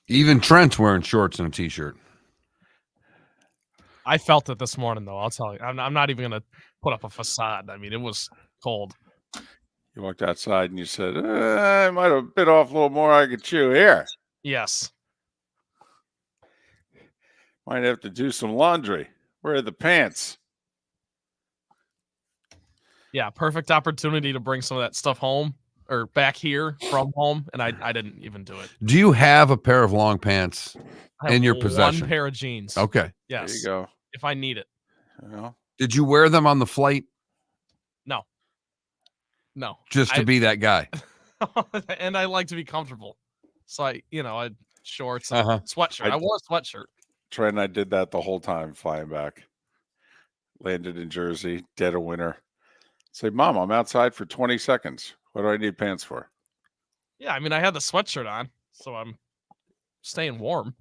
Even Trent's wearing shorts and a t-shirt. I felt it this morning, though. I'll tell you. I'm not even going to put up a facade. I mean, it was cold. You walked outside and you said, I might have bit off a little more I could chew here. Yes. Might have to do some laundry. Where are the pants? Yeah, perfect opportunity to bring some of that stuff home or back here from home, and I didn't even do it. Do you have a pair of long pants in your possession? One pair of jeans. Okay. Yes. There you go. If I need it. Well, did you wear them on the flight? No. Just to be that guy. And I like to be comfortable. So I shorts and sweatshirt. I wore a sweatshirt. Trent and I did that the whole time flying back. Landed in Jersey, dead of winter. Say, Mom, I'm outside for 20 seconds. What do I need pants for? Yeah, I mean, I had the sweatshirt on, so I'm staying warm.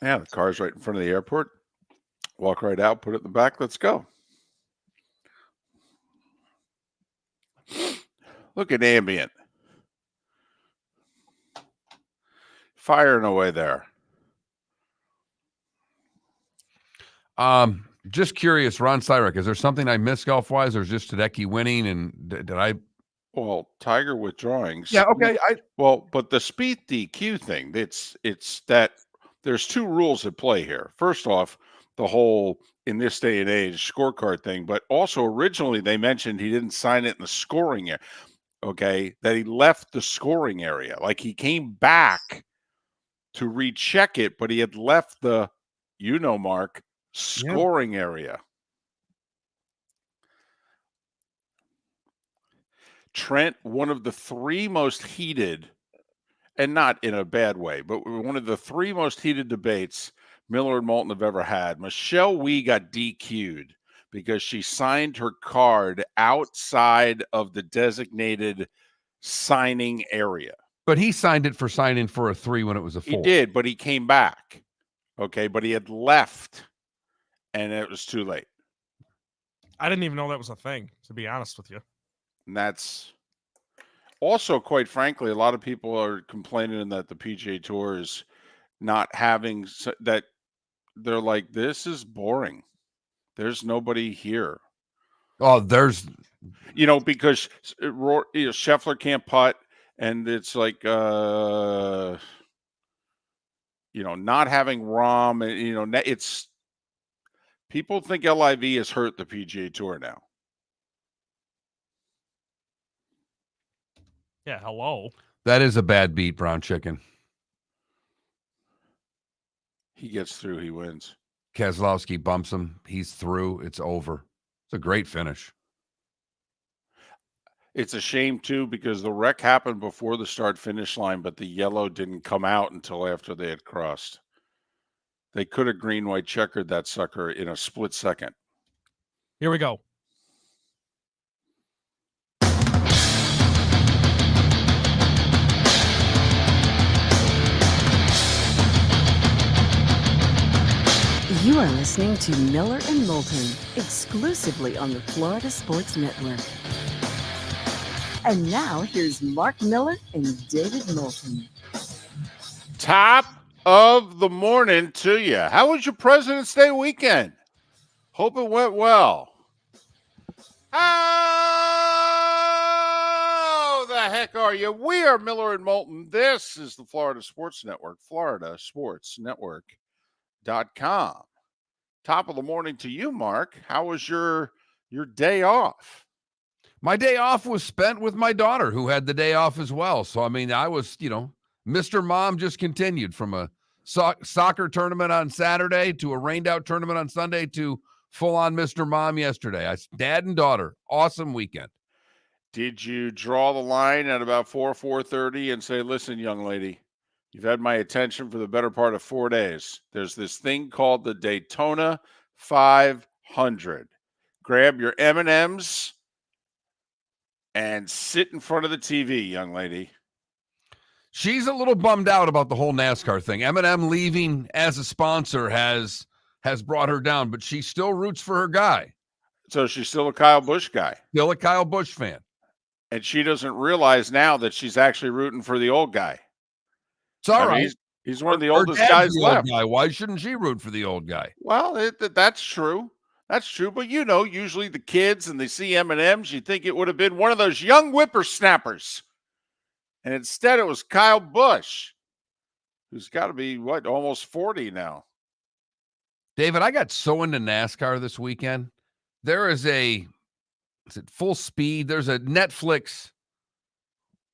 Yeah, the car's right in front of the airport. Walk right out, put it in the back. Let's go. Look at ambient. Firing away there. Just curious, Ron Sirak, is there something I missed golf-wise, or is just Tedeschi winning? And did I? Well, Tiger withdrawing. Yeah, okay. But the speed DQ thing, it's that there's two rules at play here. First off, the whole in this day and age scorecard thing, but also originally they mentioned he didn't sign it in the scoring area. Okay, that he left the scoring area. Like he came back to recheck it, but he had left the, Mark, scoring area. Trent, one of the three most heated, and not in a bad way, but one of the three most heated debates Miller and Moulton have ever had. Michelle Wie got DQ'd because she signed her card outside of the designated signing area. But he signed it for signing for a 3 when it was a 4. He did, but he came back. Okay, but he had left, and it was too late. I didn't even know that was a thing, to be honest with you. And that's also, quite frankly, a lot of people are complaining that the PGA Tour is not having that. They're like, this is boring. There's nobody here. Oh, there's, because Scheffler can't putt, and it's like, not having Rahm, it's people think LIV has hurt the PGA Tour now. Yeah, hello. That is a bad beat, Brown Chicken. He gets through, he wins. Keselowski bumps him. He's through. It's over. It's a great finish. It's a shame, too, because the wreck happened before the start-finish line, but the yellow didn't come out until after they had crossed. They could have green-white checkered that sucker in a split second. Here we go. You are listening to Miller and Moulton, exclusively on the Florida Sports Network. And now, here's Mark Miller and David Moulton. Top of the morning to you. How was your President's Day weekend? Hope it went well. How the heck are you? We are Miller and Moulton. This is the Florida Sports Network, floridasportsnetwork.com. Top of the morning to you, Mark. How was your day off? My day off was spent with my daughter, who had the day off as well. So, I mean, I was, Mr. Mom just continued from a soccer tournament on Saturday to a rained-out tournament on Sunday to full-on Mr. Mom yesterday. Dad and daughter, awesome weekend. Did you draw the line at about 4:30 and say, listen, young lady, you've had my attention for the better part of 4 days. There's this thing called the Daytona 500. Grab your M&Ms and sit in front of the TV, young lady. She's a little bummed out about the whole NASCAR thing. M&M leaving as a sponsor has brought her down, but she still roots for her guy. So she's still a Kyle Busch guy. Still a Kyle Busch fan. And she doesn't realize now that she's actually rooting for the old guy. It's all right. He's one of the Her oldest dad's guys the old left. guy. Why shouldn't she root for the old guy? Well, that's true. That's true. But, usually the kids and they see M&Ms, you think it would have been one of those young whippersnappers. And instead it was Kyle Busch, who's got to be, almost 40 now. David, I got so into NASCAR this weekend. There is Full Speed? There's a Netflix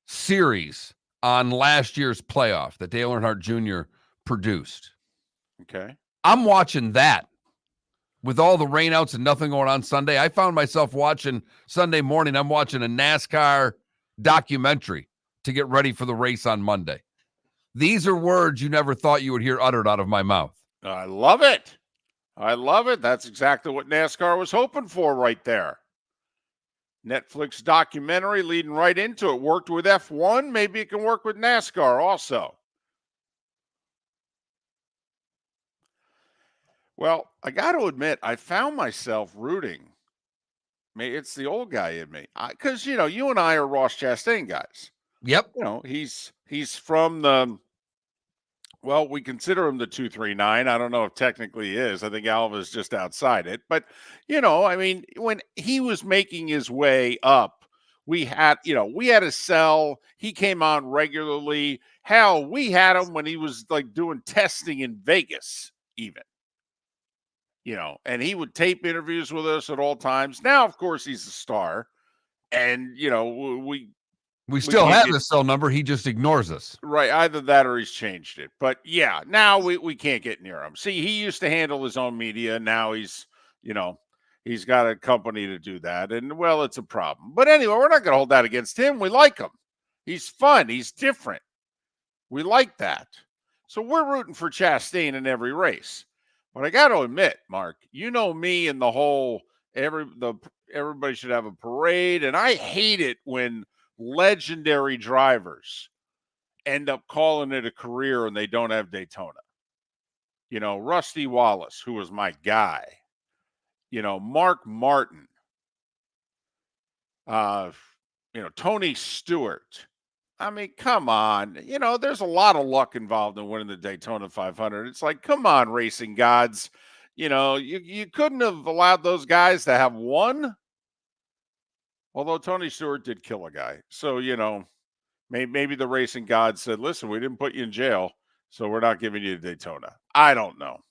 series on last year's playoff that Dale Earnhardt Jr. produced. Okay. I'm watching that with all the rainouts and nothing going on Sunday. I found myself watching Sunday morning. I'm watching a NASCAR documentary to get ready for the race on Monday. These are words you never thought you would hear uttered out of my mouth. I love it. That's exactly what NASCAR was hoping for right there. Netflix documentary leading right into it. Worked with F1. Maybe it can work with NASCAR also. Well, I got to admit, I found myself rooting. Maybe it's the old guy in me. Because, you and I are Ross Chastain guys. Yep. He's from the, we consider him the 239. I don't know if technically he is. I think Alva's just outside it. But, when he was making his way up, we had to sell. He came on regularly. Hell, we had him when he was like doing testing in Vegas even. And he would tape interviews with us at all times. Now, of course, he's a star. And, we still have his cell number. He just ignores us. Right. Either that or he's changed it. But, yeah, now we can't get near him. See, he used to handle his own media. Now he's got a company to do that. And, it's a problem. But anyway, we're not going to hold that against him. We like him. He's fun. He's different. We like that. So we're rooting for Chastain in every race. But I got to admit, Mark, me and the whole everybody should have a parade, and I hate it when legendary drivers end up calling it a career and they don't have Daytona. Rusty Wallace, who was my guy. Mark Martin. Tony Stewart. I mean, come on. There's a lot of luck involved in winning the Daytona 500. It's like, come on, racing gods. You couldn't have allowed those guys to have one. Although Tony Stewart did kill a guy. So, maybe the racing gods said, listen, we didn't put you in jail, so we're not giving you Daytona. I don't know.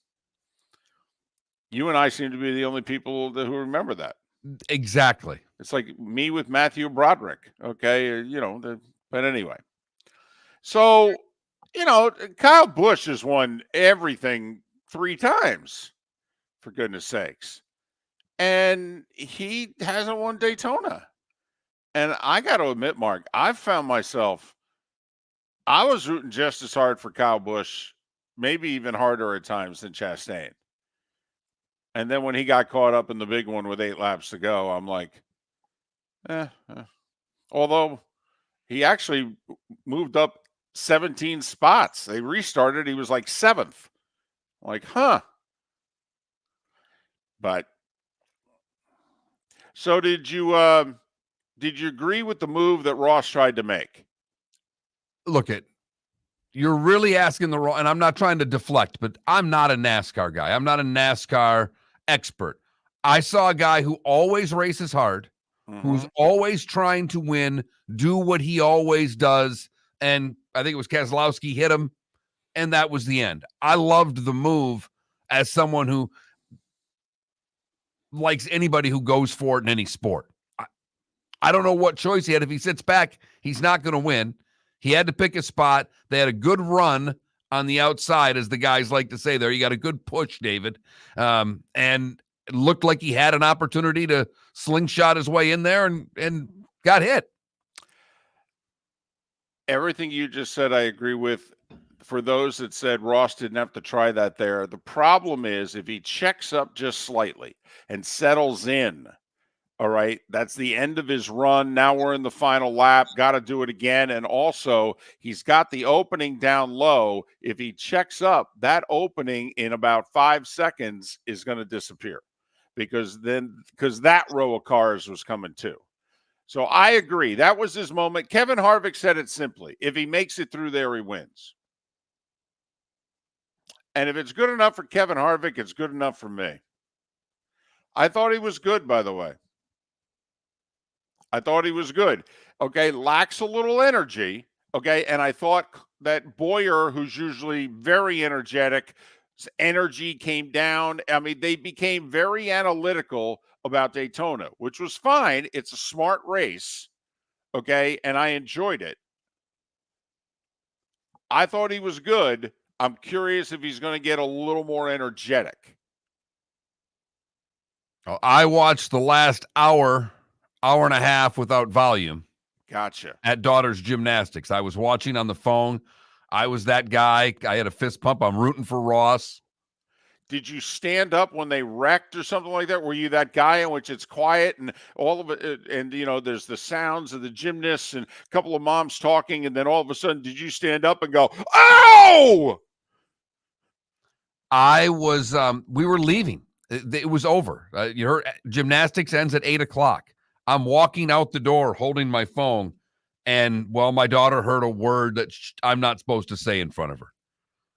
You and I seem to be the only people who remember that. Exactly. It's like me with Matthew Broderick. Okay. But anyway, so, Kyle Busch has won everything 3 times, for goodness sakes. And he hasn't won Daytona. And I got to admit, Mark, I've found myself, I was rooting just as hard for Kyle Busch, maybe even harder at times than Chastain. And then when he got caught up in the big one with 8 laps to go, I'm like, Although he actually moved up 17 spots. They restarted. He was like 7th. Like, huh. But so did you agree with the move that Ross tried to make? Look, you're really asking the wrong, and I'm not trying to deflect, but I'm not a NASCAR guy. I'm not a NASCAR expert. I saw a guy who always races hard, who's always trying to win, do what he always does. And I think it was Keselowski hit him, and that was the end. I loved the move as someone who likes anybody who goes for it in any sport. I don't know what choice he had. If he sits back, he's not going to win. He had to pick a spot. They had a good run on the outside, as the guys like to say there. You got a good push, David. And it looked like he had an opportunity to slingshot his way in there and got hit. Everything you just said, I agree with. For those that said Ross didn't have to try that there, the problem is if he checks up just slightly and settles in, all right, that's the end of his run. Now we're in the final lap. Got to do it again. And also, he's got the opening down low. If he checks up, that opening in about 5 seconds is going to disappear because that row of cars was coming too. So I agree. That was his moment. Kevin Harvick said it simply. If he makes it through there, he wins. And if it's good enough for Kevin Harvick, it's good enough for me. I thought he was good, by the way. I thought he was good. Okay, lacks a little energy. Okay, and I thought that Boyer, who's usually very energetic, his energy came down. I mean, they became very analytical about Daytona, which was fine. It's a smart race. Okay, and I enjoyed it. I thought he was good. I'm curious if he's going to get a little more energetic. I watched the last hour and a half without volume. Gotcha. At daughter's gymnastics. I was watching on the phone. I was that guy. I had a fist pump. I'm rooting for Ross. Did you stand up when they wrecked or something like that? Were you that guy in which it's quiet and all of it, and there's the sounds of the gymnasts and a couple of moms talking, and then all of a sudden, did you stand up and go, "Oh"? I was. We were leaving. It was over. You heard gymnastics ends at 8:00. I'm walking out the door holding my phone, and my daughter heard a word that I'm not supposed to say in front of her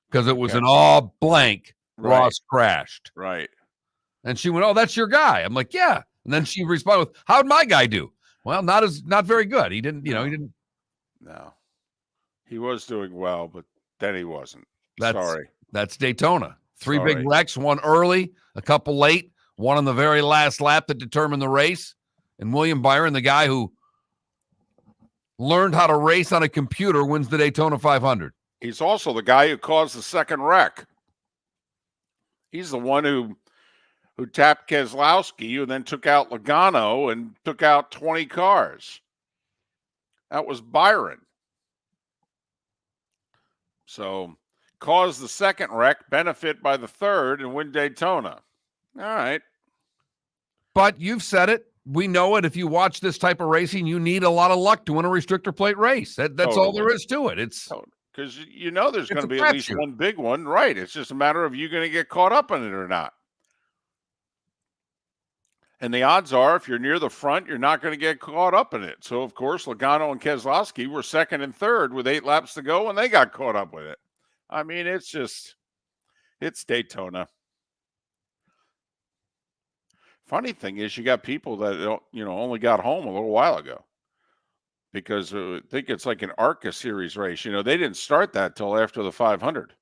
because it was an all blank. Right. Ross crashed. Right. And she went, "Oh, that's your guy." I'm like, "Yeah." And then she responded with, "How'd my guy do?" Well, not very good. He didn't, he didn't. No. He was doing well, but then he wasn't. Sorry. That's Daytona. Three Sorry. big wrecks, one early, a couple late, one on the very last lap that determined the race. And William Byron, the guy who learned how to race on a computer, wins the Daytona 500. He's also the guy who caused the second wreck. He's the one who tapped Keselowski and then took out Logano and took out 20 cars. That was Byron. So, cause the second wreck, benefit by the third, and win Daytona. All right. But you've said it. We know it. If you watch this type of racing, you need a lot of luck to win a restrictor plate race. That's all there is to it. It's because there's going to be at least one big one, right? It's just a matter of you going to get caught up in it or not. And the odds are, if you're near the front, you're not going to get caught up in it. So, of course, Logano and Keselowski were second and third with 8 laps to go, and they got caught up with it. I mean, it's Daytona. Funny thing is, you got people that only got home a little while ago because I think it's like an ARCA series race. They didn't start that till after the 500.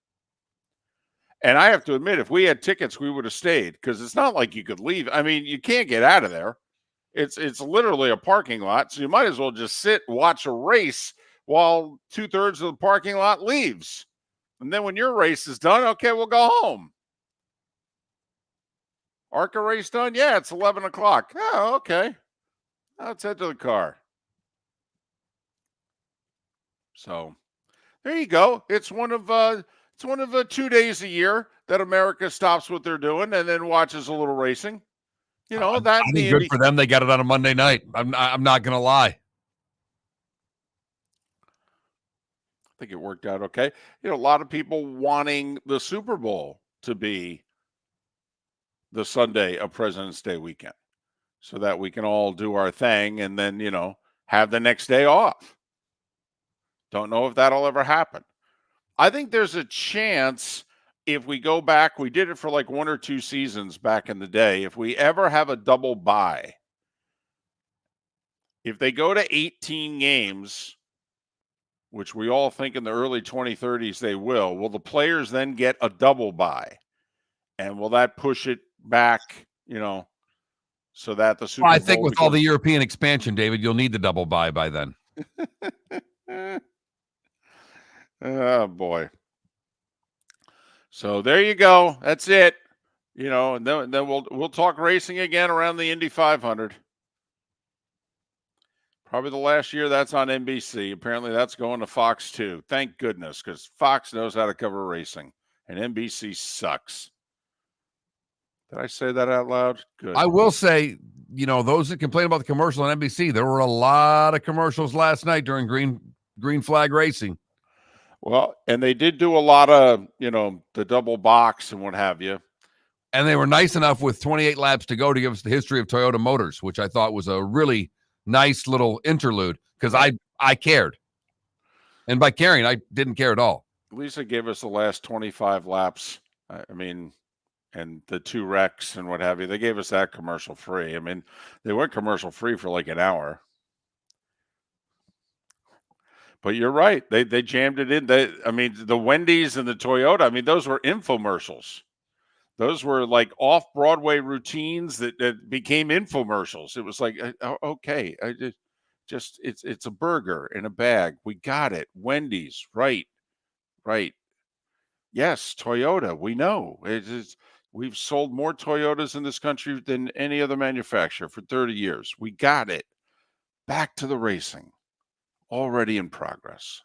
And I have to admit, if we had tickets, we would have stayed because it's not like you could leave. I mean, you can't get out of there. It's literally a parking lot, so you might as well just sit and watch a race while 2/3 of the parking lot leaves. And then when your race is done, okay, we'll go home. ARCA race done? Yeah, it's 11 o'clock. Oh, okay. Let's head to the car. So there you go. It's one of 2 days a year that America stops what they're doing and then watches a little racing. I think good for them. They got it on a Monday night. I'm not going to lie. I think it worked out okay. A lot of people wanting the Super Bowl to be the Sunday of President's Day weekend so that we can all do our thing and then, have the next day off. Don't know if that'll ever happen. I think there's a chance if we go back, we did it for like 1 or 2 seasons back in the day. If we ever have a double bye, if they go to 18 games, which we all think in the early 2030s they will the players then get a double bye? And will that push it back, so that the Super Bowl... I think with all the European expansion, David, you'll need the double bye by then. Oh, boy. So there you go. That's it. And then we'll talk racing again around the Indy 500. Probably the last year that's on NBC. Apparently that's going to Fox too. Thank goodness, because Fox knows how to cover racing, and NBC sucks. Did I say that out loud? Good. I will say, those that complain about the commercial on NBC, there were a lot of commercials last night during green flag racing. Well, and they did do a lot of, the double box and what have you. And they were nice enough with 28 laps to go to give us the history of Toyota Motors, which I thought was a really nice little interlude because I cared. And by caring, I didn't care at all. Lisa gave us the last 25 laps I mean, and the 2 wrecks and what have you, they gave us that commercial free. I mean, they went commercial free for like an hour. But you're right. They jammed it in. I mean, the Wendy's and the Toyota, I mean, those were infomercials. Those were like off-Broadway routines that became infomercials. It was like, okay, it's a burger in a bag. We got it. Wendy's, right, right. Yes, Toyota, we know. We've sold more Toyotas in this country than any other manufacturer for 30 years. We got it. Back to the racing. Already in progress.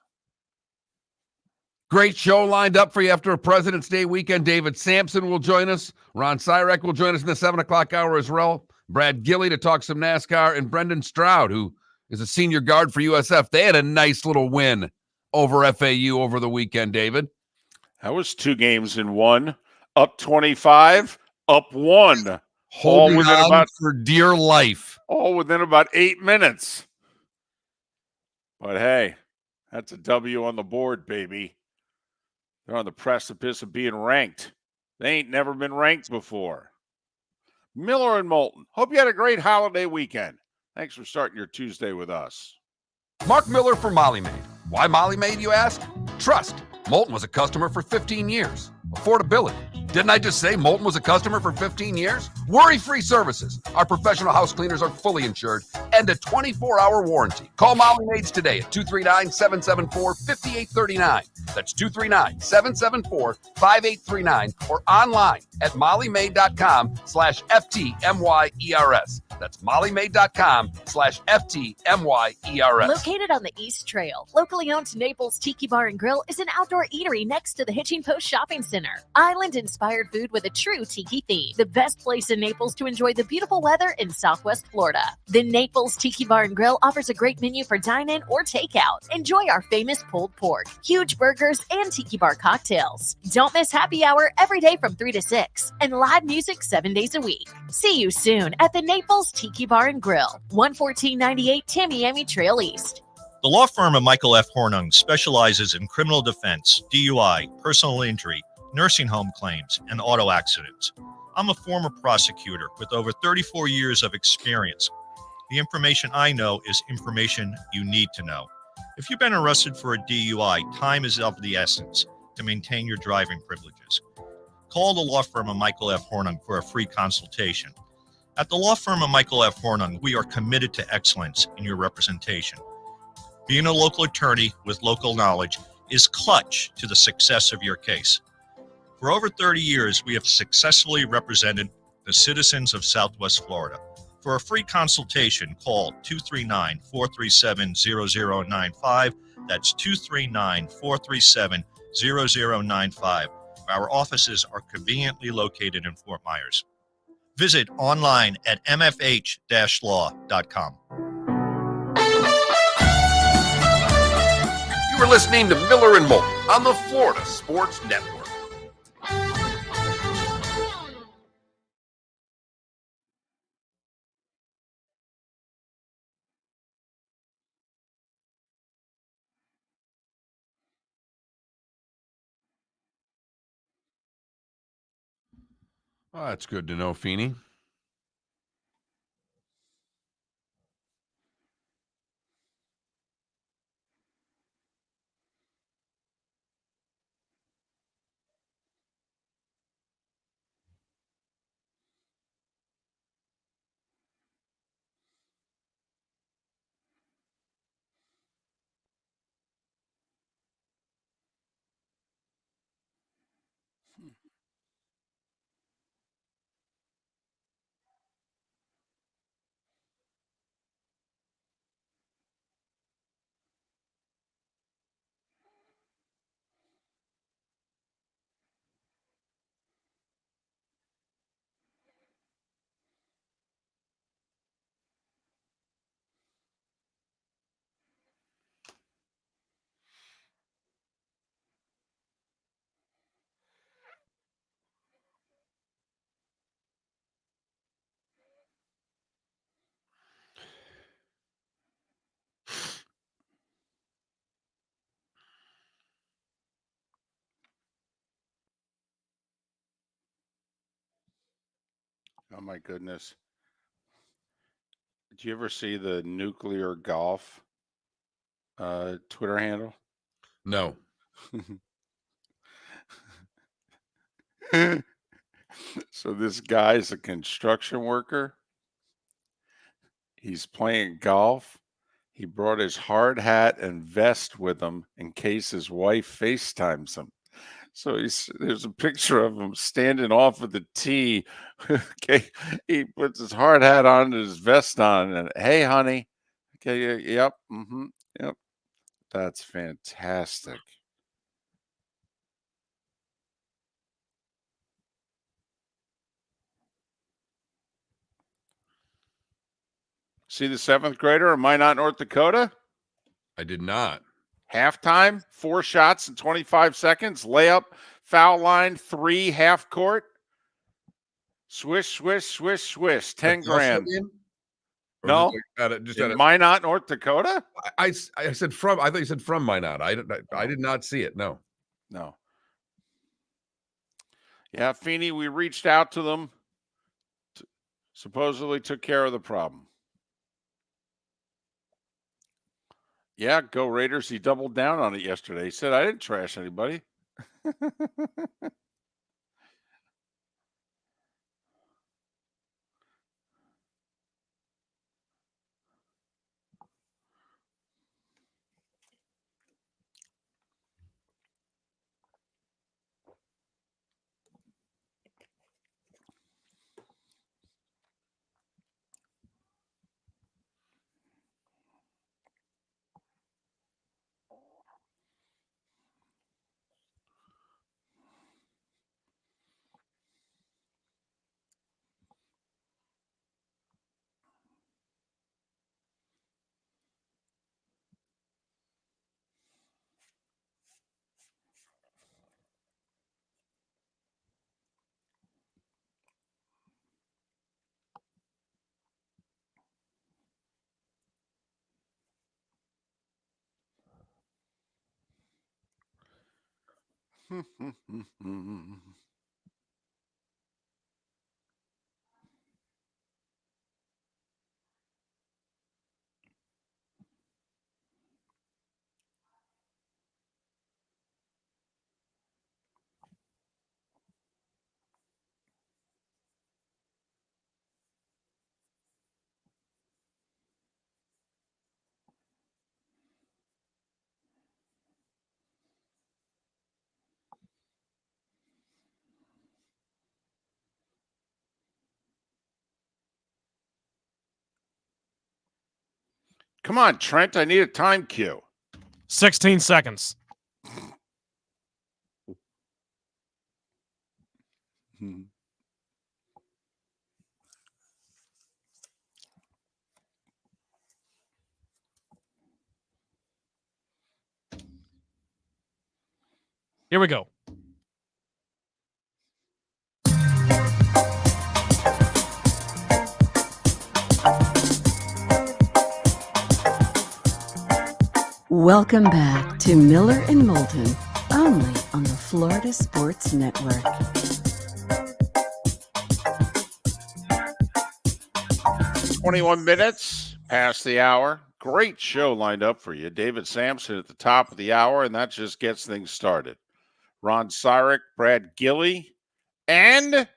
Great show lined up for you after a President's Day weekend. David Samson will join us. Ron Sirak will join us in the 7 o'clock hour as well. Brad Gillie to talk some NASCAR, and Brendan Stroud, who is a senior guard for USF. They had a nice little win over FAU over the weekend, David. That was 2 games in one. Up 25, up 1. Holding on for dear life. All within about 8 minutes. But hey, that's a W on the board, baby. They're on the precipice of being ranked. They ain't never been ranked before. Miller and Moulton, hope you had a great holiday weekend. Thanks for starting your Tuesday with us. Mark Miller for Molly Maid. Why Molly Maid, you ask? Trust. Moulton was a customer for 15 years. Affordability. Didn't I just say Moulton was a customer for 15 years? Worry-free services. Our professional house cleaners are fully insured and a 24-hour warranty. Call Molly Maids today at 239-774-5839. That's 239-774-5839 or online at mollymaid.com/FTMYERS. That's mollymaid.com/FTMYERS. Located on the East Trail, locally owned Naples Tiki Bar and Grill is an outdoor eatery next to the Hitching Post Shopping Center. Island-inspired food with a true tiki theme. The best place in Naples to enjoy the beautiful weather in Southwest Florida. The Naples Tiki Bar and Grill offers a great menu for dine-in or takeout. Enjoy our famous pulled pork, huge burgers, and tiki bar cocktails. Don't miss happy hour every day from 3 to 6 and live music 7 days a week. See you soon at the Naples Tiki Bar and Grill, 11498 Tamiami Trail East. The law firm of Michael F. Hornung specializes in criminal defense, DUI, personal injury, nursing home claims, and auto accidents. I'm a former prosecutor with over 34 years of experience. The information I know is information you need to know. If you've been arrested for a DUI, time is of the essence to maintain your driving privileges. Call the law firm of Michael F. Hornung for a free consultation. At the law firm of Michael F. Hornung, we are committed to excellence in your representation. Being a local attorney with local knowledge is clutch to the success of your case. For over 30 years, we have successfully represented the citizens of Southwest Florida. For a free consultation, call 239-437-0095. That's 239-437-0095. Our offices are conveniently located in Fort Myers. Visit online at mfh-law.com. You were listening to Miller and Moulton on the Florida Sports Network. Oh, that's good to know, Feeney. Oh my goodness. Did you ever see the nuclear golf Twitter handle? No. So this guy's a construction worker. He's playing golf. He brought his hard hat and vest with him in case his wife FaceTimes him. So there's a picture of him standing off of the tee. Okay, he puts his hard hat on and his vest on, and hey, honey. Okay, yep, yep. That's fantastic. See the 7th grader in Minot, North Dakota? I did not. Halftime, 4 shots in 25 seconds, layup, foul line, 3, half court. Swish, swish, swish, swish, 10 grand. No, Just in Minot, North Dakota? I said from. I thought you said from Minot. I did not see it. No. No. Yeah, Feeney, we reached out to them. Supposedly took care of the problem. Yeah, go Raiders. He doubled down on it yesterday. He said, I didn't trash anybody. Come on, Trent. I need a time cue. 16 seconds. Here we go. Welcome back to Miller and Moulton, only on the Florida Sports Network. "21 minutes past the hour. Great show lined up for you. David Samson at the top of the hour, and that just gets things started. Ron Sirak, Brad Gillie, and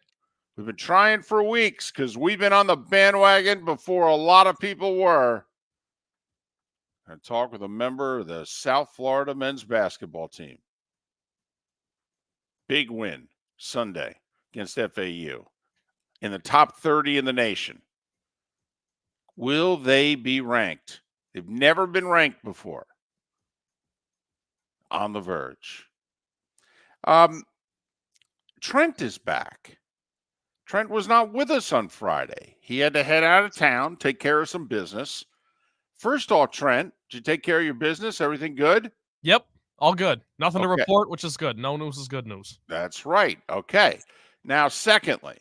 we've been trying for weeks because we've been on the bandwagon before a lot of people were. I talk with a member of the South Florida men's basketball team. Big win Sunday against FAU in the top 30 in the nation. Will they be ranked? They've never been ranked before. On the verge. Trent is back. Trent was not with us on Friday. He had to head out of town, take care of some business. First off, Trent, did you take care of your business? Everything good? Yep, all good. Nothing to Okay. report, which is good. No news is good news. That's right. Okay. Now, secondly,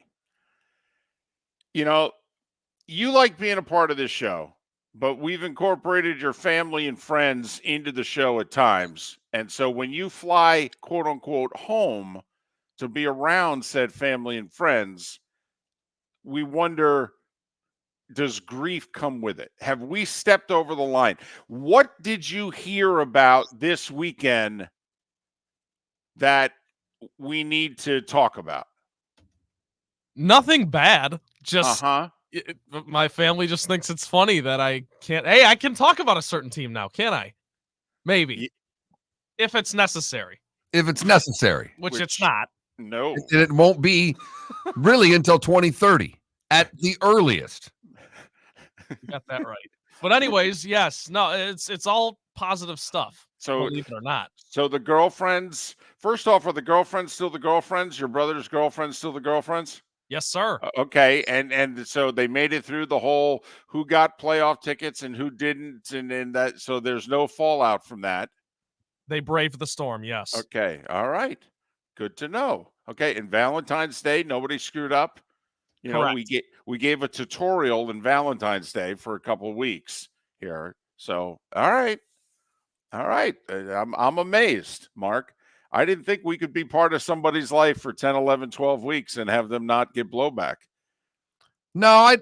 you like being a part of this show, but we've incorporated your family and friends into the show at times. And so when you fly, quote unquote, home to be around said family and friends, we wonder, does grief come with it? Have we stepped over the line? What did you hear about this weekend that we need to talk about? Nothing bad. Just Uh-huh. my family just thinks it's funny that I can't. Hey, I can talk about a certain team now, can I? Maybe. If it's necessary. If it's necessary. Which it's not. No. And it won't be really until 2030 at the earliest. You got that right. But anyways, yes. No, it's all positive stuff. So, Believe it or not. So the girlfriends, first off, are the girlfriends still the girlfriends? Your brother's girlfriends still the girlfriends? Yes, sir. Okay, and so they made it through the whole who got playoff tickets and who didn't, and that, so there's no fallout from that. They braved the storm, yes. Okay, all right, good to know. Okay, and Valentine's Day, nobody screwed up. You know, we gave a tutorial in Valentine's Day for a couple of weeks here. So, all right. I'm amazed, Mark. I didn't think we could be part of somebody's life for 10, 11, 12 weeks and have them not get blowback. No,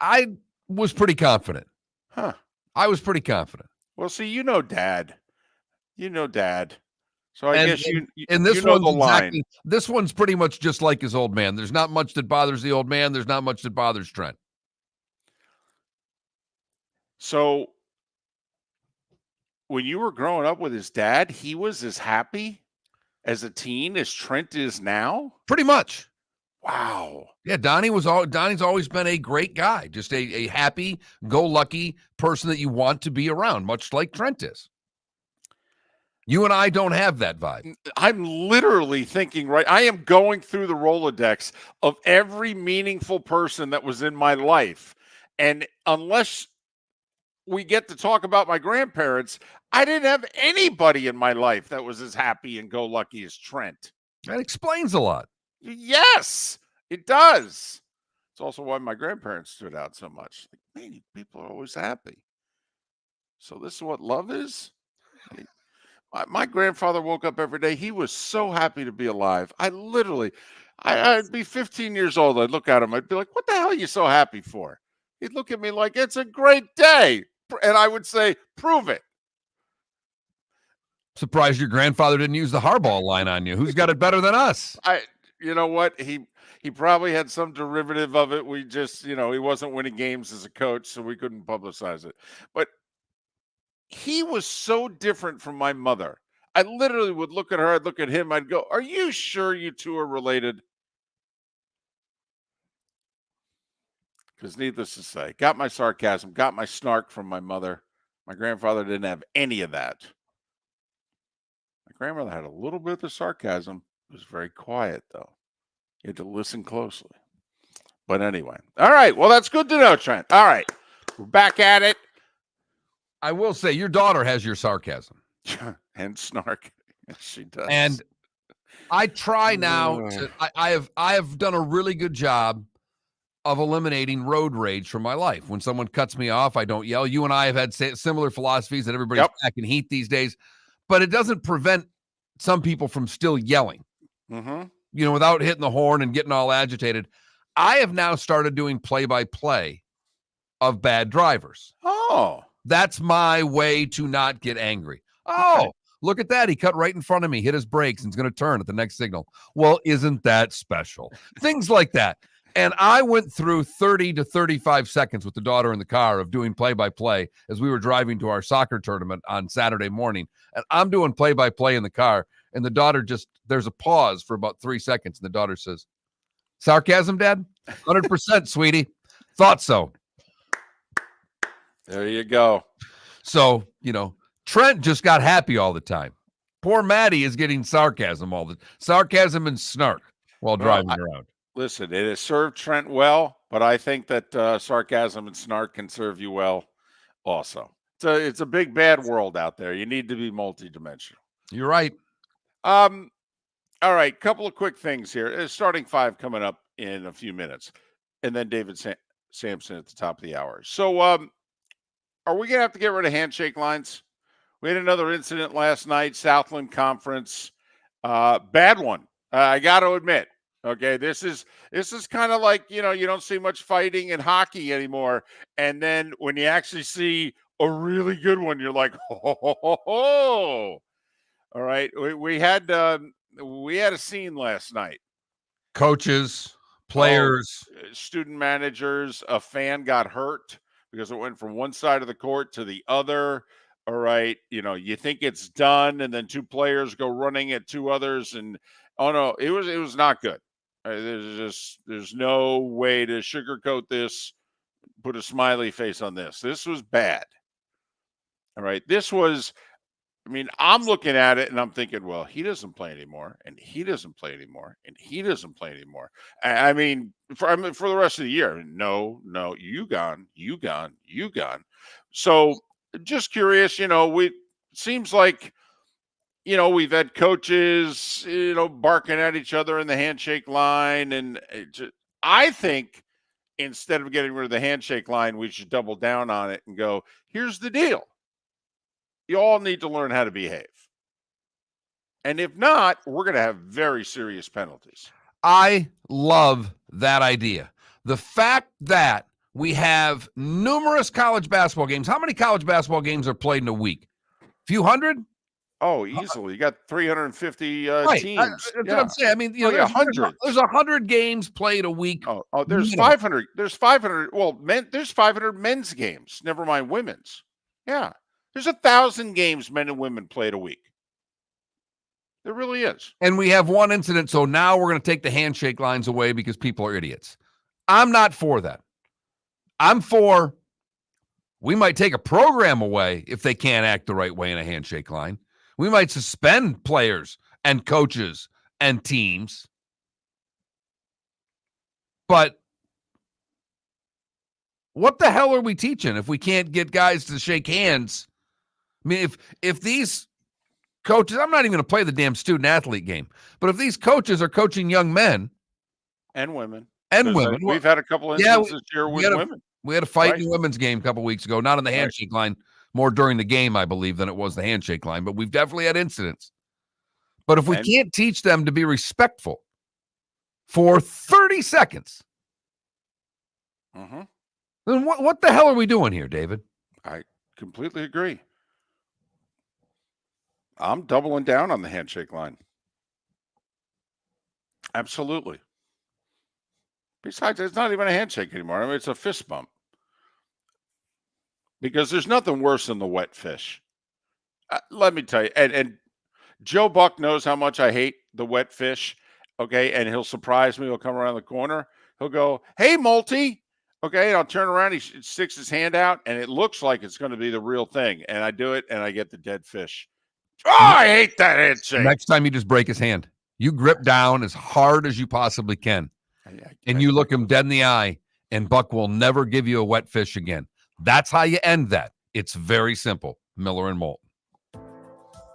I was pretty confident. Huh. I was pretty confident. Well, see, you know Dad. So I guess you know the line. This one's pretty much just like his old man. There's not much that bothers the old man. There's not much that bothers Trent. So when you were growing up with his dad, he was as happy as a teen as Trent is now? Pretty much. Wow. Yeah, Donnie's always been a great guy, just a happy-go-lucky person that you want to be around, much like Trent is. You and I don't have that vibe. I'm literally thinking, I am going through the Rolodex of every meaningful person that was in my life. And unless we get to talk about my grandparents, I didn't have anybody in my life that was as happy and go lucky as Trent. That explains a lot. Yes, it does. It's also why my grandparents stood out so much. Like, man, people are always happy. So this is what love is? My grandfather woke up every day. He was so happy to be alive. I'd be 15 years old. I'd look at him. I'd be like, what the hell are you so happy for? He'd look at me like, it's a great day. And I would say, prove it. Surprised your grandfather didn't use the hardball line on you. Who's got it better than us? You know what? He probably had some derivative of it. We just, he wasn't winning games as a coach, so we couldn't publicize it. But he was so different from my mother. I literally would look at her, I'd look at him, I'd go, are you sure you two are related? Because needless to say, got my sarcasm, got my snark from my mother. My grandfather didn't have any of that. My grandmother had a little bit of the sarcasm. It was very quiet, though. You had to listen closely. But anyway. All right. Well, that's good to know, Trent. All right. We're back at it. I will say your daughter has your sarcasm. And snark. Yes, she does. And I try now. I have done a really good job of eliminating road rage from my life. When someone cuts me off, I don't yell. You and I have had similar philosophies that everybody's back in heat these days. But it doesn't prevent some people from still yelling, without hitting the horn and getting all agitated. I have now started doing play-by-play of bad drivers. Oh. That's my way to not get angry. Oh, look at that. He cut right in front of me, hit his brakes, and is going to turn at the next signal. Well, isn't that special? Things like that. And I went through 30 to 35 seconds with the daughter in the car of doing play-by-play as we were driving to our soccer tournament on Saturday morning. And I'm doing play-by-play in the car. And the daughter there's a pause for about 3 seconds. And the daughter says, sarcasm, Dad? 100%, sweetie. Thought so. There you go. So, Trent just got happy all the time. Poor Maddie is getting sarcasm sarcasm and snark while driving around. Listen, it has served Trent well, but I think that sarcasm and snark can serve you well also. It's a big, bad world out there. You need to be multidimensional. You're right. All right, couple of quick things here. Starting five coming up in a few minutes. And then David Samson at the top of the hour. So are we going to have to get rid of handshake lines? We had another incident last night, Southland Conference. Bad one. I got to admit. Okay, this is This is kind of like, you don't see much fighting in hockey anymore. And then when you actually see a really good one, you're like, ho. All right. We had a scene last night. Coaches, players, student managers, a fan got hurt because it went from one side of the court to the other. All right. You think it's done, and then two players go running at two others, and oh no, it was not good. There's no way to sugarcoat this, put a smiley face on this. This was bad. All right. I'm looking at it and I'm thinking, well, he doesn't play anymore, and he doesn't play anymore, and he doesn't play anymore. For the rest of the year, no, you gone. So just curious, seems like, we've had coaches, barking at each other in the handshake line. And I think instead of getting rid of the handshake line, we should double down on it and go, here's the deal. You all need to learn how to behave. And if not, we're going to have very serious penalties. I love that idea. The fact that we have numerous college basketball games. How many college basketball games are played in a week? A few hundred? Oh, easily. You got 350 right. teams. That's what I'm saying. I mean, there's 100. There's 100 games played a week. Oh, there's 500. There's 500. Well, there's 500 men's games. Never mind women's. Yeah. There's 1,000 games men and women played a week. There really is. And we have one incident, so now we're going to take the handshake lines away because people are idiots. I'm not for that. I'm for, we might take a program away if they can't act the right way in a handshake line. We might suspend players and coaches and teams. But what the hell are we teaching if we can't get guys to shake hands? I mean, if these coaches, I'm not even going to play the damn student athlete game, but if these coaches are coaching young men and women, we've had a couple instances this year with women. We had a fight in the women's game a couple weeks ago, not on the handshake line, more during the game, I believe, than it was the handshake line, but we've definitely had incidents. But if we can't teach them to be respectful for 30 seconds, then what the hell are we doing here, David? I completely agree. I'm doubling down on the handshake line. Absolutely. Besides, it's not even a handshake anymore. I mean, it's a fist bump. Because there's nothing worse than the wet fish. Let me tell you, and Joe Buck knows how much I hate the wet fish, okay? And he'll surprise me. He'll come around the corner. He'll go, hey, Moulty. Okay, and I'll turn around. He sticks his hand out, and it looks like it's going to be the real thing. And I do it, and I get the dead fish. Oh, I hate that handshake. Next time you just break his hand. You grip down as hard as you possibly can. And you look him dead in the eye, and Buck will never give you a wet fish again. That's how you end that. It's very simple. Miller and Moulton.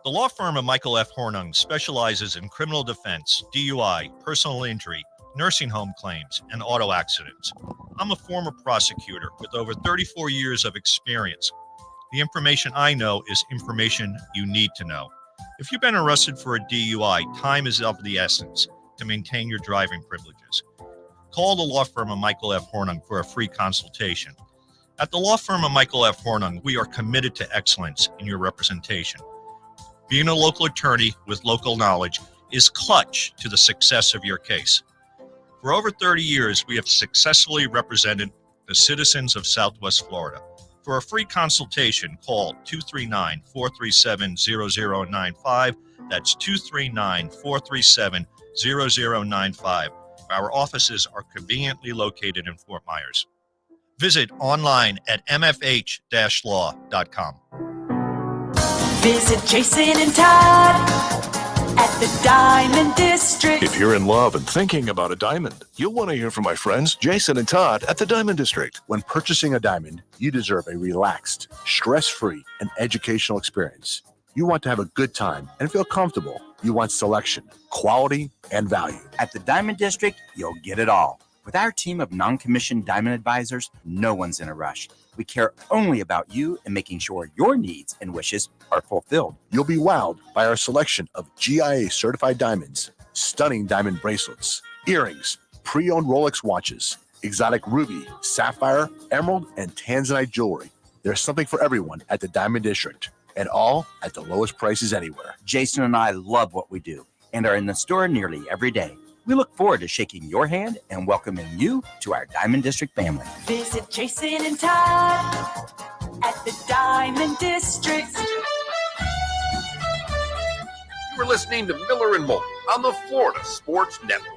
The law firm of Michael F. Hornung specializes in criminal defense, DUI, personal injury, nursing home claims, and auto accidents. I'm a former prosecutor with over 34 years of experience. The information I know is information you need to know. If you've been arrested for a DUI, time is of the essence to maintain your driving privileges. Call the law firm of Michael F. Hornung for a free consultation. At the law firm of Michael F. Hornung, we are committed to excellence in your representation. Being a local attorney with local knowledge is clutch to the success of your case. For over 30 years, we have successfully represented the citizens of Southwest Florida. For a free consultation, call 239-437-0095. That's 239-437-0095. Our offices are conveniently located in Fort Myers. Visit online at mfh-law.com. Visit Jason and Todd at the Diamond District. If you're in love and thinking about a diamond, you'll want to hear from my friends Jason and Todd at the Diamond District. When purchasing a diamond, you deserve a relaxed, stress-free, and educational experience. You want to have a good time and feel comfortable. You want selection, quality, and value. At the Diamond District, you'll get it all. With our team of non-commissioned diamond advisors, no one's in a rush. We care only about you and making sure your needs and wishes are fulfilled. You'll be wowed by our selection of GIA certified diamonds, stunning diamond bracelets, earrings, pre-owned Rolex watches, exotic ruby, sapphire, emerald, and tanzanite jewelry. There's something for everyone at the Diamond District, and all at the lowest prices anywhere. Jason and I love what we do and are in the store nearly every day. We look forward to shaking your hand and welcoming you to our Diamond District family. Visit Jason and Todd at the Diamond District. You are listening to Miller and Moulton on the Florida Sports Network.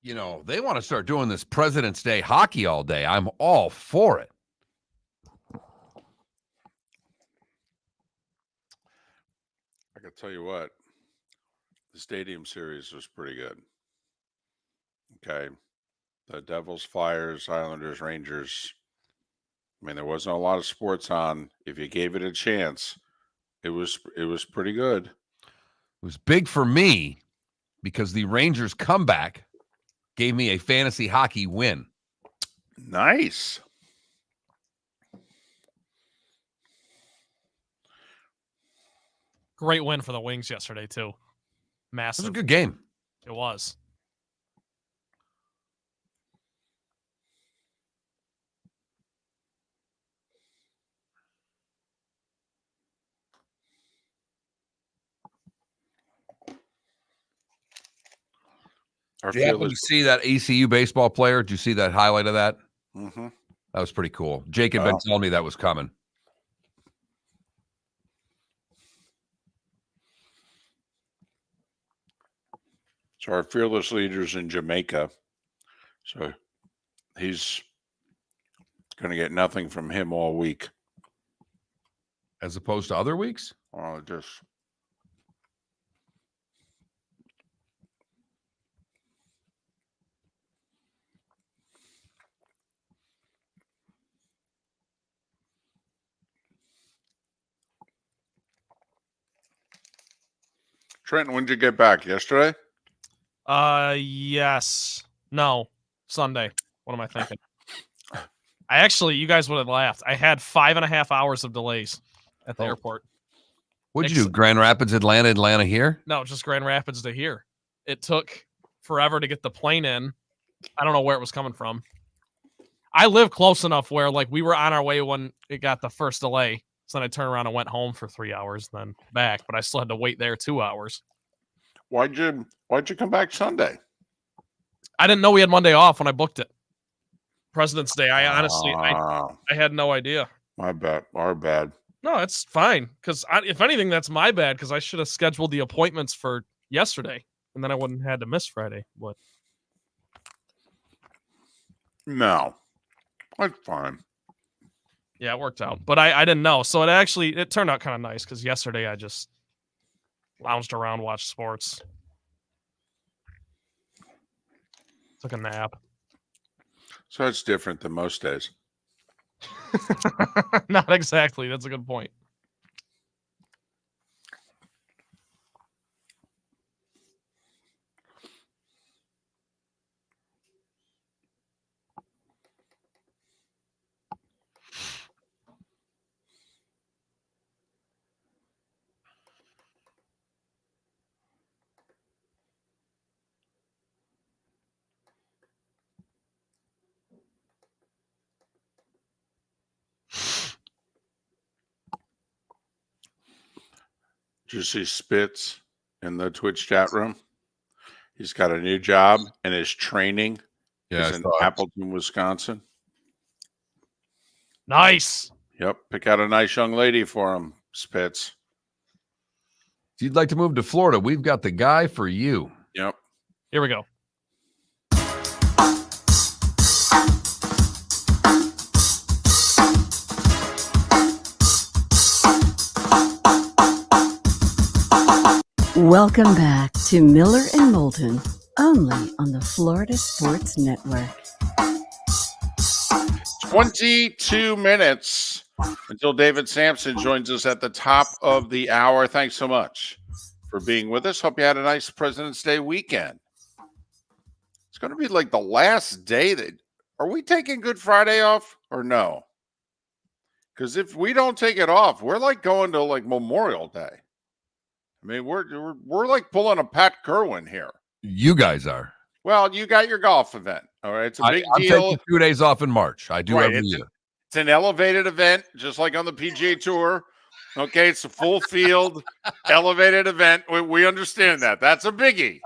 You know, they want to start doing this President's Day hockey all day. I'm all for it. I can tell you what, the Stadium Series was pretty good. Okay. The Devils, Flyers, Islanders, Rangers. I mean, there wasn't a lot of sports on. If you gave it a chance, it was pretty good. It was big for me because the Rangers comeback gave me a fantasy hockey win. Nice. Great win for the Wings yesterday, too. It Massive. was a good game. It was. Did you happen to see that ACU baseball player? Did you see that highlight of that? Mm-hmm. That was pretty cool. Jake had been telling me that was coming. So our fearless leader's in Jamaica. So he's going to get nothing from him all week. As opposed to other weeks? Oh, just... Trenton, when did you get back? Yesterday? Yes. No. Sunday. What am I thinking? I actually, you guys would have laughed. I had 5.5 hours of delays at the airport. What'd you do? Grand Rapids, Atlanta here? No, just Grand Rapids to here. It took forever to get the plane in. I don't know where it was coming from. I live close enough where, like, we were on our way when it got the first delay. So then I turned around and went home for 3 hours, then back. But I still had to wait there 2 hours. Why'd you come back Sunday? I didn't know we had Monday off when I booked it. President's Day. I honestly, I had no idea. My bad. Our bad. No, it's fine. Because if anything, that's my bad. Because I should have scheduled the appointments for yesterday, and then I wouldn't have had to miss Friday. But no, that's fine. Yeah, it worked out. But I didn't know. So it turned out kind of nice because yesterday I just lounged around, watched sports. Took a nap. So it's different than most days. Not exactly. That's a good point. Did you see Spitz in the Twitch chat room? He's got a new job, and his training Yeah, is in Appleton, Wisconsin. Nice. Yep. Pick out a nice young lady for him, Spitz. If you'd like to move to Florida, we've got the guy for you. Yep. Here we go. Welcome back to Miller and Moulton, only on the Florida Sports Network. 22 minutes until David Samson joins us at the top of the hour. Thanks so much for being with us. Hope you had a nice President's Day weekend. It's going to be like the last day that are we taking Good Friday off or no? Because if we don't take it off, we're like going to like Memorial Day. I mean, we're like pulling a Pat Kerwin here. You guys are. Well, you got your golf event. All right. It's a big I'm deal. taking 2 days off in March. I do every year. It's an elevated event, just like on the PGA Tour. Okay, it's a full field, elevated event. We understand that. That's a biggie.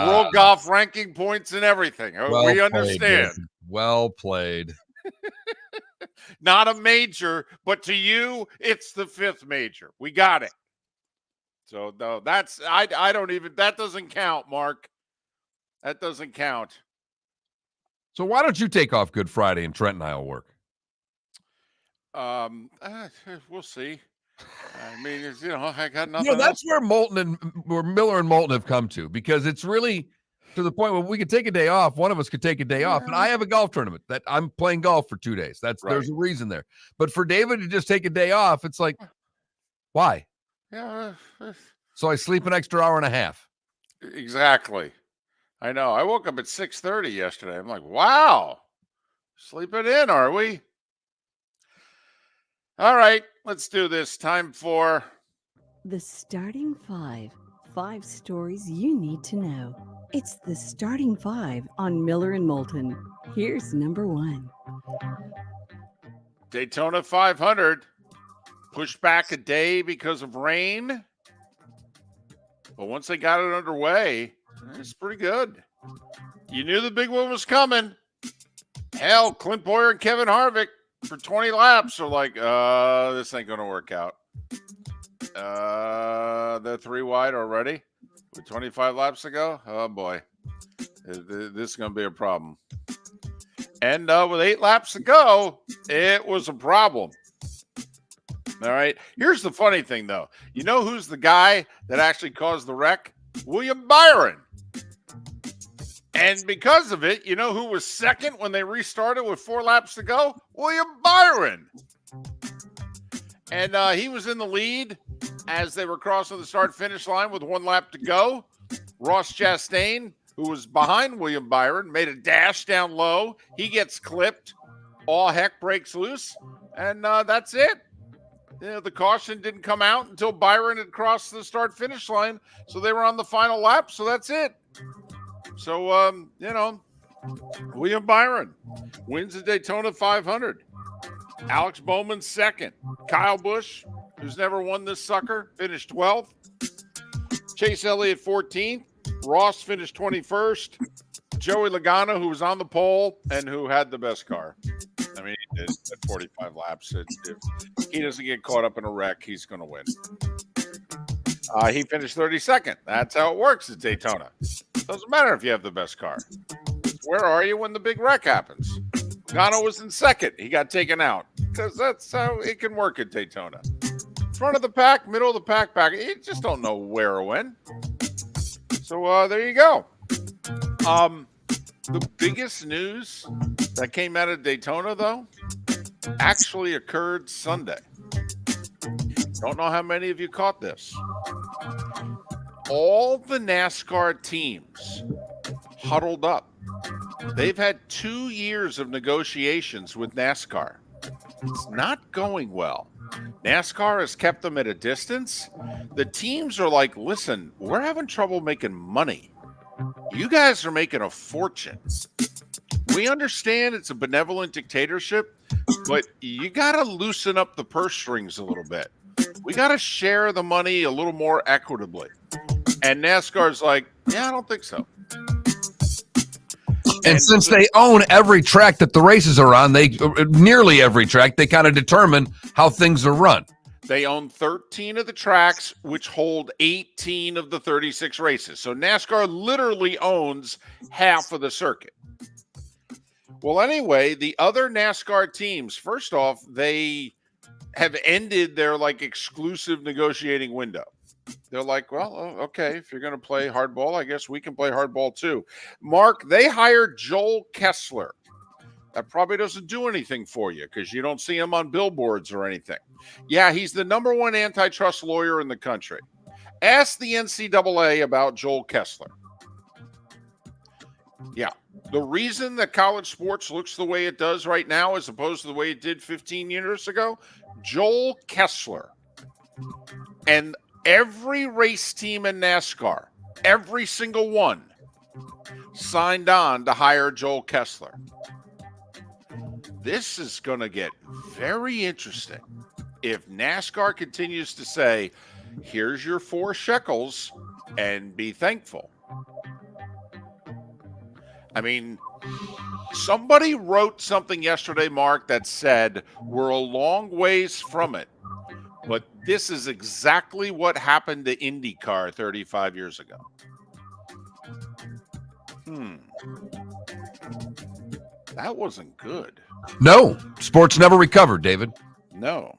World golf ranking points and everything. We understand. Well played. Not a major, but to you, it's the fifth major. We got it. So no, that's I don't even that doesn't count, Mark. That doesn't count. So why don't you take off Good Friday and Trent and I will work? We'll see. I mean, I got nothing. That's where Miller and Moulton have come to, because it's really to the point where we could take a day off. One of us could take a day off, and I have a golf tournament that I'm playing golf for 2 days. There's a reason there. But for David to just take a day off, it's like, why? Yeah. So I sleep an extra hour and a half. Exactly. I know. I woke up at 6:30 yesterday. I'm like, wow, sleeping in, are we? All right, let's do this. Time for The Starting Five. 5 stories you need to know. It's the Starting Five on Miller and Moulton. Here's number 1. Daytona 500. Pushed back a day because of rain. But once they got it underway, it's pretty good. You knew the big one was coming. Hell, Clint Boyer and Kevin Harvick for 20 laps are like, this ain't going to work out. They're 3 wide already with 25 laps to go. Oh, boy. This is going to be a problem. And with 8 laps to go, it was a problem. All right. Here's the funny thing, though. You know who's the guy that actually caused the wreck? William Byron. And because of it, you know who was second when they restarted with 4 laps to go? William Byron. And he was in the lead as they were crossing the start-finish line with 1 lap to go. Ross Chastain, who was behind William Byron, made a dash down low. He gets clipped. All heck breaks loose. And that's it. The caution didn't come out until Byron had crossed the start-finish line. So they were on the final lap. So that's it. So, William Byron wins the Daytona 500. Alex Bowman's second. Kyle Busch, who's never won this sucker, finished 12th. Chase Elliott 14th. Ross finished 21st. Joey Logano, who was on the pole and who had the best car. I mean, he did at 45 laps. If he doesn't get caught up in a wreck, he's going to win. He finished 32nd. That's how it works at Daytona. Doesn't matter if you have the best car. Where are you when the big wreck happens? Logano was in second. He got taken out because that's how it can work at Daytona. Front of the pack, middle of the pack. You just don't know where or when. So there you go. The biggest news that came out of Daytona, though, actually occurred Sunday. Don't know how many of you caught this. All the NASCAR teams huddled up. They've had 2 years of negotiations with NASCAR. It's not going well. NASCAR has kept them at a distance. The teams are like, listen, we're having trouble making money. You guys are making a fortune. We understand it's a benevolent dictatorship, but you got to loosen up the purse strings a little bit. We got to share the money a little more equitably. And NASCAR's like, yeah, I don't think so. And since they own every track that the races are on, nearly every track, they kind of determine how things are run. They own 13 of the tracks, which hold 18 of the 36 races. So NASCAR literally owns half of the circuit. Well, anyway, the other NASCAR teams, first off, they have ended their exclusive negotiating window. They're like, well, okay, if you're going to play hardball, I guess we can play hardball too. Mark, they hired Joel Kessler. That probably doesn't do anything for you because you don't see him on billboards or anything. Yeah, he's the number one antitrust lawyer in the country. Ask the NCAA about Joel Kessler. Yeah, the reason that college sports looks the way it does right now as opposed to the way it did 15 years ago, Joel Kessler. And every race team in NASCAR, every single one, signed on to hire Joel Kessler. This is going to get very interesting if NASCAR continues to say, here's your 4 shekels and be thankful. I mean, somebody wrote something yesterday, Mark, that said we're a long ways from it, but this is exactly what happened to IndyCar 35 years ago. That wasn't good. No, sports never recovered, David. No.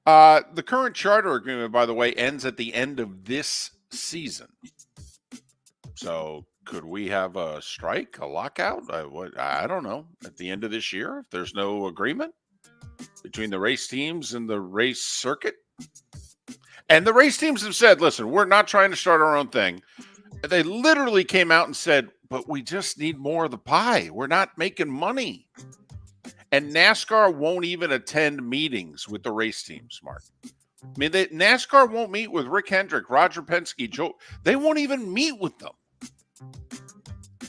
The current charter agreement, by the way, ends at the end of this season. So could we have a strike, a lockout? I don't know. At the end of this year, if there's no agreement between the race teams and the race circuit. And the race teams have said, listen, we're not trying to start our own thing. They literally came out and said, but we just need more of the pie. We're not making money. And NASCAR won't even attend meetings with the race teams, Mark. I mean, NASCAR won't meet with Rick Hendrick, Roger Penske, Joe. They won't even meet with them.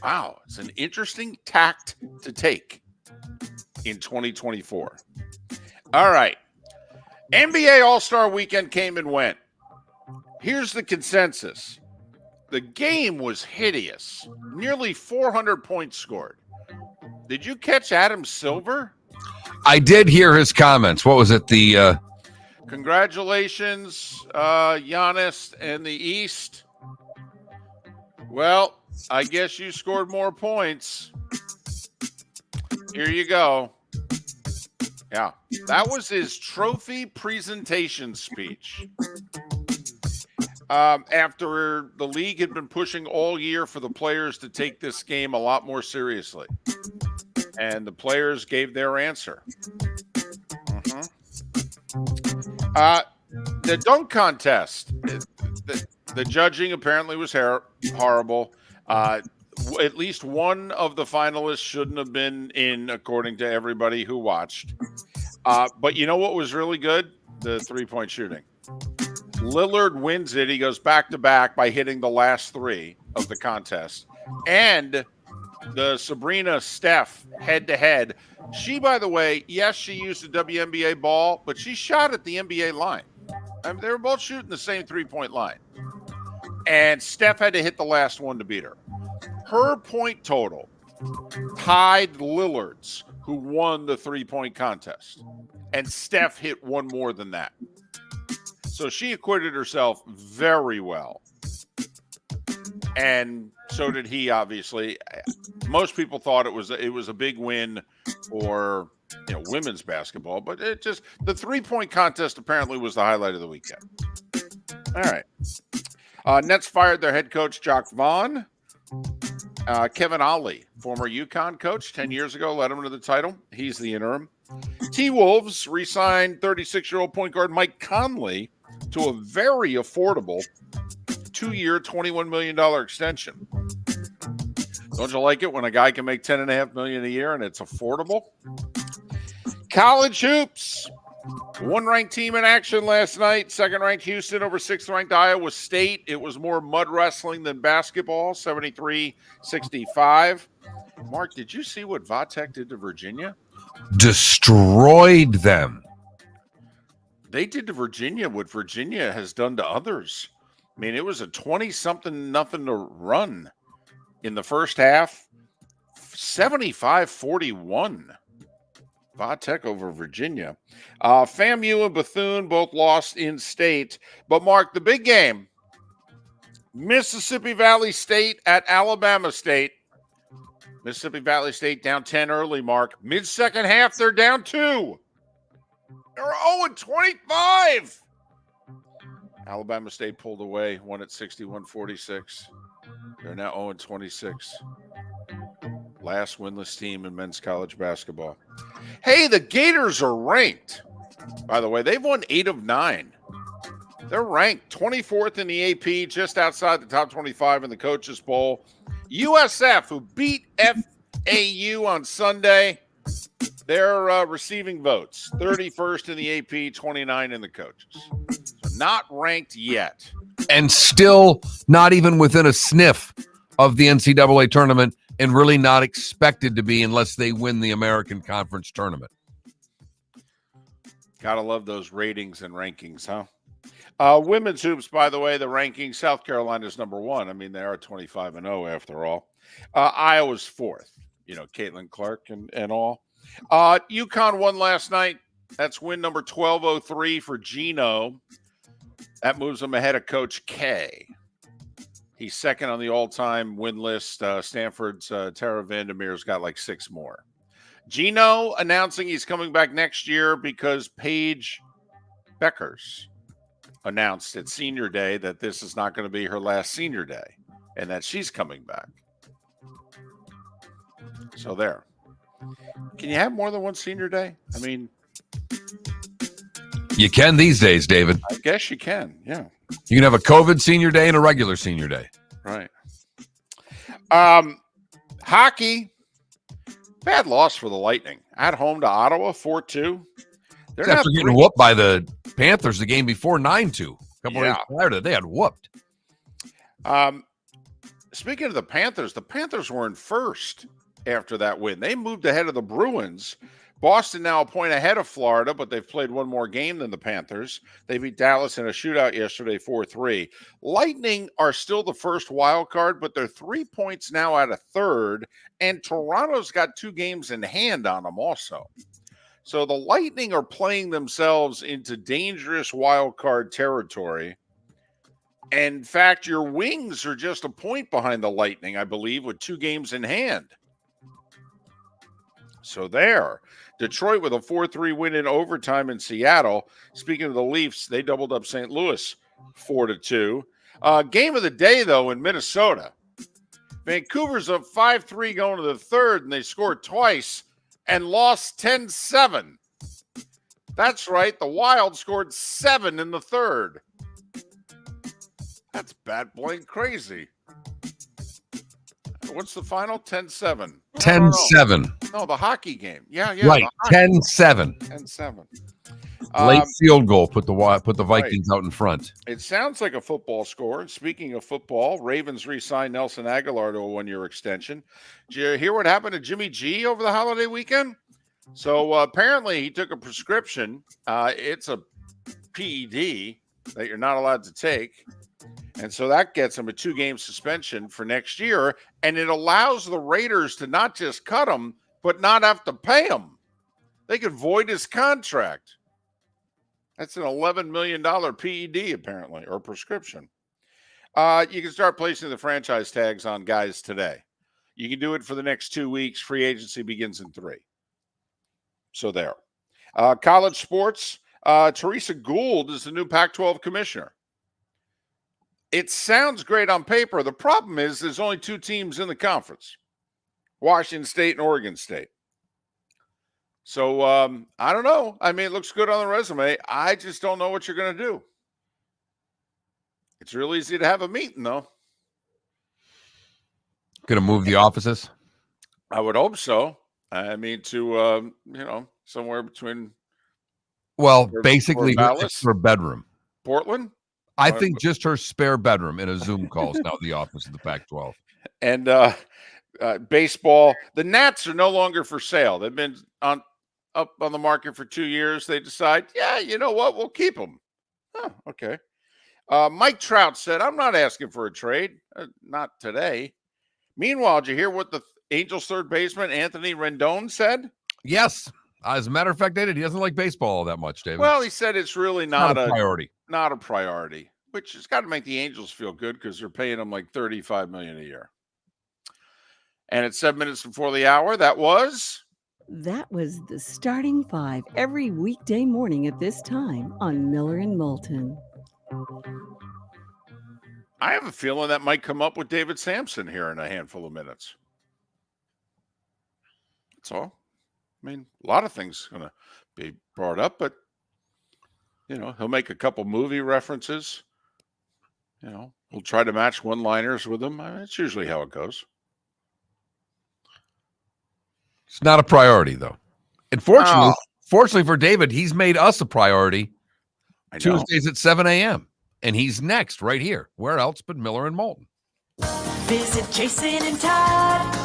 Wow, it's an interesting tact to take in 2024. All right. NBA All-Star Weekend came and went. Here's the consensus. The game was hideous. Nearly 400 points scored. Did you catch Adam Silver? I did hear his comments. What was it? Congratulations, Giannis and the East. Well, I guess you scored more points. Here you go. Yeah, that was his trophy presentation speech. After the league had been pushing all year for the players to take this game a lot more seriously. And the players gave their answer. The dunk contest, the judging apparently was horrible. At least one of the finalists shouldn't have been in, according to everybody who watched. But you know what was really good? The three-point shooting. Lillard wins it. He goes back-to-back by hitting the last 3 of the contest. And the Sabrina Steph head-to-head. She, by the way, yes, she used a WNBA ball, but she shot at the NBA line. I mean, they were both shooting the same three-point line. And Steph had to hit the last one to beat her. Her point total tied Lillard's, who won the three-point contest. And Steph hit one more than that. So she acquitted herself very well. And so did he, obviously. Most people thought it was a big win for women's basketball, but the three-point contest apparently was the highlight of the weekend. All right. Nets fired their head coach, Jock Vaughn. Kevin Ollie, former UConn coach, 10 years ago, led them to the title. He's the interim. T-Wolves re-signed 36-year-old point guard Mike Conley to a very affordable 2-year, $21 million extension. Don't you like it when a guy can make $10.5 million a year and it's affordable? College hoops. One-ranked team in action last night. Second-ranked Houston over sixth-ranked Iowa State. It was more mud wrestling than basketball, 73-65. Mark, did you see what Vatek did to Virginia? Destroyed them. they did to Virginia what Virginia has done to others. I mean, it was a 20-something nothing to run in the first half. 75-41. Va-Tech over Virginia. FAMU and Bethune both lost in state. But, Mark, the big game, Mississippi Valley State at Alabama State. Mississippi Valley State down 10 early, Mark. Mid-second half, they're down 2. They're 0-25. Alabama State pulled away, won at 61-46. They're now 0-26. Last winless team in men's college basketball. Hey, the Gators are ranked. By the way, they've won 8 of 9. They're ranked 24th in the AP, just outside the top 25 in the Coaches Bowl. USF, who beat FAU on Sunday, they're receiving votes. 31st in the AP, 29 in the Coaches. So not ranked yet. And still not even within a sniff of the NCAA tournament, and really not expected to be unless they win the American Conference tournament. Gotta love those ratings and rankings, huh? Women's hoops, by the way, the rankings, South Carolina's number 1. I mean, they are 25-0 after all. Iowa's 4th. You know, Caitlin Clark and all. UConn won last night. That's win number 1203 for Gino. That moves them ahead of Coach K. He's second on the all-time win list. Stanford's Tara Vandermeer's got like 6 more. Gino announcing he's coming back next year because Paige Beckers announced at senior day that this is not going to be her last senior day and that she's coming back. So there. Can you have more than one senior day? I mean, you can these days, David. I guess you can. Yeah. You can have a COVID senior day and a regular senior day. Right. Hockey. Bad loss for the Lightning. At home to Ottawa, 4-2. They're After getting whooped by the Panthers the game before, 9-2. A couple days prior to that, they had whooped. Speaking of the Panthers were in first after that win. They moved ahead of the Bruins. Boston now a point ahead of Florida, but they've played one more game than the Panthers. They beat Dallas in a shootout yesterday, 4-3. Lightning are still the first wild card, but they're 3 points now out of third, and Toronto's got 2 games in hand on them also. So the Lightning are playing themselves into dangerous wild card territory. And in fact, your Wings are just a point behind the Lightning, I believe, with 2 games in hand. So there. Detroit with a 4-3 win in overtime in Seattle. Speaking of the Leafs, they doubled up St. Louis 4-2. Game of the day, though, in Minnesota. Vancouver's up 5-3 going to the third, and they scored twice and lost 10-7. That's right. The Wild scored 7 in the third. That's bat blank crazy. What's the final? 10-7. 10-7. No, the hockey game. Yeah. Right, 10-7. 10-7. Late field goal put the Vikings out in front. It sounds like a football score. And speaking of football, Ravens re-signed Nelson Aguilar to a 1-year extension. Did you hear what happened to Jimmy G over the holiday weekend? So apparently he took a prescription. It's a PED that you're not allowed to take. And so that gets him a 2-game suspension for next year. And it allows the Raiders to not just cut him, but not have to pay him. They could void his contract. That's an $11 million PED, apparently, or prescription. You can start placing the franchise tags on guys today. You can do it for the next 2 weeks. Free agency begins in 3. So there. College sports. Teresa Gould is the new Pac-12 commissioner. It sounds great on paper. The problem is there's only 2 teams in the conference, Washington State and Oregon State. So I don't know. I mean, it looks good on the resume. I just don't know what you're going to do. It's real easy to have a meeting, though. Going to move the offices? I would hope so. I mean, to, somewhere between. Well, basically her extra bedroom. Portland? I think just her spare bedroom in a Zoom call is now the office of the Pac-12. And baseball, the Nats are no longer for sale. They've been on up on the market for 2 years. They decide, yeah, you know what? We'll keep them. Huh, okay. Mike Trout said, I'm not asking for a trade. Not today. Meanwhile, did you hear what the Angels third baseman Anthony Rendon said? Yes. As a matter of fact, David, he doesn't like baseball all that much, David. Well, he said it's really Not a priority. Not a priority, which has got to make the Angels feel good because they're paying him like $35 million a year. And at 7 minutes before the hour, that was the starting five every weekday morning at this time on Miller and Moulton. I have a feeling that might come up with David Samson here in a handful of minutes. That's all. I mean, a lot of things going to be brought up, but, he'll make a couple movie references. We'll try to match one-liners with them. I mean, it's usually how it goes. It's not a priority, though. And fortunately for David, he's made us a priority Tuesdays at 7 a.m. And he's next right here. Where else but Miller and Moulton? Visit Jason and Todd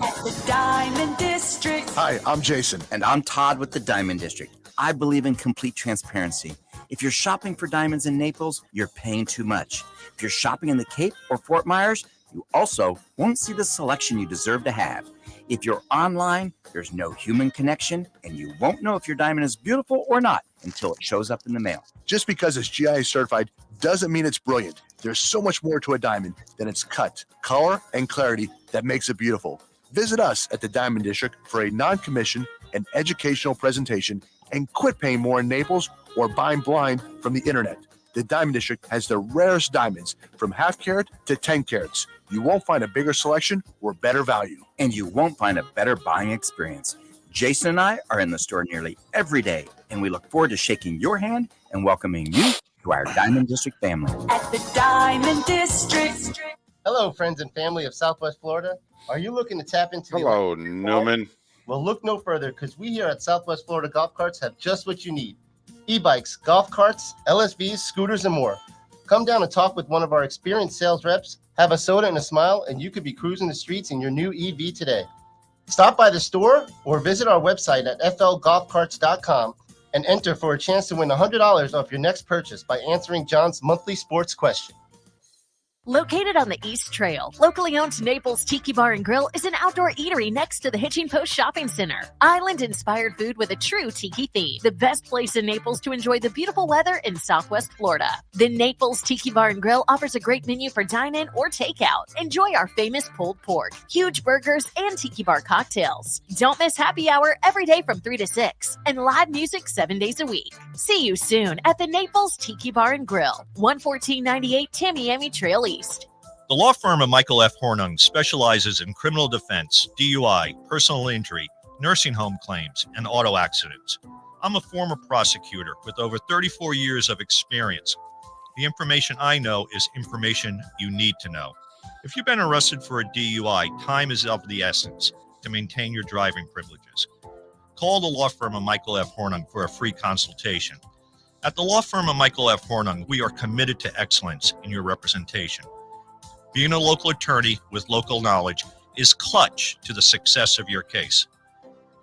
at the Diamond District. Hi, I'm Jason. And I'm Todd with the Diamond District. I believe in complete transparency. If you're shopping for diamonds in Naples, you're paying too much. If you're shopping in the Cape or Fort Myers, you also won't see the selection you deserve to have. If you're online, there's no human connection, and you won't know if your diamond is beautiful or not until it shows up in the mail. Just because it's GIA certified doesn't mean it's brilliant. There's so much more to a diamond than its cut, color, and clarity that makes it beautiful. Visit us at the Diamond District for a non-commission and educational presentation, and quit paying more in Naples or buying blind from the internet. The Diamond District has the rarest diamonds from half carat to 10 carats. You won't find a bigger selection or better value. And you won't find a better buying experience. Jason and I are in the store nearly every day, and we look forward to shaking your hand and welcoming you to our Diamond District family. At the Diamond District. Hello, friends and family of Southwest Florida. Are you looking to tap into Hello, Newman. Well, look no further, because we here at Southwest Florida Golf Carts have just what you need. E-bikes, golf carts, LSVs, scooters, and more. Come down and talk with one of our experienced sales reps, have a soda and a smile, and you could be cruising the streets in your new EV today. Stop by the store or visit our website at flgolfcarts.com and enter for a chance to win $100 off your next purchase by answering John's monthly sports question. Located on the East Trail, locally owned Naples Tiki Bar and Grill is an outdoor eatery next to the Hitching Post Shopping Center. Island-inspired food with a true tiki theme. The best place in Naples to enjoy the beautiful weather in Southwest Florida. The Naples Tiki Bar and Grill offers a great menu for dine-in or takeout. Enjoy our famous pulled pork, huge burgers, and tiki bar cocktails. Don't miss happy hour every day from 3 to 6 and live music 7 days a week. See you soon at the Naples Tiki Bar and Grill, 11498 Tamiami Trail East. The law firm of Michael F. Hornung specializes in criminal defense, DUI, personal injury, nursing home claims, and auto accidents. I'm a former prosecutor with over 34 years of experience. The information I know is information you need to know. If you've been arrested for a DUI, time is of the essence to maintain your driving privileges. Call the law firm of Michael F. Hornung for a free consultation. At the law firm of Michael F. Hornung, we are committed to excellence in your representation. Being a local attorney with local knowledge is clutch to the success of your case.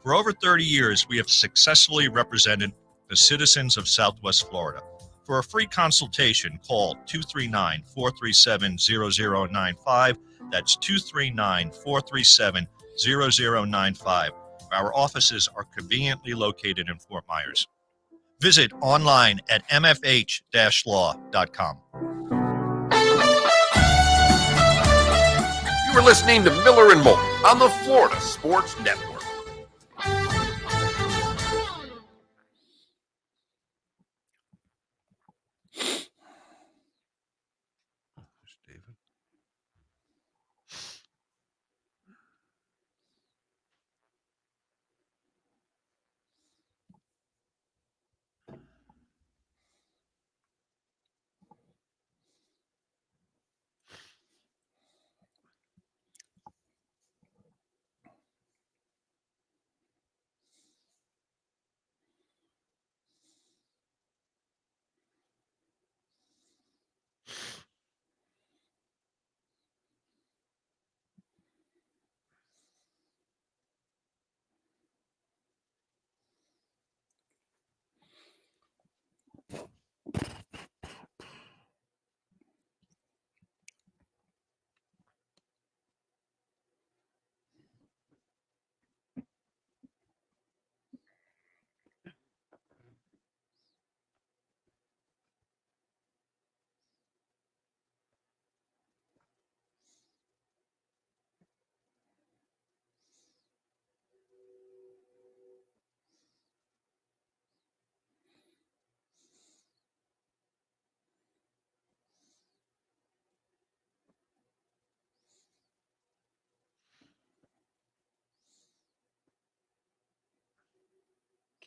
For over 30 years, we have successfully represented the citizens of Southwest Florida. For a free consultation, call 239-437-0095. That's 239-437-0095. Our offices are conveniently located in Fort Myers. Visit online at mfh-law.com. You are listening to Miller and Moulton on the Florida Sports Network.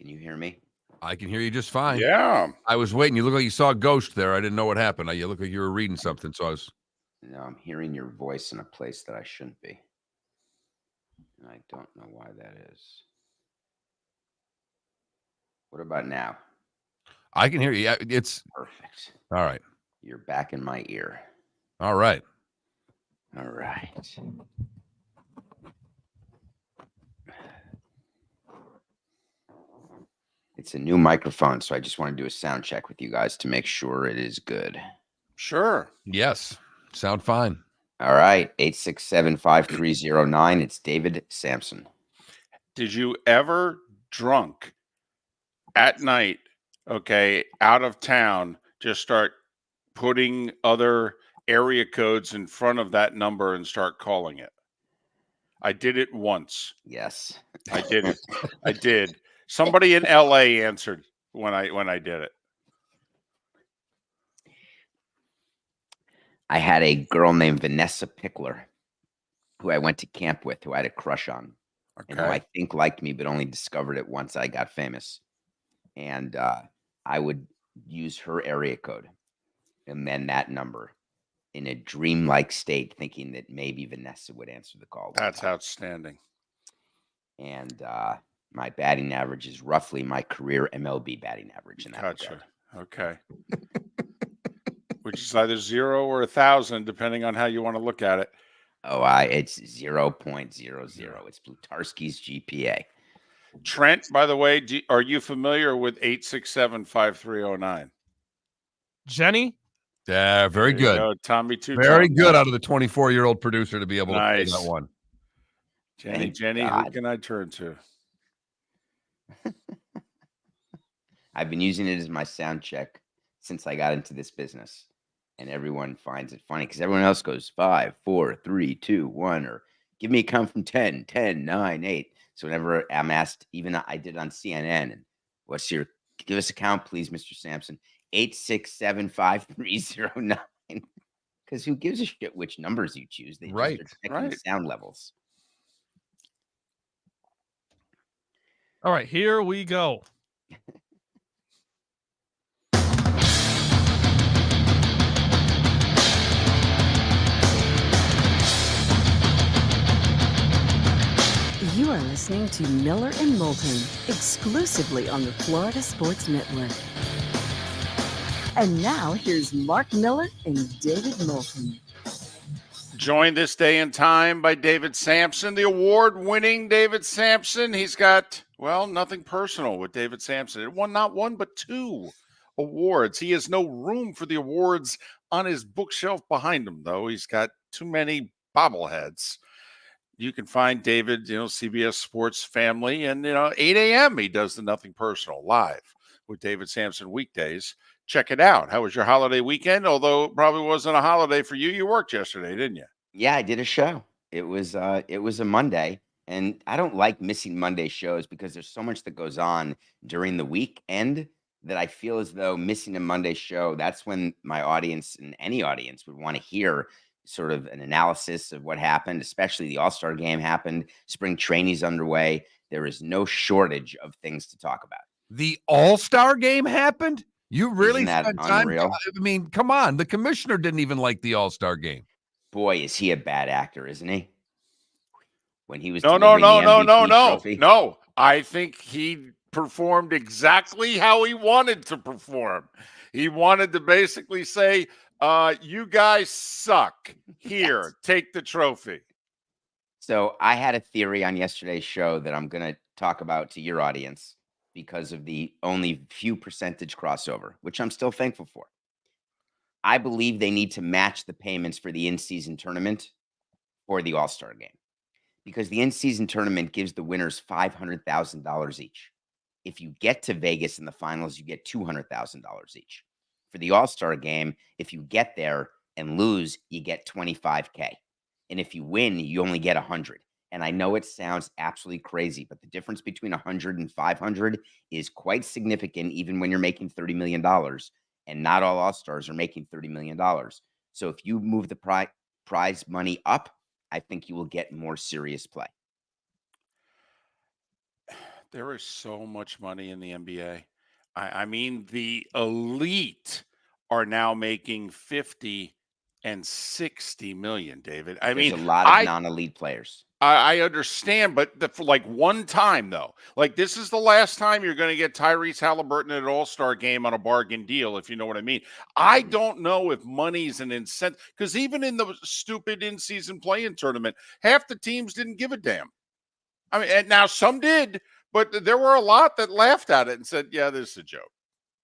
Can you hear me? I can hear you just fine. Yeah. I was waiting. You look like you saw a ghost there. I didn't know what happened. You look like you were reading something. So I was. No, I'm hearing your voice in a place that I shouldn't be. And I don't know why that is. What about now? I can hear you. Yeah, it's perfect. All right. You're back in my ear. All right. All right. It's a new microphone, so I just want to do a sound check with you guys to make sure it is good. Sure. Yes. Sound fine. All right. 867-5309. It's David Samson. Did you ever drunk at night, okay, out of town, just start putting other area codes in front of that number and start calling it? I did it once. Yes. I did it. I did. Somebody in LA answered when I did it. I had a girl named Vanessa Pickler who I went to camp with, who I had a crush on. And who I think liked me, but only discovered it once I got famous. And I would use her area code and then that number in a dreamlike state, thinking that maybe Vanessa would answer the call. That's outstanding. And my batting average is roughly my career MLB batting average. In that Gotcha. Okay. Which is either 0 or 1,000, depending on how you want to look at it. Oh, it's 0.00. It's Plutarski's GPA. Trent, by the way, are you familiar with 867-5309? Jenny? Yeah, very good. Go, Tommy too. Very good out of the 24-year-old producer to be able to play that one. Jenny, who can I turn to? I've been using it as my sound check since I got into this business. And everyone finds it funny because everyone else goes 5, 4, 3, 2, 1, or give me a count from 10, 10, 9, 8. So whenever I'm asked, even I did on CNN, and give us a count, please, Mr. Samson, 867-5309. Because who gives a shit which numbers you choose? They just are checking the sound levels. All right, here we go. You are listening to Miller and Moulton, exclusively on the Florida Sports Network. And now here's Mark Miller and David Moulton. Joined this day and time by David Samson, the award-winning David Samson. He's got, well, nothing personal with David Samson. It won not one, but 2 awards. He has no room for the awards on his bookshelf behind him, though. He's got too many bobbleheads. You can find David, CBS Sports Family, and 8 a.m. he does the Nothing Personal live with David Samson weekdays. Check it out. How was your holiday weekend? Although it probably wasn't a holiday for you. You worked yesterday, didn't you? Yeah, I did a show. It was a Monday, and I don't like missing Monday shows because there's so much that goes on during the weekend that I feel as though missing a Monday show, that's when my audience and any audience would want to hear sort of an analysis of what happened, especially the All-Star game happened. Spring training's underway. There is no shortage of things to talk about. The All-Star game happened? You really Isn't that spent time? unreal? I mean, come on. The commissioner didn't even like the All-Star game. Boy, is he a bad actor, isn't he? When he was No. I think he performed exactly how he wanted to perform. He wanted to basically say, you guys suck. Here, Yes. take the trophy. So I had a theory on yesterday's show that I'm going to talk about to your audience because of the only few percentage crossover, which I'm still thankful for. I believe they need to match the payments for the in-season tournament for the All-Star game because the in-season tournament gives the winners $500,000 each. If you get to Vegas in the finals, you get $200,000 each. For the All-Star game, if you get there and lose, you get $25K. And if you win, you only get 100. And I know it sounds absolutely crazy, but the difference between 100 and 500 is quite significant, even when you're making $30 million. And not all All-Stars are making $30 million. So if you move the prize money up, I think you will get more serious play. There is so much money in the NBA. I mean, the elite are now making 50 and 60 million, David. I There's mean, a lot of I non-elite players. I understand, but for like one time though, like this is the last time you're going to get Tyrese Halliburton at an All-Star game on a bargain deal, if you know what I mean. I don't know if money's an incentive because even in the stupid in-season play-in tournament, half the teams didn't give a damn. I mean, and now some did, but there were a lot that laughed at it and said, "Yeah, this is a joke."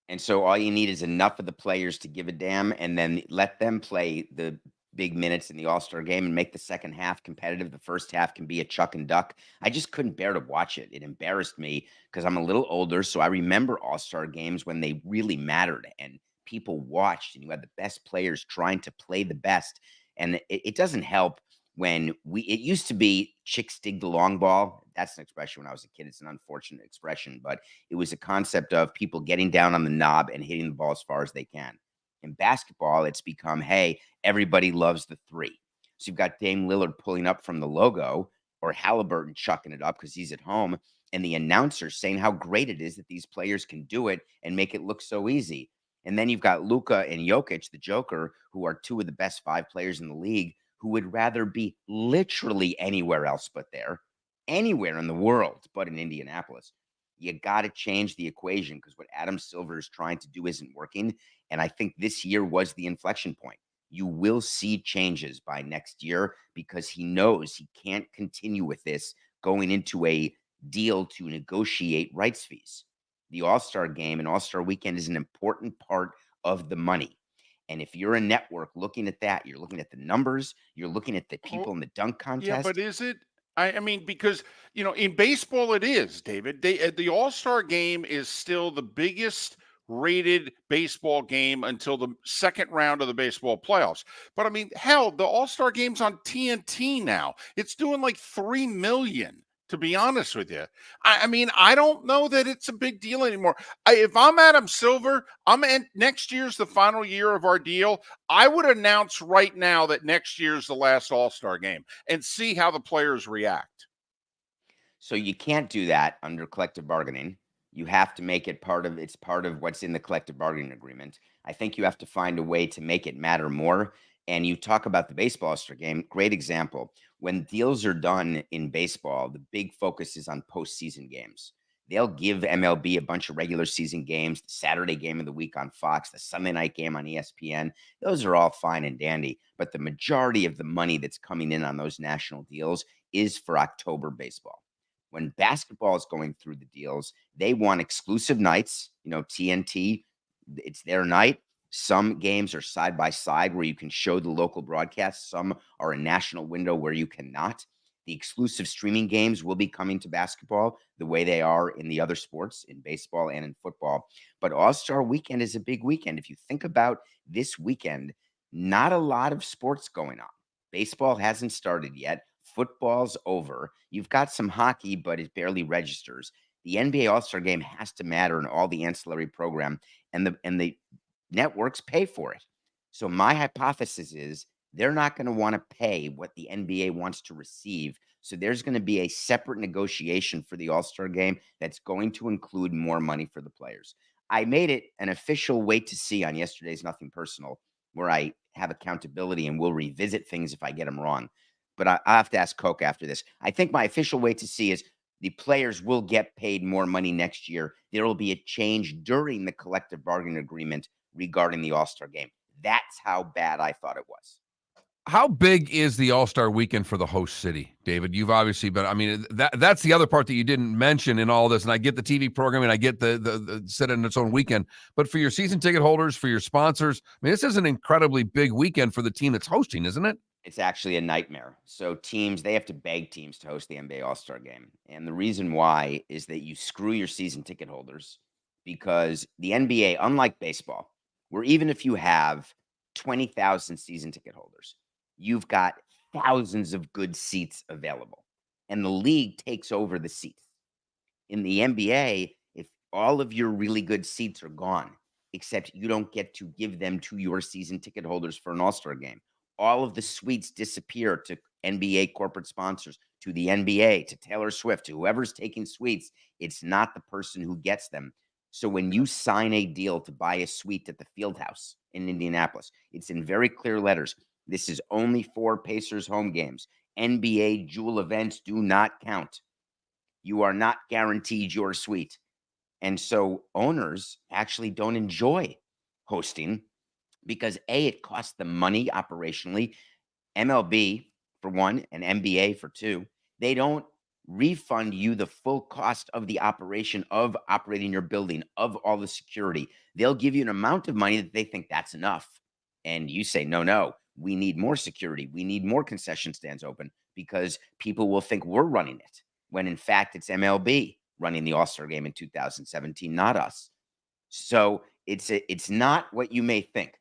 And so all you need is enough of the players to give a damn, and then let them play the big minutes in the All-Star game and make the second half competitive. The first half can be a chuck and duck. I just couldn't bear to watch it. It embarrassed me because I'm a little older, so I remember All-Star games when they really mattered and people watched, and you had the best players trying to play the best. And it doesn't help when it used to be chicks dig the long ball. That's an expression when I was a kid. It's an unfortunate expression, but it was a concept of people getting down on the knob and hitting the ball as far as they can. In basketball, it's become, hey, everybody loves the three. So you've got Dame Lillard pulling up from the logo, or Halliburton chucking it up because he's at home, and the announcer saying how great it is that these players can do it and make it look so easy. And then you've got Luka and Jokic, the Joker, who are two of the best 5 players in the league, who would rather be literally anywhere else but there, anywhere in the world but in Indianapolis. You got to change the equation because what Adam Silver is trying to do isn't working. And I think this year was the inflection point. You will see changes by next year because he knows he can't continue with this going into a deal to negotiate rights fees. The All-Star game and All-Star weekend is an important part of the money. And if you're a network looking at that, you're looking at the numbers, you're looking at the people in the dunk Yeah, contest. but is it? I mean, because in baseball, it is, David. The All-Star game is still the biggest rated baseball game until the second round of the baseball playoffs. But I mean, hell, the All-Star game's on TNT now. It's doing like 3 million. To be honest with you, I mean, I don't know that it's a big deal anymore. If I'm Adam Silver, next year's the final year of our deal. I would announce right now that next year's the last All-Star game and see how the players react. So you can't do that under collective bargaining. You have to make it part of what's in the collective bargaining agreement. I think you have to find a way to make it matter more. And you talk about the baseball All-Star game, great example. When deals are done in baseball, the big focus is on postseason games. They'll give MLB a bunch of regular season games, the Saturday game of the week on Fox, the Sunday night game on ESPN. Those are all fine and dandy. But the majority of the money that's coming in on those national deals is for October baseball. When basketball is going through the deals, they want exclusive nights. TNT, it's their night. Some games are side by side where you can show the local broadcast. Some are a national window where you cannot. The exclusive streaming games will be coming to basketball the way they are in the other sports, in baseball and in football. But All-Star weekend is a big weekend. If you think about this weekend, not a lot of sports going on. Baseball hasn't started yet. Football's over. You've got some hockey, but it barely registers. The NBA All-Star game has to matter in all the ancillary program, and the networks pay for it. So my hypothesis is they're not going to want to pay what the NBA wants to receive. So there's going to be a separate negotiation for the All-Star game that's going to include more money for the players. I made it an official wait to see on yesterday's Nothing Personal, where I have accountability and will revisit things if I get them wrong. But I have to ask Coke after this. I think my official wait to see is the players will get paid more money next year. There will be a change during the collective bargaining agreement regarding the All-Star game. That's how bad I thought it was. How big is the All-Star weekend for the host city, David? You've obviously been, I mean, that's the other part that you didn't mention in all this. And I get the TV programming, I get the set in its own weekend, but for your season ticket holders, for your sponsors, I mean, this is an incredibly big weekend for the team that's hosting, isn't it? It's actually a nightmare. So teams, they have to beg teams to host the NBA All-Star game. And the reason why is that you screw your season ticket holders, because the NBA, unlike baseball, where even if you have 20,000 season ticket holders, you've got thousands of good seats available, and the league takes over the seats. In the NBA, if all of your really good seats are gone, except you don't get to give them to your season ticket holders for an All-Star game, all of the suites disappear to NBA corporate sponsors, to the NBA, to Taylor Swift, to whoever's taking suites. It's not the person who gets them. So when you sign a deal to buy a suite at the Fieldhouse in Indianapolis, it's in very clear letters. This is only for Pacers home games. NBA jewel events do not count. You are not guaranteed your suite. And so owners actually don't enjoy hosting because A, it costs them money operationally. MLB for one, and NBA for two, they don't refund you the full cost of the operation of operating your building, of all the security. They'll give you an amount of money that they think that's enough. And you say, no, we need more security. We need more concession stands open because people will think we're running it, when in fact it's MLB running the All-Star game in 2017, not us. So it's not what you may think.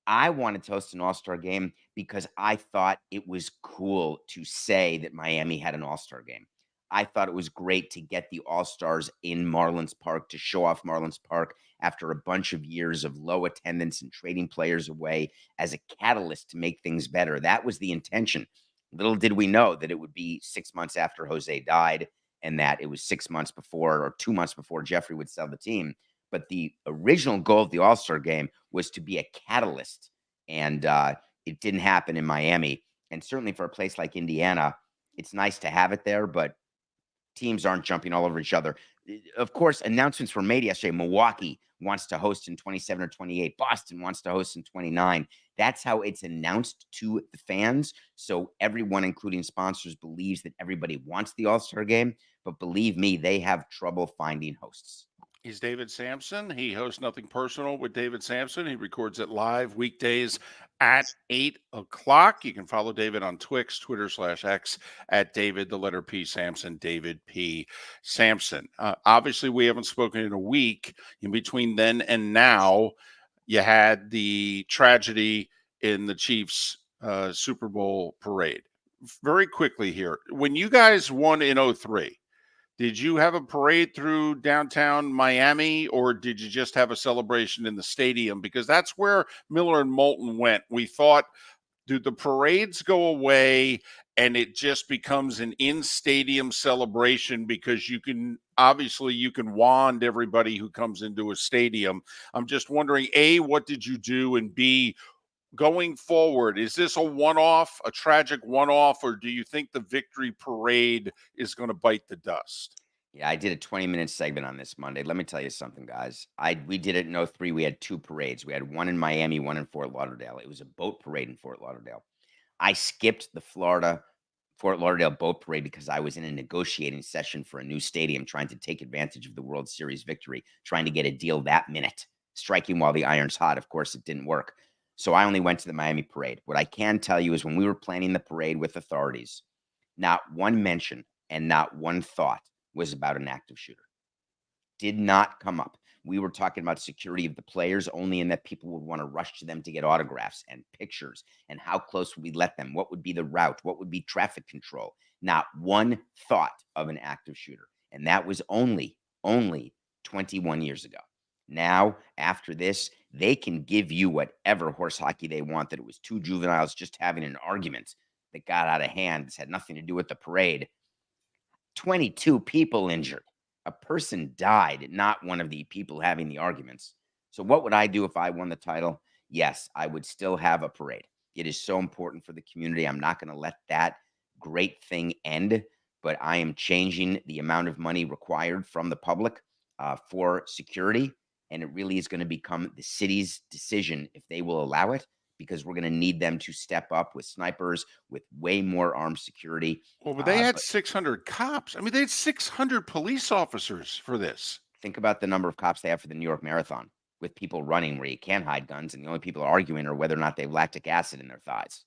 I wanted to host an All-Star game because I thought it was cool to say that Miami had an All-Star game. I thought it was great to get the All-Stars in Marlins Park, to show off Marlins Park after a bunch of years of low attendance and trading players away as a catalyst to make things better. That was the intention. Little did we know that it would be 6 months after Jose died, and that it was 6 months before, or 2 months before, Jeffrey would sell the team. But the original goal of the All-Star game was to be a catalyst, and it didn't happen in Miami. And certainly for a place like Indiana, it's nice to have it there, but teams aren't jumping all over each other. Of course, announcements were made yesterday. Milwaukee wants to host in 27 or 28. Boston wants to host in 29. That's how it's announced to the fans. So everyone, including sponsors, believes that everybody wants the All-Star game. But believe me, they have trouble finding hosts. He's David Samson. He hosts Nothing Personal with David Samson. He records it live weekdays at 8 o'clock. You can follow David on Twix, Twitter/X at David, the letter P, Samson, David P. Samson. Obviously, we haven't spoken in a week. In between then and now, you had the tragedy in the Chiefs Super Bowl parade. Very quickly here, when you guys won in 2003, did you have a parade through downtown Miami, or did you just have a celebration in the stadium? Because that's where Miller and Moulton went. We thought, do the parades go away and it just becomes an in-stadium celebration because you can wand everybody who comes into a stadium? I'm just wondering, A, what did you do? And B, going forward, is this a one-off, a tragic one-off, or do you think the victory parade is going to bite the dust? Yeah, I did a 20-minute segment on this Monday. Let me tell you something, guys. We did it in 2003. We had two parades. We had one in Miami, one in Fort Lauderdale. It was a boat parade in Fort Lauderdale. I skipped the Fort Lauderdale boat parade because I was in a negotiating session for a new stadium, trying to take advantage of the World Series victory, trying to get a deal that minute, striking while the iron's hot. Of course, it didn't work. So I only went to the Miami parade. What I can tell you is when we were planning the parade with authorities, not one mention and not one thought was about an active shooter. Did not come up. We were talking about security of the players only in that people would want to rush to them to get autographs and pictures, and how close would we let them? What would be the route? What would be traffic control? Not one thought of an active shooter. And that was only 21 years ago. Now, after this, they can give you whatever horse hockey they want, that it was two juveniles just having an argument that got out of hand. This had nothing to do with the parade. 22 people injured. A person died, not one of the people having the arguments. So what would I do if I won the title? Yes, I would still have a parade. It is so important for the community. I'm not going to let that great thing end, but I am changing the amount of money required from the public for security. And it really is going to become the city's decision if they will allow it, because we're going to need them to step up with snipers, with way more armed security. Well, but they had 600 cops. I mean, they had 600 police officers for this. Think about the number of cops they have for the New York Marathon, with people running where you can't hide guns, and the only people arguing are whether or not they have lactic acid in their thighs.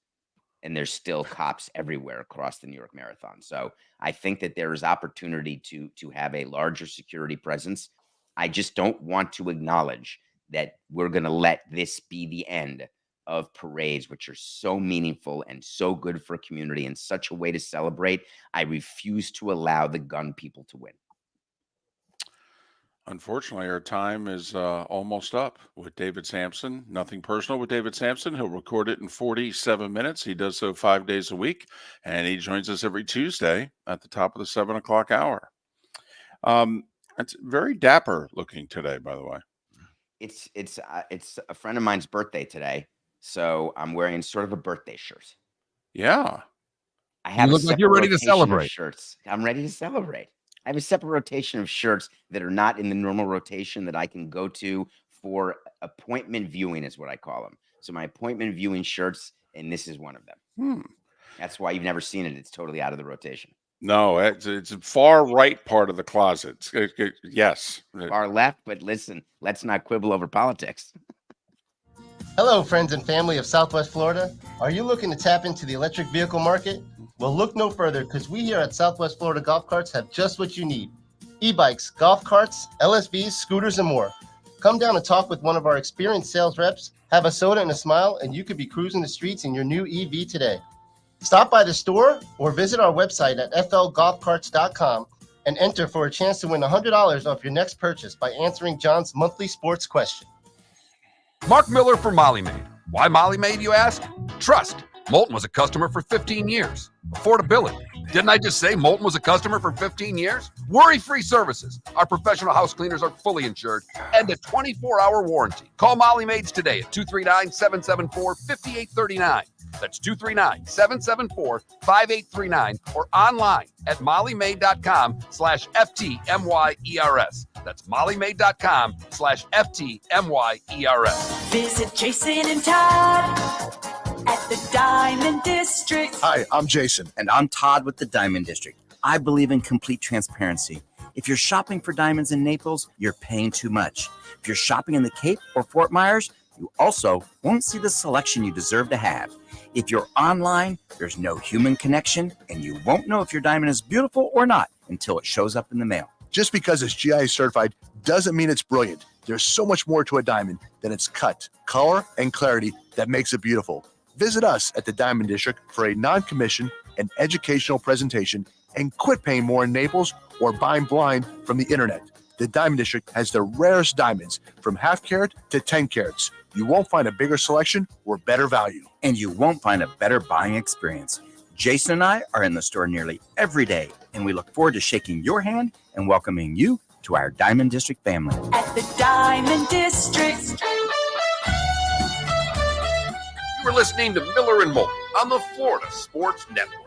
And there's still cops everywhere across the New York Marathon. So I think that there is opportunity to have a larger security presence. I just don't want to acknowledge that we're going to let this be the end of parades, which are so meaningful and so good for a community and such a way to celebrate. I refuse to allow the gun people to win. Unfortunately, our time is almost up with David Samson. Nothing personal with David Samson. He'll record it in 47 minutes. He does so 5 days a week, and he joins us every Tuesday at the top of the 7 o'clock hour. It's very dapper looking today, by the way. It's a friend of mine's birthday today, so I'm wearing sort of a birthday shirt. Yeah. I have You a look like separate you're ready to rotation of celebrate. shirts. I'm ready to celebrate. I have a separate rotation of shirts that are not in the normal rotation that I can go to for appointment viewing, is what I call them. So my appointment viewing shirts, and this is one of them. That's why you've never seen it. It's totally out of the rotation. No, it's a far right part of the closet. Yes. Far left, but listen, let's not quibble over politics. Hello, friends and family of Southwest Florida. Are you looking to tap into the electric vehicle market? Well, look no further, because we here at Southwest Florida Golf Carts have just what you need. E-bikes, golf carts, LSVs, scooters, and more. Come down and talk with one of our experienced sales reps, have a soda and a smile, and you could be cruising the streets in your new EV today. Stop by the store or visit our website at flgolfcarts.com and enter for a chance to win $100 off your next purchase by answering John's monthly sports question. Mark Miller for Molly Maid. Why Molly Maid, you ask? Trust. Moulton was a customer for 15 years. Affordability. Didn't I just say Moulton was a customer for 15 years? Worry-free services. Our professional house cleaners are fully insured and a 24-hour warranty. Call Molly Maids today at 239-774-5839. That's 239-774-5839 or online at mollymaid.com/FTMYERS. That's mollymaid.com/FTMYERS. Visit Jason and Todd at the Diamond District. Hi, I'm Jason. And I'm Todd with the Diamond District. I believe in complete transparency. If you're shopping for diamonds in Naples, you're paying too much. If you're shopping in the Cape or Fort Myers, you also won't see the selection you deserve to have. If you're online, there's no human connection, and you won't know if your diamond is beautiful or not until it shows up in the mail. Just because it's GI certified doesn't mean it's brilliant. There's so much more to a diamond than its cut, color, and clarity that makes it beautiful. Visit us at the Diamond District for a non-commission and educational presentation and quit paying more in Naples or buying blind from the internet. The Diamond District has the rarest diamonds from half carat to 10 carats. You won't find a bigger selection or better value. And you won't find a better buying experience. Jason and I are in the store nearly every day, and we look forward to shaking your hand and welcoming you to our Diamond District family. At the Diamond District. You were listening to Miller and Moulton on the Florida Sports Network.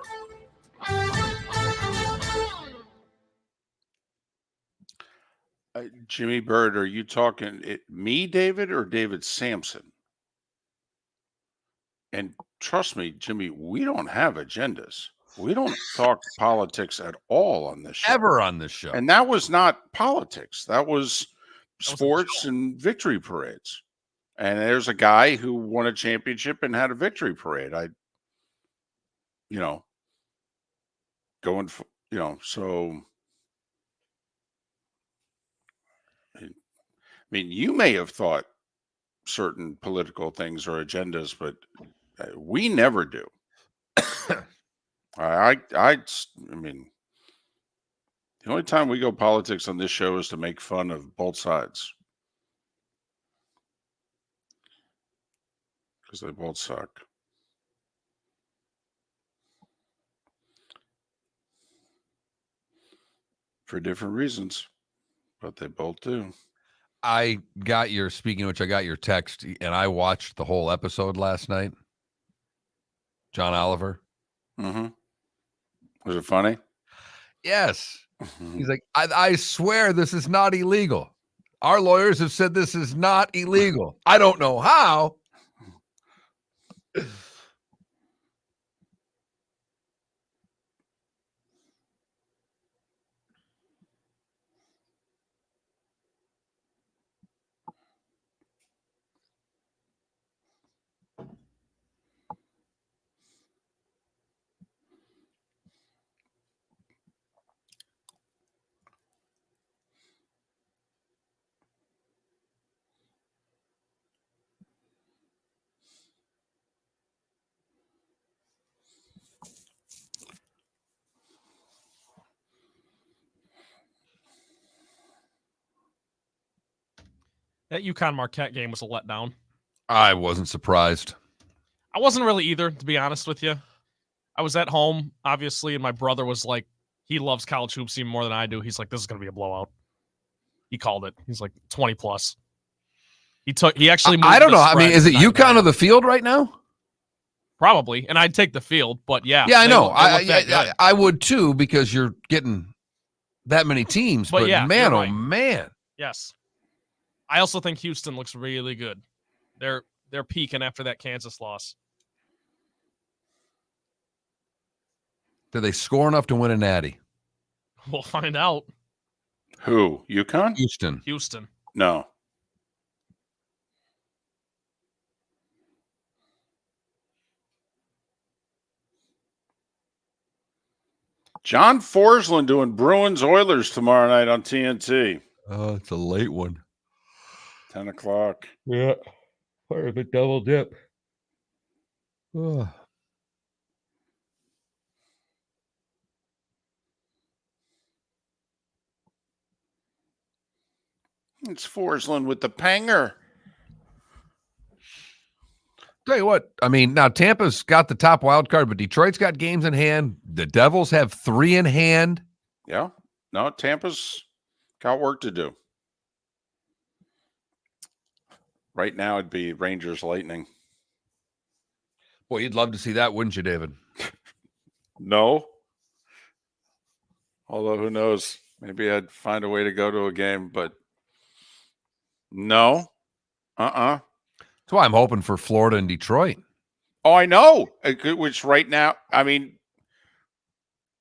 Jimmy Bird, are you talking me, David, or David Samson? And trust me, Jimmy, we don't have agendas. We don't talk politics at all on this show. Ever on this show. And that was not politics. That was sports and victory parades. And there's a guy who won a championship and had a victory parade. So I mean, you may have thought certain political things or agendas, but we never do. I mean, the only time we go politics on this show is to make fun of both sides because they both suck. For different reasons, but they both do. I got your, speaking of which, I got your text and I watched the whole episode last night. John Oliver. Mm-hmm. Was it funny? Yes. He's like, I swear this is not illegal. Our lawyers have said this is not illegal. I don't know how. That UConn Marquette game was a letdown. I wasn't surprised. I wasn't really either, to be honest with you. I was at home, obviously, and my brother was like, he loves college hoops even more than I do. He's like, this is going to be a blowout. He called it. He's like 20 plus. He actually moved I don't the know. I mean, spread is it to UConn 9-9. or the field right now? Probably, and I'd take the field, but yeah. Yeah, I they know. look that good. I would too, because you're getting that many teams. But yeah, man, you're oh right. man. Yes. I also think Houston looks really good. They're peaking after that Kansas loss. Do they score enough to win a natty? We'll find out. Who? UConn? Houston. No. John Forsland doing Bruins Oilers tomorrow night on TNT. Oh, it's a late one. 10 o'clock. Yeah. Part of a double dip. Oh. It's Forsland with the panger. Tell you what, I mean, now Tampa's got the top wild card, but Detroit's got games in hand. The Devils have 3 in hand. Yeah. No, Tampa's got work to do. Right now, it'd be Rangers Lightning. Boy, you'd love to see that, wouldn't you, David? No. Although, who knows? Maybe I'd find a way to go to a game, but no. That's why I'm hoping for Florida and Detroit. Oh, I know. Which right now, I mean,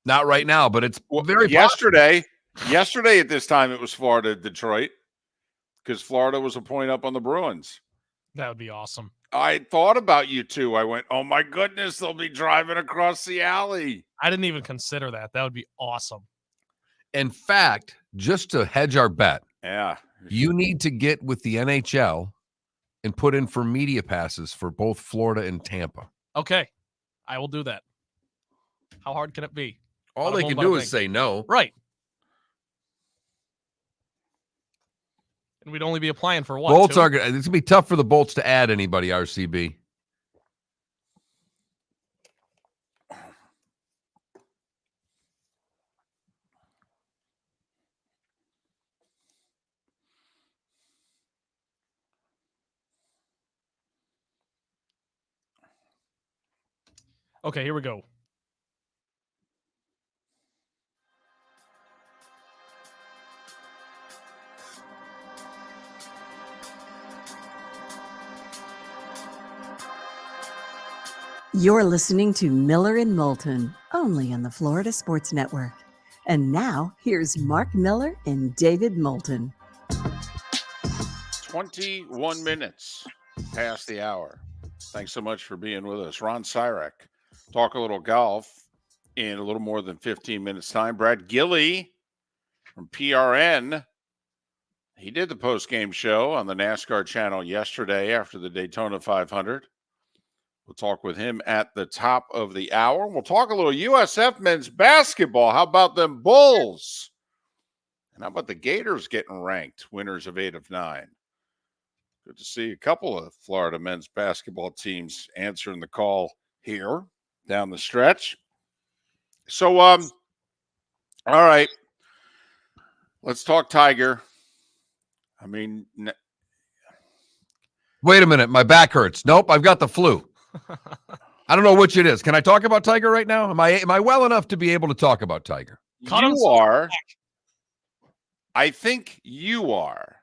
not right now, but it's very yesterday. Yesterday at this time, it was Florida, Detroit, because Florida was a point up on the Bruins. That would be awesome. I thought about you two. I went, oh my goodness, they'll be driving across the alley. I didn't even consider that. That would be awesome. In fact, just to hedge our bet, yeah, you need to get with the NHL and put in for media passes for both Florida and Tampa. Okay. I will do that. How hard can it be? All they can do is say no. Right. And we'd only be applying for what? Bolts 2? are going. It's going to be tough for the Bolts to add anybody, RCB. Okay, here we go. You're listening to Miller and Moulton, only on the Florida Sports Network. And now, here's Mark Miller and David Moulton. 21 minutes past the hour. Thanks so much for being with us. Ron Sirak, talk a little golf in a little more than 15 minutes time. Brad Gillie from PRN. He did the post-game show on the NASCAR channel yesterday after the Daytona 500. We'll talk with him at the top of the hour. We'll talk a little USF men's basketball. How about them Bulls? And how about the Gators getting ranked, winners of 8 of 9? Good to see a couple of Florida men's basketball teams answering the call here down the stretch. So, all right, let's talk Tiger. I mean, wait a minute. My back hurts. Nope, I've got the flu. I don't know which it is. Can I talk about Tiger right now? Am I well enough to be able to talk about Tiger? You are. I think you are.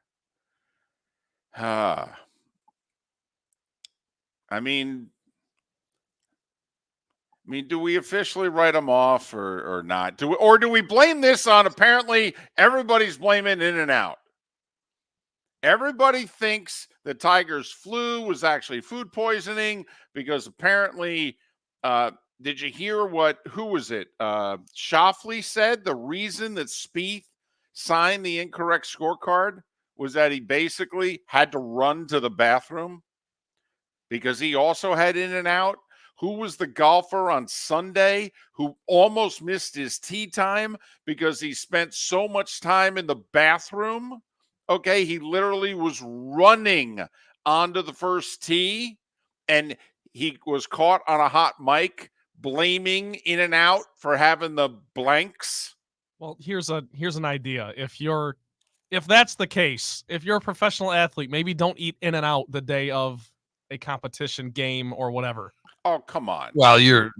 I mean, do we officially write him off or not? Do we blame this on apparently everybody's blaming In and Out? Everybody thinks the Tiger's flu was actually food poisoning because apparently, did you hear who was it? Shoffley said the reason that Spieth signed the incorrect scorecard was that he basically had to run to the bathroom because he also had In and Out. Who was the golfer on Sunday who almost missed his tee time because he spent so much time in the bathroom Okay, he literally was running onto the first tee, and he was caught on a hot mic blaming In and Out for having the blanks. Well, here's an idea. If that's the case, if you're a professional athlete, maybe don't eat In and Out the day of a competition, game, or whatever. Oh, come on. Well, you're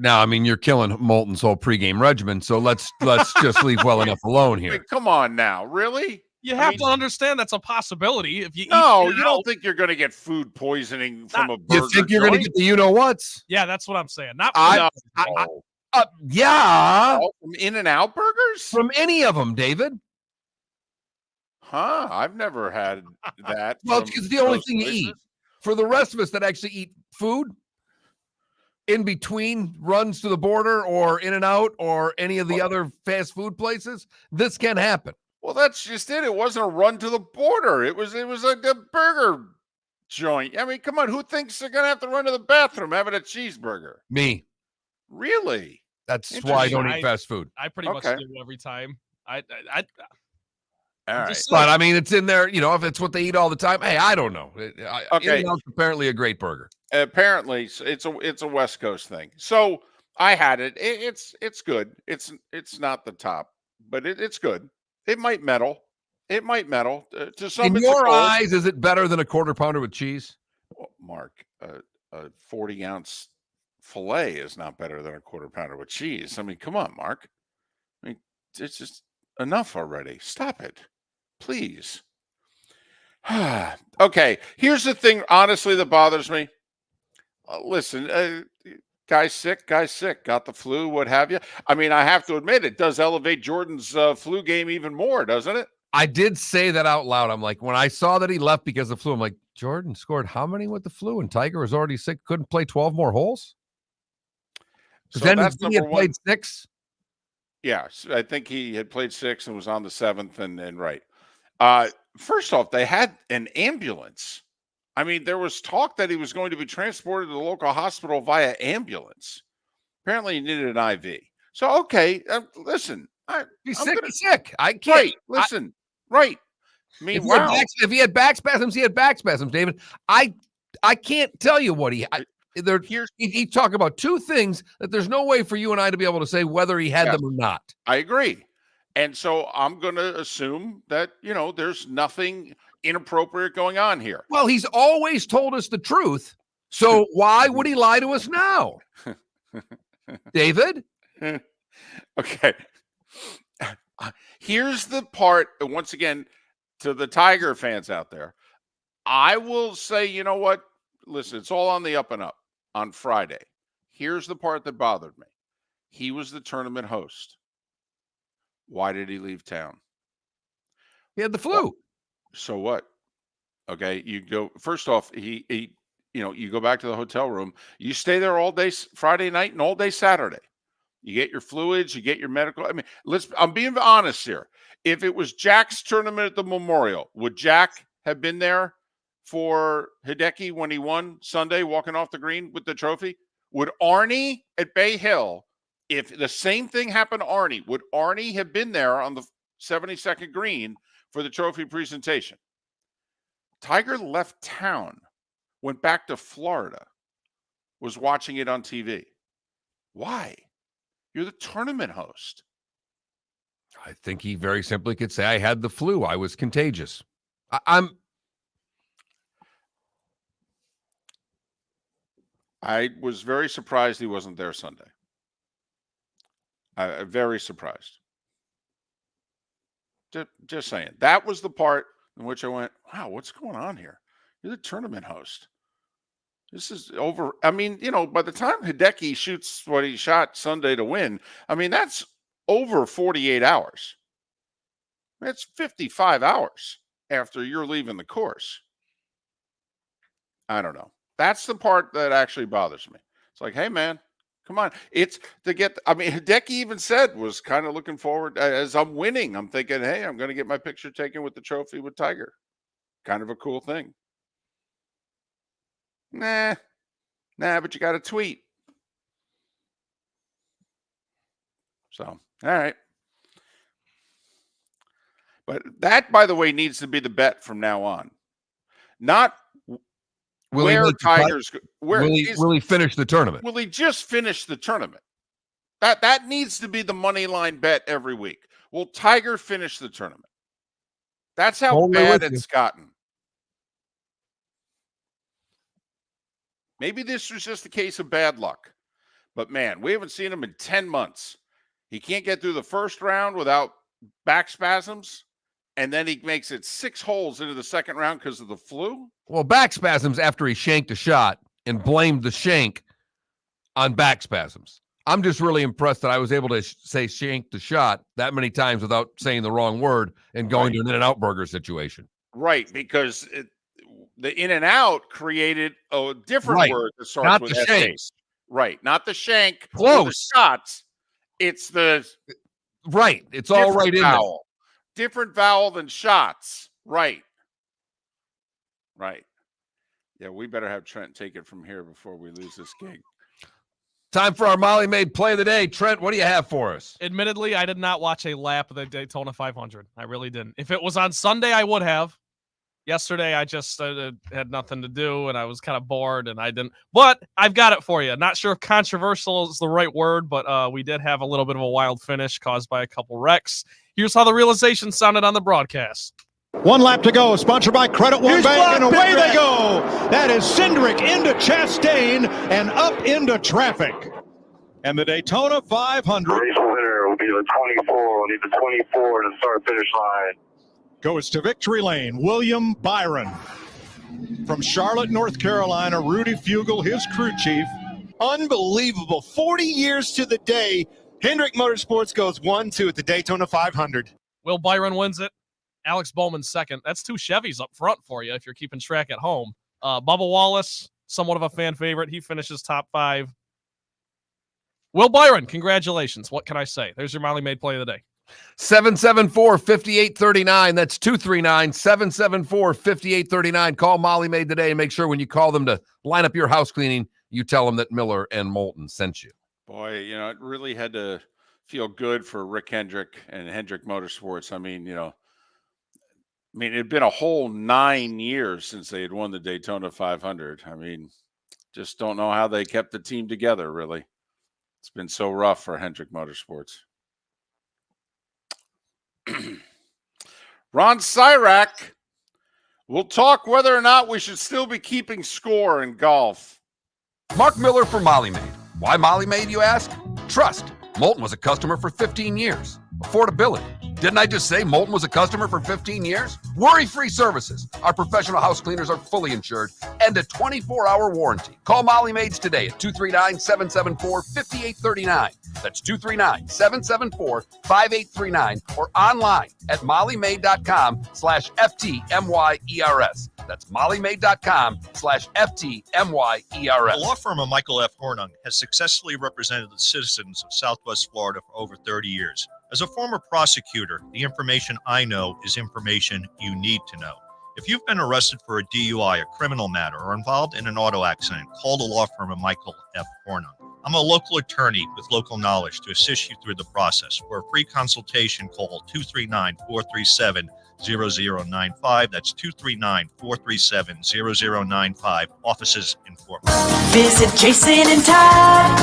killing Moulton's whole pregame regimen. So let's just leave well enough alone here. Wait, come on now, really? You have to understand that's a possibility. If you No, eat you don't think you're going to get food poisoning from a burger You think you're going to get the you-know-whats? Yeah, that's what I'm saying. Not Yeah. From In-N-Out burgers? From any of them, David. Huh? I've never had that. Well, from it's the only those thing you places. eat. For the rest of us that actually eat food in between runs to the border or In-N-Out or any of the other fast food places, this can happen. Well, that's just it. It wasn't a run to the border. It was like a burger joint. I mean, come on. Who thinks they're going to have to run to the bathroom having a cheeseburger? Me. Really? That's why I don't eat fast food. I pretty much do every time. All right. But I mean, it's in there, if it's what they eat all the time. Hey, I don't know. Okay. In-N-Out's apparently a great burger. Apparently, it's a West Coast thing. So I had it. It's good. It's not the top, but it's good. It might meddle. To some, In it's your a gold. eyes, is it better than a quarter pounder with cheese? Well, Mark, a 40-ounce filet is not better than a quarter pounder with cheese. I mean, come on, Mark. I mean, it's just enough already. Stop it, please. Okay, here's the thing, honestly, that bothers me. Listen, guy's sick, got the flu, what have you. I mean, I have to admit, it does elevate Jordan's flu game even more, doesn't it? I did say that out loud. I'm like, when I saw that he left because of flu, I'm like, Jordan scored how many with the flu? And Tiger was already sick, couldn't play 12 more holes? So then that's he number had played 6? Yeah, I think he had played 6 and was on the 7th, and right. First off, they had an ambulance. I mean, there was talk that he was going to be transported to the local hospital via ambulance. Apparently, he needed an IV. So, okay, listen. He's I'm sick. gonna- He's sick. I can't. Right, listen. Right. I mean, wow. If he had back spasms, he had back spasms, David. I can't tell you what he talk about two things that there's no way for you and I to be able to say whether he had them or not. I agree. And so I'm going to assume that, there's nothing inappropriate going on here. Well, he's always told us the truth. So why would he lie to us now? David? Okay. Here's the part, once again, to the Tiger fans out there. I will say, you know what? Listen, it's all on the up and up on Friday. Here's the part that bothered me. He was the tournament host. Why did he leave town? He had the flu. So what? Okay, you go. First off, he you go back to the hotel room. You stay there all day Friday night and all day Saturday. You get your fluids, you get your medical. I mean, I'm being honest here. If it was Jack's tournament at the Memorial, would Jack have been there for Hideki when he won Sunday, walking off the green with the trophy? Would Arnie at Bay Hill, if the same thing happened to Arnie, would Arnie have been there on the 72nd green for the trophy presentation? Tiger left town, went back to Florida, was watching it on TV. Why? You're the tournament host. I think he very simply could say, I had the flu. I was contagious. I was very surprised he wasn't there Sunday. Very surprised. Just saying. That was the part in which I went, wow, what's going on here? You're the tournament host. This is over. I mean, by the time Hideki shoots what he shot Sunday to win, I mean, that's over 48 hours. That's 55 hours after you're leaving the course. I don't know. That's the part that actually bothers me. It's like, hey, man, come on. It's to get, Hideki even said, was kind of looking forward as I'm winning. I'm thinking, hey, I'm going to get my picture taken with the trophy with Tiger. Kind of a cool thing. Nah, but you got to tweet. So, all right. But that, by the way, needs to be the bet from now on. Not Will he where make the cut? Tigers where Will he finish the tournament? Will he just finish the tournament? That needs to be the money line bet every week. Will Tiger finish the tournament? That's how Totally bad with you. it's gotten. Maybe this was just a case of bad luck. But man, we haven't seen him in 10 months. He can't get through the first round without back spasms. And then he makes it 6 holes into the second round because of the flu. Well, back spasms after he shanked a shot and blamed the shank on back spasms. I'm just really impressed that I was able to say shank the shot that many times without saying the wrong word and going to an In-N-Out burger situation. Right, because the in and out created a different word that starts Not with the S. shank. Right, not the shank. Close. Or the shots. It's the right. It's all right in vowel. Different vowel than shots. Right. Right. Yeah, we better have Trent take it from here before we lose this gig. Time for our Molly Maid play of the day. Trent, what do you have for us? Admittedly, I did not watch a lap of the Daytona 500. I really didn't. If it was on Sunday, I would have. Yesterday, I just had nothing to do, and I was kind of bored, and I didn't. But I've got it for you. Not sure if controversial is the right word, but we did have a little bit of a wild finish caused by a couple wrecks. Here's how the realization sounded on the broadcast. 1 lap to go, sponsored by Credit One Bank, and away they go. That is Cindric into Chastain and up into traffic. And the Daytona 500 race winner will be the 24. We'll need the 24 to start finish line. Goes to victory lane. William Byron from Charlotte, North Carolina. Rudy Fugle, his crew chief. Unbelievable. 40 years to the day, Hendrick Motorsports goes 1-2 at the Daytona 500. Will Byron wins it. Alex Bowman second. That's 2 Chevys up front for you if you're keeping track at home. Bubba Wallace, somewhat of a fan favorite. He finishes top 5. Will Byron, congratulations. What can I say? There's your Molly Maid play of the day. 774-5839. That's 239-774-5839. Call Molly Maid today and make sure when you call them to line up your house cleaning, you tell them that Miller and Moulton sent you. Boy, it really had to feel good for Rick Hendrick and Hendrick Motorsports. I mean, it had been a whole 9 years since they had won the Daytona 500. I mean, just don't know how they kept the team together, really. It's been so rough for Hendrick Motorsports. Ron Sirak will talk whether or not we should still be keeping score in golf. Mark Miller for Molly Maid. Why Molly Maid, you ask? Trust. Moulton was a customer for 15 years. Affordability. Didn't I just say Moulton was a customer for 15 years? Worry-free services. Our professional house cleaners are fully insured and a 24-hour warranty. Call Molly Maids today at 239-774-5839. That's 239-774-5839 or online at mollymaid.com/FTMYERS. That's mollymaid.com/FTMYERS. The law firm of Michael F. Hornung has successfully represented the citizens of Southwest Florida for over 30 years. As a former prosecutor, the information I know is information you need to know. If you've been arrested for a DUI, a criminal matter, or involved in an auto accident, call the law firm of Michael F. Hornung. I'm a local attorney with local knowledge to assist you through the process. For a free consultation, call 239-437-0095. That's 239-437-0095. Offices in Fort Worth. Visit Jason and Todd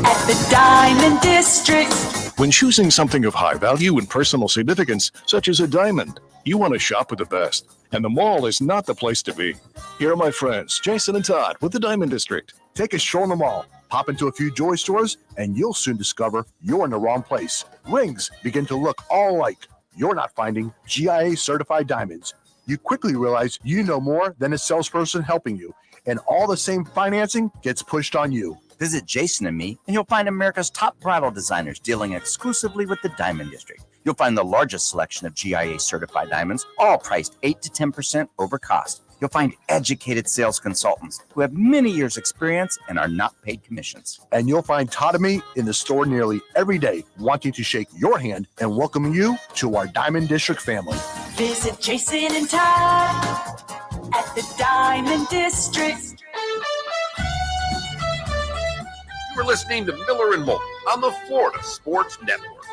at the Diamond District. When choosing something of high value and personal significance, such as a diamond, you want to shop with the best. And the mall is not the place to be. Here are my friends, Jason and Todd with the Diamond District. Take a stroll in the mall, pop into a few jewelry stores, and you'll soon discover you're in the wrong place. Rings begin to look all alike. You're not finding GIA certified diamonds. You quickly realize you know more than a salesperson helping you, and all the same financing gets pushed on you. Visit Jason and me, and you'll find America's top bridal designers dealing exclusively with the Diamond District. You'll find the largest selection of GIA certified diamonds, all priced 8 to 10% over cost. You'll find educated sales consultants who have many years' experience and are not paid commissions. And you'll find Todd and me in the store nearly every day, wanting to shake your hand and welcome you to our Diamond District family. Visit Jason and Todd at the Diamond District. You're listening to Miller and Moulton on the Florida Sports Network.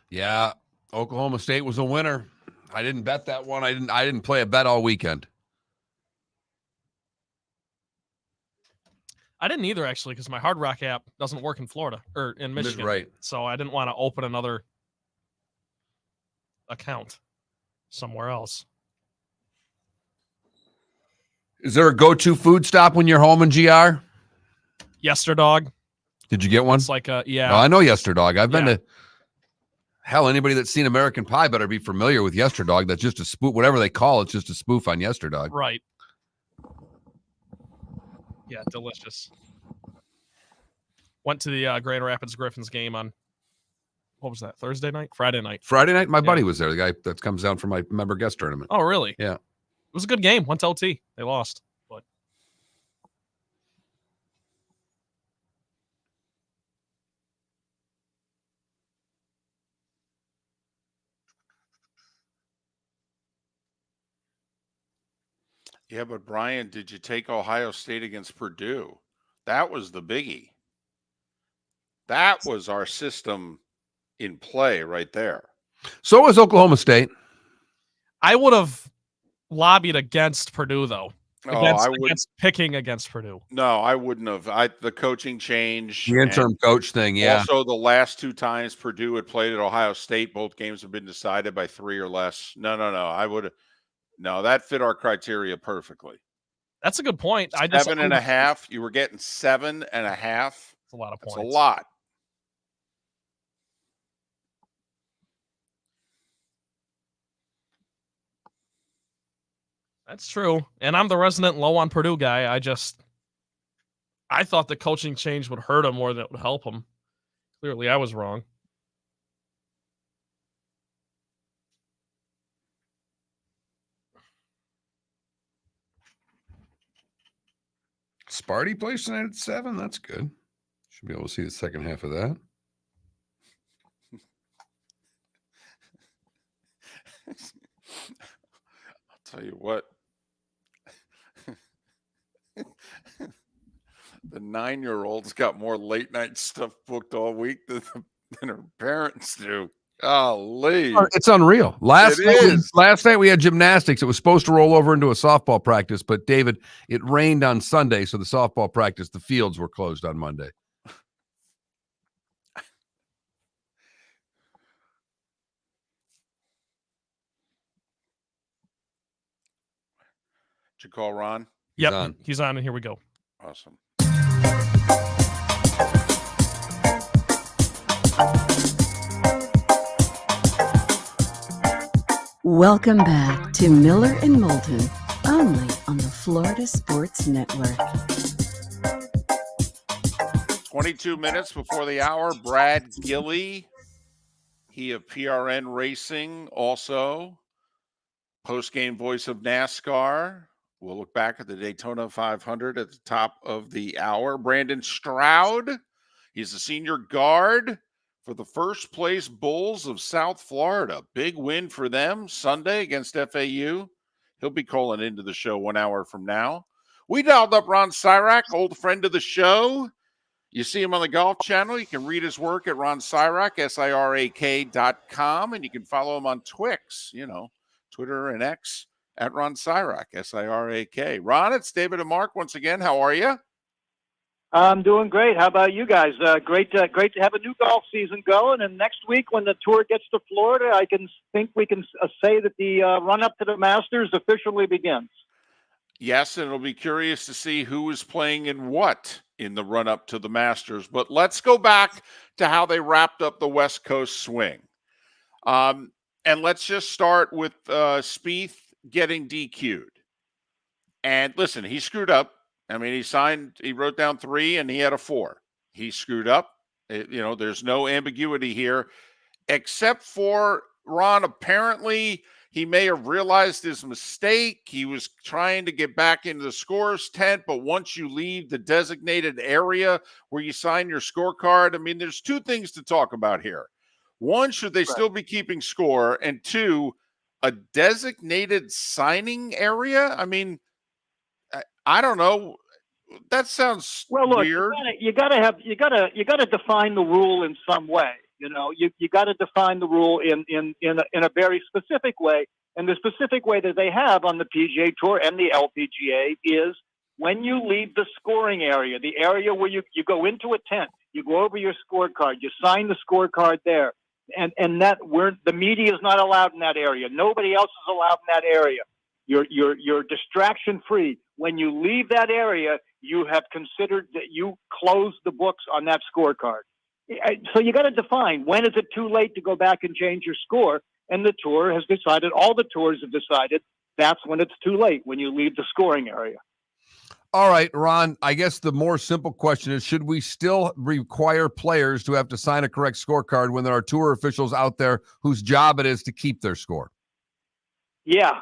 Yeah, Oklahoma State was a winner. I didn't bet that one. I didn't play a bet all weekend. I didn't either, actually, because my Hard Rock app doesn't work in Florida or in Michigan. Right. So I didn't want to open another account somewhere else. Is there a go-to food stop when you're home in GR? Yesterdog. Did you get one? It's like yeah. No, I know Yesterdog. I've been Yeah. to. Hell, anybody that's seen American Pie better be familiar with Yesterdog. That's just a spoof. Whatever they call it's just a spoof on Yesterdog. Right. Yeah, delicious. Went to the Grand Rapids Griffins game on, what was that, Thursday night? Friday night. Friday night, my buddy was there, the guy that comes down for my member guest tournament. Oh, really? Yeah. It was a good game. Went to OT. They lost. But Yeah, but Brian, did you take Ohio State against Purdue? That was the biggie. That was our system in play right there. So was Oklahoma State. I would have lobbied against Purdue, though. I would Against picking against Purdue. No, I wouldn't have. The coaching change, The interim coach thing, yeah. Also, the last two times Purdue had played at Ohio State, both games have been decided by 3 or less. No. I would. No, that fit our criteria perfectly. That's a good point. 7.5. You were getting 7.5. That's a lot of points. That's a lot. That's true. And I'm the resident low on Purdue guy. I thought the coaching change would hurt him more than it would help him. Clearly, I was wrong. Sparty plays tonight at 7. That's good. Should be able to see the second half of that. I'll tell you what. The 9-year-old's got more late night stuff booked all week than her parents do. Golly. It's unreal. Last It night we had gymnastics. It was supposed to roll over into a softball practice, but David, it rained on Sunday, so the softball practice, the fields were closed on Monday. Did you call Ron? Yep, he's on, and here we go. Awesome. Welcome back to Miller and Moulton, only on the Florida Sports Network. 22 minutes before the hour, Brad Gillie, he of PRN Racing, also post-game voice of NASCAR. We'll look back at the Daytona 500 at the top of the hour. Brandon Stroud, he's the senior guard for the first place Bulls of South Florida. Big win for them Sunday against FAU. He'll be calling into the show 1 hour from now. We dialed up Ron Sirak, old friend of the show. You see him on the Golf Channel. You can read his work at Ron Sirak, SIRAK.com, and you can follow him on Twix, Twitter and X at Ron Sirak, SIRAK. Ron, it's David and Mark once again. How are you? I'm doing great. How about you guys? Great to have a new golf season going. And next week, when the tour gets to Florida, I think we can say that the run-up to the Masters officially begins. Yes, and it'll be curious to see who is playing in what in the run-up to the Masters. But let's go back to how they wrapped up the West Coast swing. And let's just start with Spieth getting DQ'd. And listen, he screwed up. I mean, he wrote down 3 and he had a 4. He screwed up. There's no ambiguity here, except for Ron. Apparently, he may have realized his mistake. He was trying to get back into the scorer's tent, but once you leave the designated area where you sign your scorecard, I mean, there's 2 things to talk about here. 1, should they still be keeping score? And 2, a designated signing area? I mean, I don't know. That sounds well. Look, weird. you gotta define the rule in some way. You got to define the rule in a very specific way. And the specific way that they have on the PGA Tour and the LPGA is when you leave the scoring area, the area where you go into a tent, you go over your scorecard, you sign the scorecard there, and the media is not allowed in that area. Nobody else is allowed in that area. You're distraction free. When you leave that area, you have considered that you close the books on that scorecard. So you got to define, when is it too late to go back and change your score? And the tour has decided, all the tours have decided, that's when it's too late, when you leave the scoring area. All right, Ron, I guess the more simple question is, should we still require players to have to sign a correct scorecard when there are tour officials out there whose job it is to keep their score? Yeah,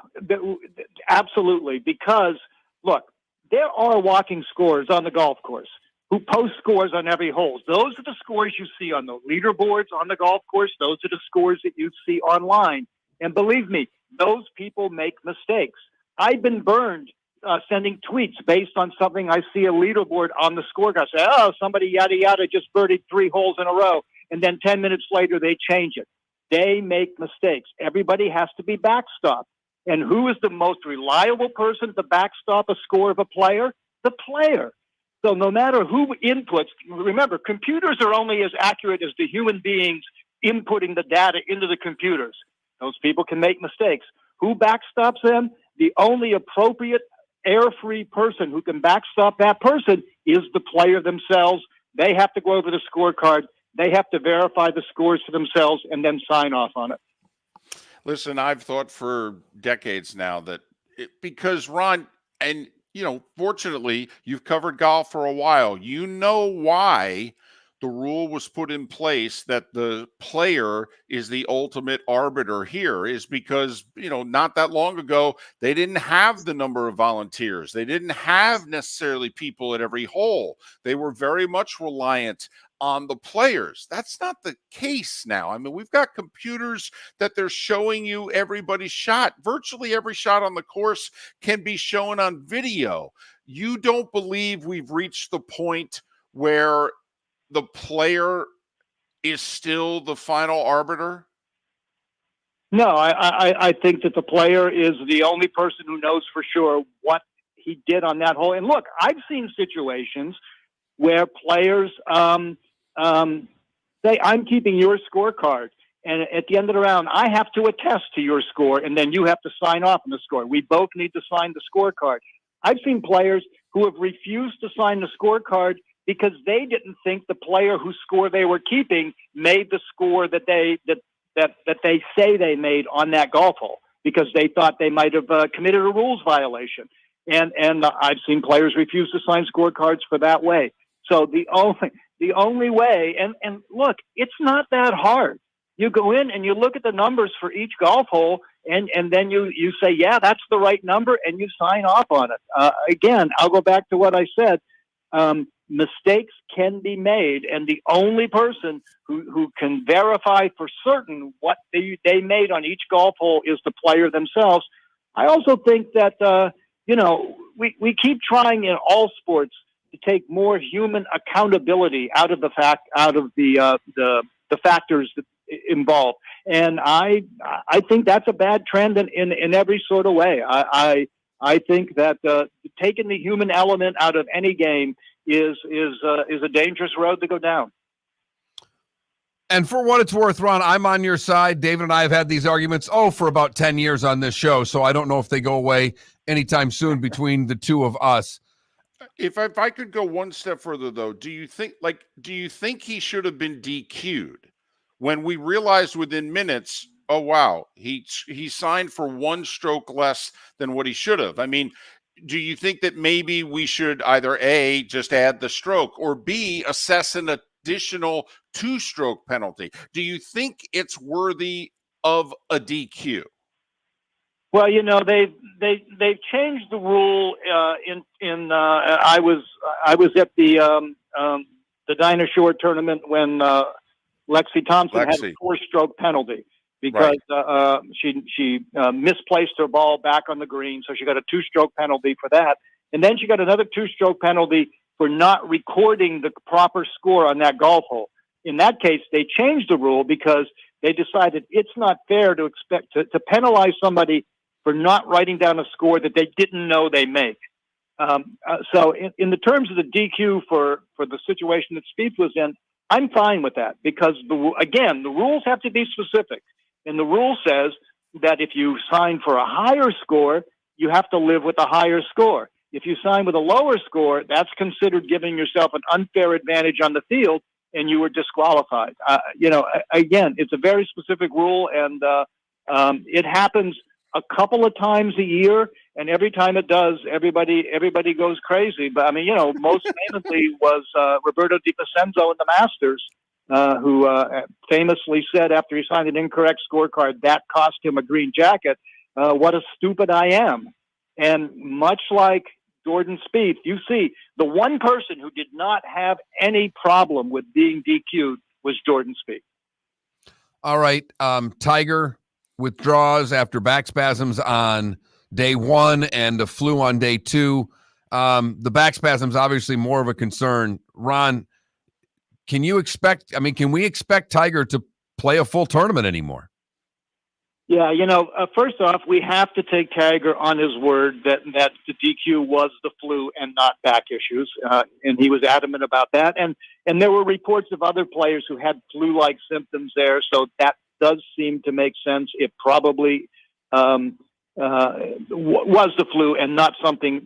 absolutely. Because, look, there are walking scores on the golf course who post scores on every hole. Those are the scores you see on the leaderboards on the golf course. Those are the scores that you see online. And believe me, those people make mistakes. I've been burned sending tweets based on something I see a leaderboard on the scorecard. I say, oh, somebody yada yada just birdied 3 holes in a row. And then 10 minutes later, they change it. They make mistakes. Everybody has to be backstopped. And who is the most reliable person to backstop a score of a player? The player. So no matter who inputs, remember, computers are only as accurate as the human beings inputting the data into the computers. Those people can make mistakes. Who backstops them? The only appropriate error-free person who can backstop that person is the player themselves. They have to go over the scorecard. They have to verify the scores for themselves and then sign off on it. Listen, I've thought for decades now that because Ron, and fortunately, you've covered golf for a while. You know why the rule was put in place that the player is the ultimate arbiter here is because, not that long ago, they didn't have the number of volunteers. They didn't have necessarily people at every hole. They were very much reliant on the players. That's not the case now. I mean, we've got computers that they're showing you everybody's shot. Virtually every shot on the course can be shown on video. You don't believe we've reached the point where the player is still the final arbiter? No, I think that the player is the only person who knows for sure what he did on that hole. And look, I've seen situations where players say, I'm keeping your scorecard. And at the end of the round, I have to attest to your score, and then you have to sign off on the score. We both need to sign the scorecard. I've seen players who have refused to sign the scorecard because they didn't think the player whose score they were keeping made the score that they say they made on that golf hole, because they thought they might have committed a rules violation. And I've seen players refuse to sign scorecards for that way. So the only way, and look, it's not that hard. You go in and you look at the numbers for each golf hole, and then you say, yeah, that's the right number, and you sign off on it. Again, I'll go back to what I said. Mistakes can be made, and the only person who can verify for certain what they made on each golf hole is the player themselves. I also think that we keep trying in all sports to take more human accountability out of the factors that involved, and I think that's a bad trend in every sort of way. I think that taking the human element out of any game is a dangerous road to go down. And for what it's worth, Ron, I'm on your side. David and I have had these arguments, for about 10 years on this show, so I don't know if they go away anytime soon between the two of us. If I could go one step further, though, do you think he should have been DQ'd when we realized within minutes, oh, wow, he signed for 1 stroke less than what he should have? I mean, do you think that maybe we should either A, just add the stroke, or B, assess an additional 2-stroke penalty? Do you think it's worthy of a DQ? Well, they've changed the rule. I was at the Dinah Shore tournament when Lexi Thompson had a 4-stroke penalty because she misplaced her ball back on the green, so she got a 2-stroke penalty for that, and then she got another 2-stroke penalty for not recording the proper score on that golf hole. In that case, they changed the rule because they decided it's not fair to expect to penalize somebody for not writing down a score that they didn't know they make. So in the terms of the DQ for the situation that Spieth was in, I'm fine with that because, the rules have to be specific. And the rule says that if you sign for a higher score, you have to live with a higher score. If you sign with a lower score, that's considered giving yourself an unfair advantage on the field, and you were disqualified. Again, it's a very specific rule, and it happens a couple of times a year, and every time it does, everybody goes crazy. But I mean, most famously was Roberto Di Vincenzo in the Masters, who famously said after he signed an incorrect scorecard that cost him a green jacket. What a stupid I am! And much like Jordan Spieth, you see, the one person who did not have any problem with being DQ'd was Jordan Spieth. All right, Tiger withdraws after back spasms on day 1 and the flu on day 2. The back spasms obviously more of a concern. Ron, can we expect Tiger to play a full tournament anymore? Yeah, first off, we have to take Tiger on his word that the DQ was the flu and not back issues, and he was adamant about that. And there were reports of other players who had flu-like symptoms there, so that does seem to make sense. It probably was the flu and not something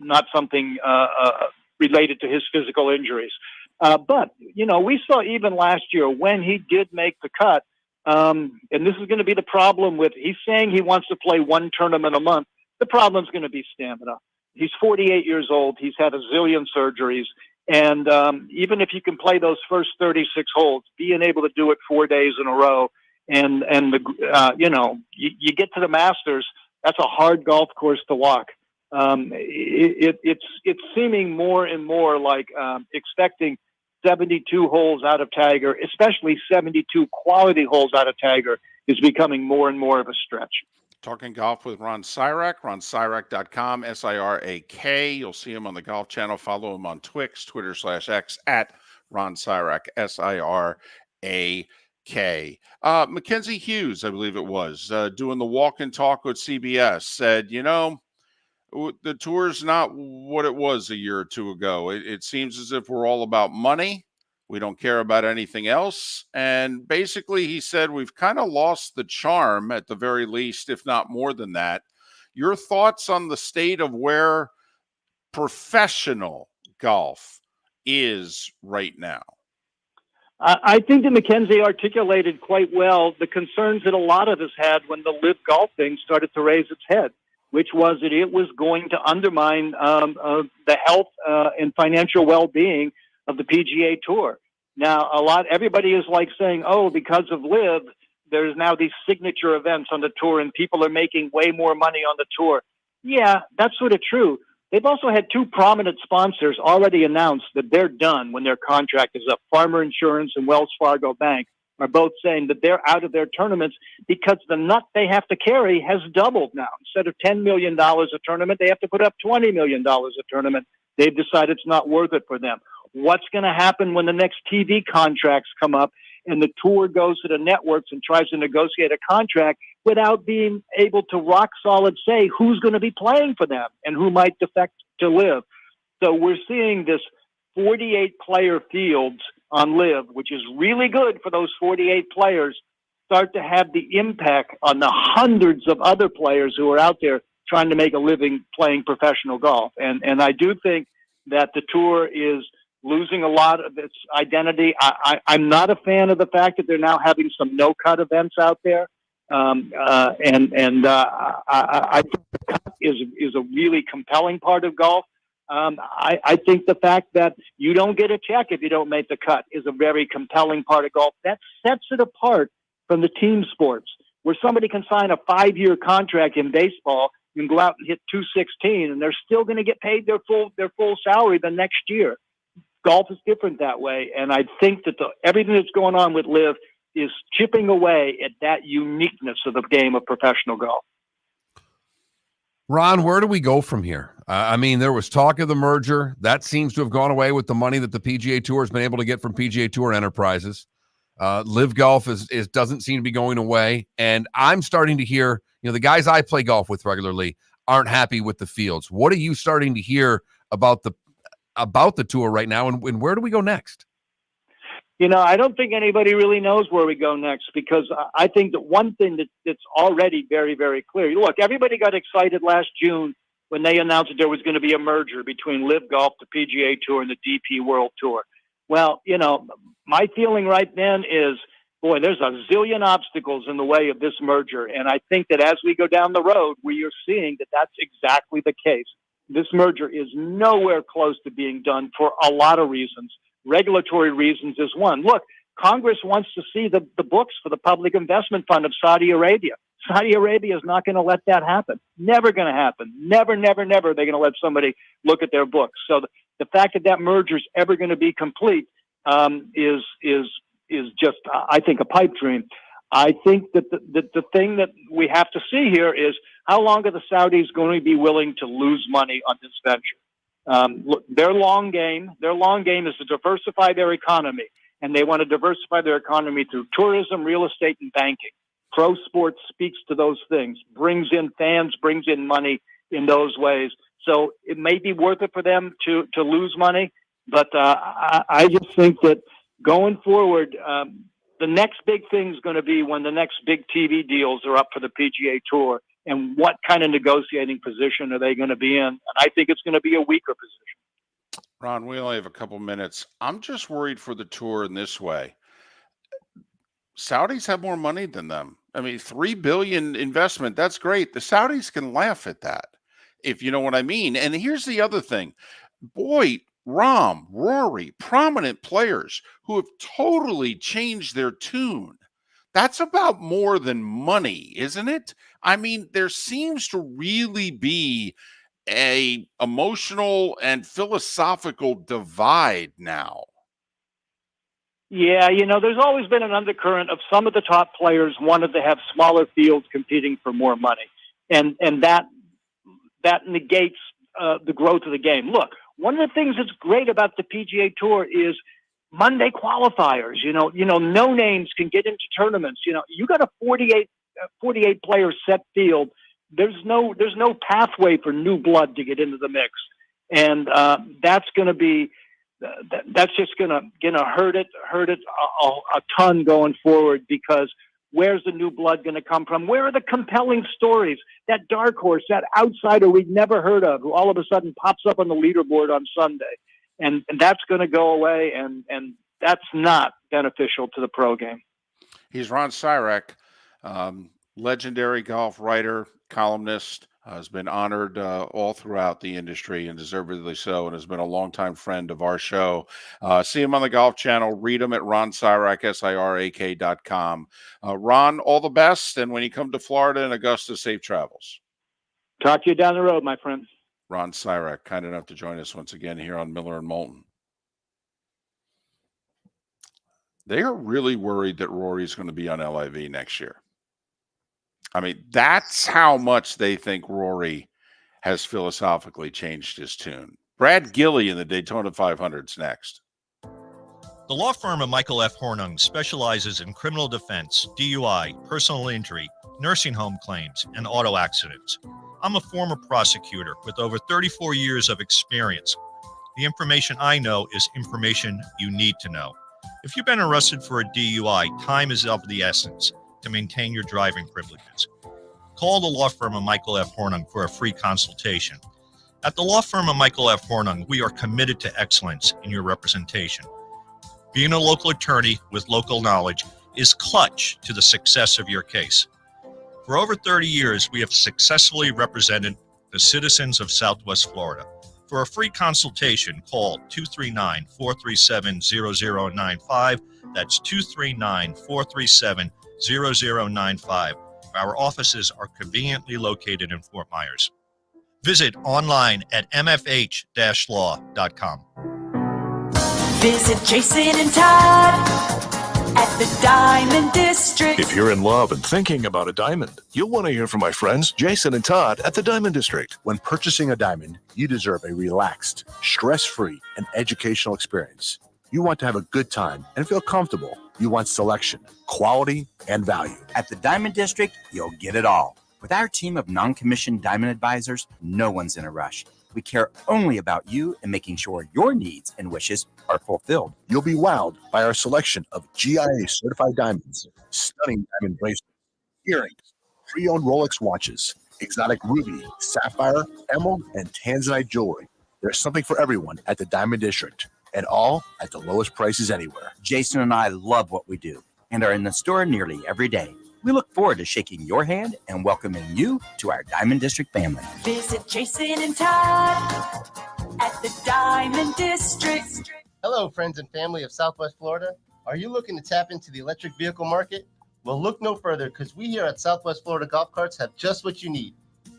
related to his physical injuries. But we saw even last year when he did make the cut. And this is going to be the problem with, he's saying he wants to play one tournament a month. The problem's going to be stamina. He's 48 years old. He's had a zillion surgeries. And even if you can play those first 36 holes, being able to do it 4 days in a row, and you get to the Masters, that's a hard golf course to walk. It's seeming more and more like expecting 72 holes out of Tiger, especially 72 quality holes out of Tiger, is becoming more and more of a stretch. Talking golf with Ron Sirak, ronsirak.com, Sirak. You'll see him on the Golf Channel. Follow him on Twix, Twitter/X at Ron Sirak, Sirak. Mackenzie Hughes, I believe it was, doing the walk and talk with CBS, said, the tour's not what it was a year or two ago. It seems as if we're all about money. We don't care about anything else. And basically, he said, we've kind of lost the charm at the very least, if not more than that. Your thoughts on the state of where professional golf is right now? I think that Mackenzie articulated quite well the concerns that a lot of us had when the LIV golf thing started to raise its head, which was that it was going to undermine the health and financial well-being of the PGA Tour. Now, everybody is like saying, oh, because of LIV, there's now these signature events on the tour and people are making way more money on the tour. Yeah, that's sort of true. They've also had two prominent sponsors already announced that they're done when their contract is up. Farmer Insurance and Wells Fargo Bank are both saying that they're out of their tournaments because the nut they have to carry has doubled now. Instead of $10 million a tournament, they have to put up $20 million a tournament. They've decided it's not worth it for them. What's going to happen when the next TV contracts come up and the tour goes to the networks and tries to negotiate a contract without being able to rock solid say who's going to be playing for them and who might defect to LIV? So we're seeing this 48 player fields on LIV, which is really good for those 48 players, start to have the impact on the hundreds of other players who are out there trying to make a living playing professional golf. And I do think that the tour is losing a lot of its identity. I'm not a fan of the fact that they're now having some no-cut events out there. I think the cut is a really compelling part of golf. I think the fact that you don't get a check if you don't make the cut is a very compelling part of golf. That sets it apart from the team sports, where somebody can sign a 5-year contract in baseball and go out and hit 216, and they're still going to get paid their full salary the next year. Golf is different that way, and I think that everything that's going on with LIV is chipping away at that uniqueness of the game of professional golf. Ron, where do we go from here? There was talk of the merger. That seems to have gone away with the money that the PGA Tour has been able to get from PGA Tour Enterprises. Live Golf is doesn't seem to be going away, and I'm starting to hear, the guys I play golf with regularly aren't happy with the fields. What are you starting to hear about the tour right now, and where do we go next? I don't think anybody really knows where we go next, because I think that one thing that's already very, very clear. Look, everybody got excited last June when they announced that there was going to be a merger between Live Golf, the PGA Tour, and the DP World Tour. Well, my feeling right then is, boy, there's a zillion obstacles in the way of this merger. And I think that as we go down the road, we are seeing that that's exactly the case. This merger is nowhere close to being done for a lot of reasons. Regulatory reasons is one. Look, Congress wants to see the books for the Public Investment Fund of Saudi Arabia. Saudi Arabia is not going to let that happen. Never going to happen. Never, never, never. They're going to let somebody look at their books. So the fact that merger is ever going to be complete is just, I think, a pipe dream. I think that the thing that we have to see here is how long are the Saudis going to be willing to lose money on this venture? Look, their long game is to diversify their economy, and they want to diversify their economy through tourism, real estate, and banking. Pro sports speaks to those things, brings in fans, brings in money in those ways. So it may be worth it for them to lose money, but I just think that going forward, the next big thing is going to be when the next big TV deals are up for the PGA Tour, and what kind of negotiating position are they going to be in? And I think it's going to be a weaker position. Ron, we only have a couple minutes. I'm just worried for the tour in this way. Saudis have more money than them. I mean, $3 billion investment, that's great. The Saudis can laugh at that, if you know what I mean. And here's the other thing. Boy, Rahm, Rory, prominent players who have totally changed their tune. That's about more than money, isn't it? I mean, there seems to really be a emotional and philosophical divide now. Yeah, there's always been an undercurrent of some of the top players wanted to have smaller fields competing for more money, and that negates the growth of the game. Look, one of the things that's great about the PGA Tour is Monday qualifiers. No names can get into tournaments. You got a 48 player set field. There's no pathway for new blood to get into the mix, and that's going to be. That's just gonna hurt it a ton going forward, because where's the new blood going to come from? Where are the compelling stories? That dark horse, that outsider we've never heard of, who all of a sudden pops up on the leaderboard on Sunday, and that's going to go away, and that's not beneficial to the pro game. He's Ron Sirak, legendary golf writer, columnist. Has been honored all throughout the industry, and deservedly so, and has been a longtime friend of our show. See him on the Golf Channel. Read him at RonSirak, SIRAK.com. Ron, all the best, and when you come to Florida and Augusta, safe travels. Talk to you down the road, my friend. Ron Sirak, kind enough to join us once again here on Miller and Moulton. They are really worried that Rory's going to be on LIV next year. I mean, that's how much they think Rory has philosophically changed his tune. Brad Gillie in the Daytona 500's next. The law firm of Michael F. Hornung specializes in criminal defense, DUI, personal injury, nursing home claims, and auto accidents. I'm a former prosecutor with over 34 years of experience. The information I know is information you need to know. If you've been arrested for a DUI, time is of the essence to maintain your driving privileges. Call the law firm of Michael F. Hornung for a free consultation. At the law firm of Michael F. Hornung, we are committed to excellence in your representation. Being a local attorney with local knowledge is clutch to the success of your case. For over 30 years, we have successfully represented the citizens of Southwest Florida. For a free consultation, call 239-437-0095. That's 239-437-0095. Our offices are conveniently located in Fort Myers. Visit online at mfh-law.com. Visit Jason and Todd at the Diamond District. If you're in love and thinking about a diamond, you'll want to hear from my friends Jason and Todd at the Diamond District. When purchasing a diamond, you deserve a relaxed, stress-free, and educational experience. You want to have a good time and feel comfortable. You want selection, quality, and value. At the Diamond District, you'll get it all. With our team of non-commissioned diamond advisors, no one's in a rush. We care only about you and making sure your needs and wishes are fulfilled. You'll be wowed by our selection of GIA certified diamonds, stunning diamond bracelets, earrings, pre-owned Rolex watches, exotic ruby, sapphire, emerald, and tanzanite jewelry. There's something for everyone at the Diamond District, and all at the lowest prices anywhere. Jason and I love what we do and are in the store nearly every day. We look forward to shaking your hand and welcoming you to our Diamond District family. Visit Jason and Todd at the Diamond District. Hello, friends and family of Southwest Florida. Are you looking to tap into the electric vehicle market? Well, look no further, because we here at Southwest Florida Golf Carts have just what you need.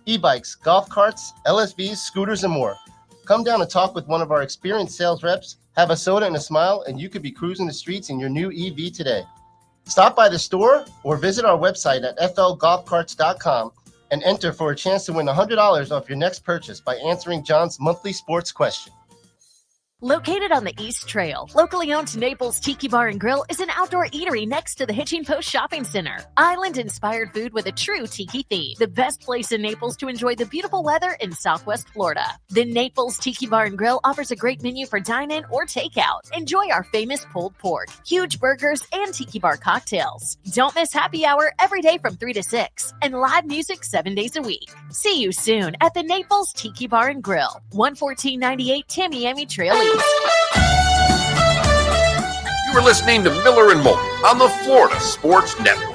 E-bikes, golf carts, LSVs, scooters, and more. Come down and talk with one of our experienced sales reps, have a soda and a smile, and you could be cruising the streets in your new EV today. Stop by the store or visit our website at flgolfcarts.com and enter for a chance to win $100 off your next purchase by answering John's monthly sports question. Located on the East Trail, locally owned Naples Tiki Bar and Grill is an outdoor eatery next to the Hitching Post Shopping Center. Island-inspired food with a true tiki theme. The best place in Naples to enjoy the beautiful weather in Southwest Florida. The Naples Tiki Bar and Grill offers a great menu for dine-in or takeout. Enjoy our famous pulled pork, huge burgers, and tiki bar cocktails. Don't miss happy hour every day from 3 to 6 and live music 7 days a week. See you soon at the Naples Tiki Bar and Grill, 11498 Tamiami Trail East. You are listening to Miller and Moulton on the Florida Sports Network.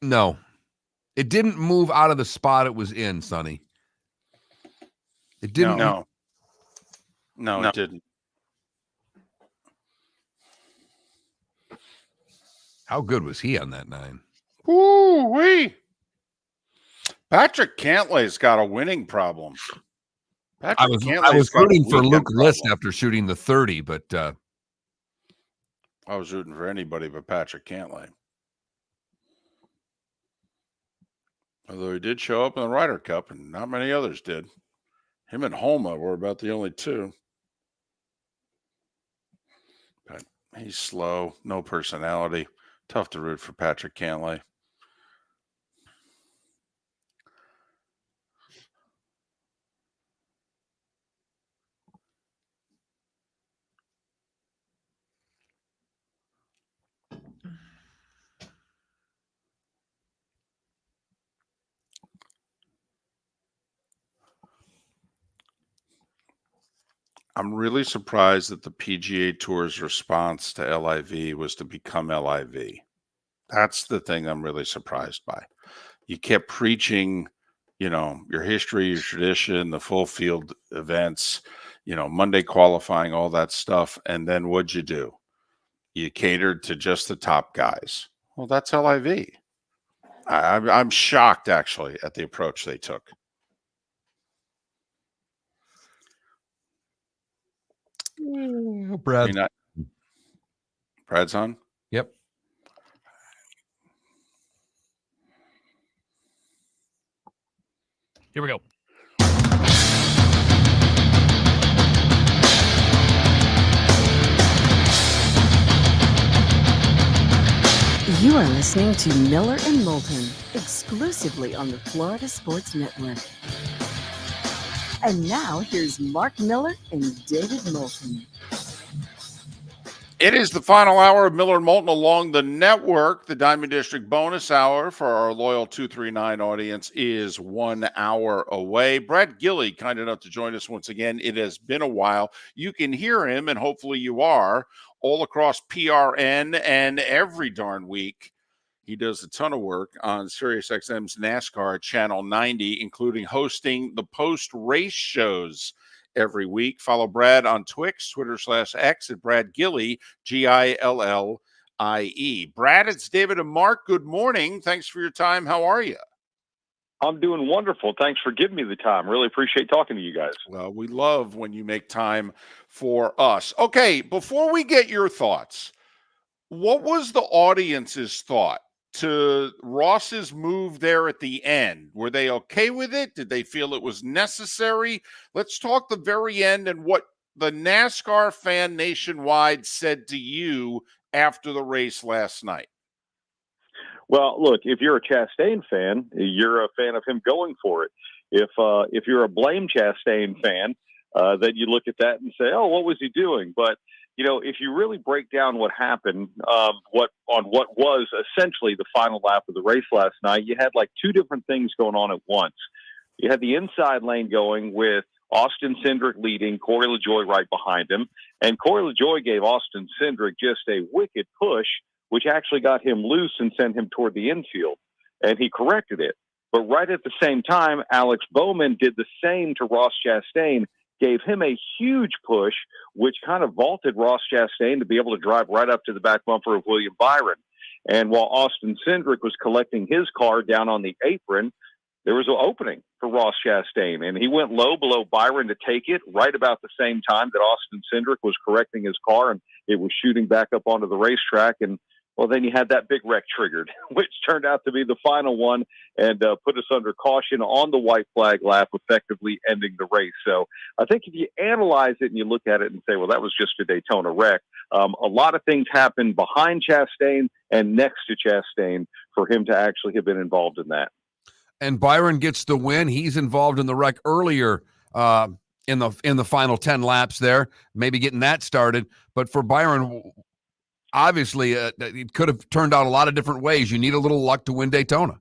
No, it didn't move out of the spot it was in, Sonny. It didn't. No, it didn't. How good was he on that 9? Woo-wee. Patrick Cantlay's got a winning problem. I was rooting for Luke List after shooting the 30, but I was rooting for anybody but Patrick Cantlay. Although he did show up in the Ryder Cup, and not many others did. Him and Homa were about the only two. But he's slow, no personality. Tough to root for Patrick Cantlay. I'm really surprised that the PGA Tour's response to LIV was to become LIV. That's the thing I'm really surprised by. You kept preaching, your history, your tradition, the full field events, Monday qualifying, all that stuff. And then what'd you do? You catered to just the top guys. Well, that's LIV. I'm shocked, actually, at the approach they took. Brad. Brad's on? Yep. Here we go. You are listening to Miller and Moulton, exclusively on the Florida Sports Network. And now here's Mark Miller and David Moulton. It is the final hour of Miller and Moulton along the network. The Diamond District bonus hour for our loyal 239 audience is 1 hour away. Brad Gillie, kind enough to join us once again. It has been a while. You can hear him, and hopefully you are, all across PRN and every darn week. He does a ton of work on SiriusXM's NASCAR Channel 90, including hosting the post-race shows every week. Follow Brad on Twix, Twitter/X at Brad Gillie, Gillie. Brad, it's David and Mark. Good morning. Thanks for your time. How are you? I'm doing wonderful. Thanks for giving me the time. Really appreciate talking to you guys. Well, we love when you make time for us. Okay, before we get your thoughts, what was the audience's thought to Ross's move there at the end? Were they okay with it? Did they feel it was necessary? Let's talk the very end and what the NASCAR fan nationwide said to you after the race last night. Well, look, if you're a Chastain fan, you're a fan of him going for it. If you're a blame Chastain fan, then you look at that and say, oh, what was he doing? But if you really break down what happened, what was essentially the final lap of the race last night, you had like two different things going on at once. You had the inside lane going with Austin Cindric leading, Corey LaJoie right behind him, and Corey LaJoie gave Austin Cindric just a wicked push, which actually got him loose and sent him toward the infield, and he corrected it. But right at the same time, Alex Bowman did the same to Ross Chastain, gave him a huge push, which kind of vaulted Ross Chastain to be able to drive right up to the back bumper of William Byron. And while Austin Cindric was collecting his car down on the apron, there was an opening for Ross Chastain, and he went low below Byron to take it right about the same time that Austin Cindric was correcting his car, and it was shooting back up onto the racetrack. And well, then you had that big wreck triggered, which turned out to be the final one and put us under caution on the white flag lap, effectively ending the race. So I think if you analyze it and you look at it and say, well, that was just a Daytona wreck, a lot of things happened behind Chastain and next to Chastain for him to actually have been involved in that. And Byron gets the win. He's involved in the wreck earlier in the final 10 laps there, maybe getting that started. But for Byron, obviously, it could have turned out a lot of different ways. You need a little luck to win Daytona.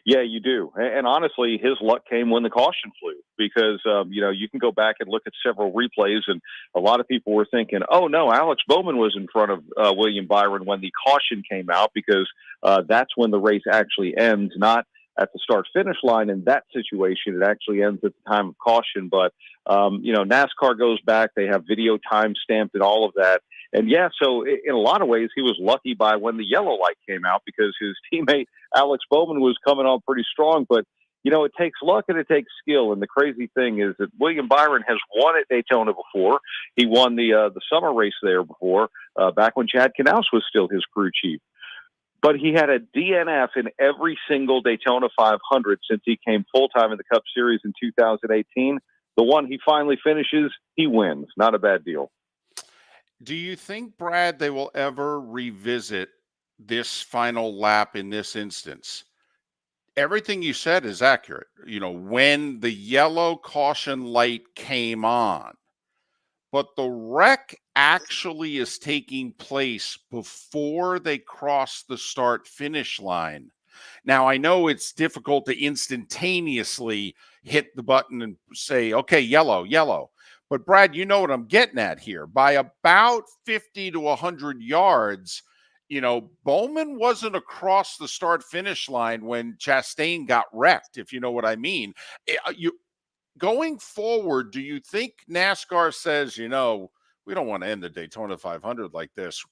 Yeah, you do. And honestly, his luck came when the caution flew because, you can go back and look at several replays, and a lot of people were thinking, oh, no, Alex Bowman was in front of William Byron when the caution came out because that's when the race actually ends, not at the start-finish line. In that situation, it actually ends at the time of caution. But, NASCAR goes back. They have video time stamped and all of that. And, yeah, so in a lot of ways, he was lucky by when the yellow light came out because his teammate Alex Bowman was coming on pretty strong. But, it takes luck and it takes skill. And the crazy thing is that William Byron has won at Daytona before. He won the summer race there before, back when Chad Knaus was still his crew chief. But he had a DNF in every single Daytona 500 since he came full-time in the Cup Series in 2018. The one he finally finishes, he wins. Not a bad deal. Do you think, Brad, they will ever revisit this final lap in this instance? Everything you said is accurate. When the yellow caution light came on, but the wreck actually is taking place before they cross the start-finish line. Now, I know it's difficult to instantaneously hit the button and say, okay, yellow, But Brad, you know what I'm getting at here. By about 50 to 100 yards, Bowman wasn't across the start-finish line when Chastain got wrecked, if you know what I mean. Going forward, do you think NASCAR says, we don't want to end the Daytona 500 like this?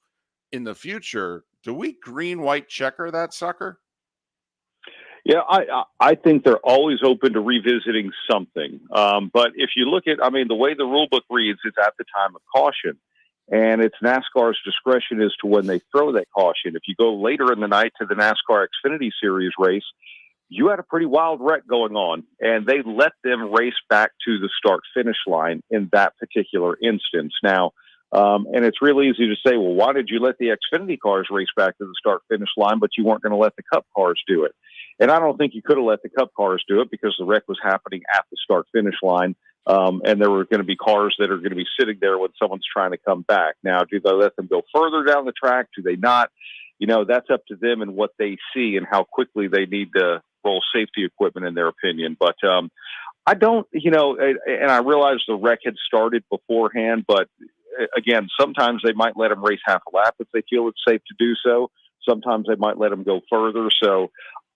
In the future, do we green-white checker that sucker? Yeah, I think they're always open to revisiting something. But if you look at, the way the rule book reads, it's at the time of caution. And it's NASCAR's discretion as to when they throw that caution. If you go later in the night to the NASCAR Xfinity Series race, you had a pretty wild wreck going on, and they let them race back to the start-finish line in that particular instance. Now, and it's real easy to say, well, why did you let the Xfinity cars race back to the start-finish line, but you weren't going to let the Cup cars do it? And I don't think you could have let the Cup cars do it because the wreck was happening at the start-finish line, and there were going to be cars that are going to be sitting there when someone's trying to come back. Now, do they let them go further down the track? Do they not? That's up to them and what they see and how quickly they need to roll safety equipment, in their opinion. But I don't, and I realize the wreck had started beforehand, but again, sometimes they might let them race half a lap if they feel it's safe to do so. Sometimes they might let them go further. So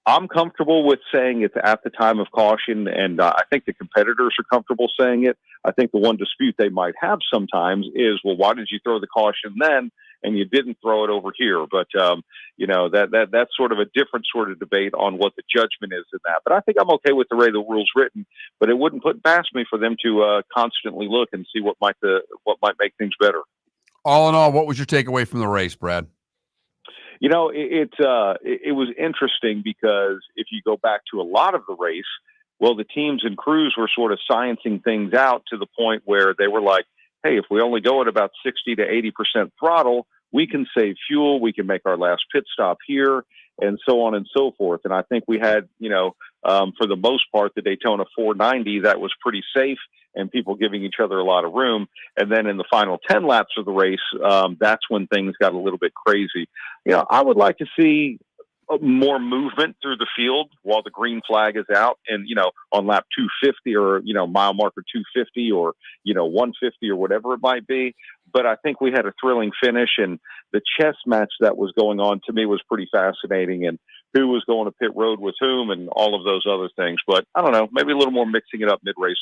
I'm comfortable with saying it's at the time of caution, and I think the competitors are comfortable saying it. I think the one dispute they might have sometimes is, well, why did you throw the caution then and you didn't throw it over here? But, that's sort of a different sort of debate on what the judgment is in that. But I think I'm okay with the way the rule's written, but it wouldn't put past me for them to constantly look and see what might make things better. All in all, what was your takeaway from the race, Brad? It was interesting because if you go back to a lot of the race, well, the teams and crews were sort of sciencing things out to the point where they were like, hey, if we only go at about 60 to 80% throttle, we can save fuel, we can make our last pit stop here, and so on and so forth. And I think we had, for the most part, the Daytona 490, that was pretty safe and people giving each other a lot of room. And then in the final 10 laps of the race, that's when things got a little bit crazy. I would like to see more movement through the field while the green flag is out and, on lap 250 or, mile marker 250 or, 150 or whatever it might be. But I think we had a thrilling finish, and the chess match that was going on to me was pretty fascinating, and who was going to pit road with whom and all of those other things. But I don't know, maybe a little more mixing it up mid-race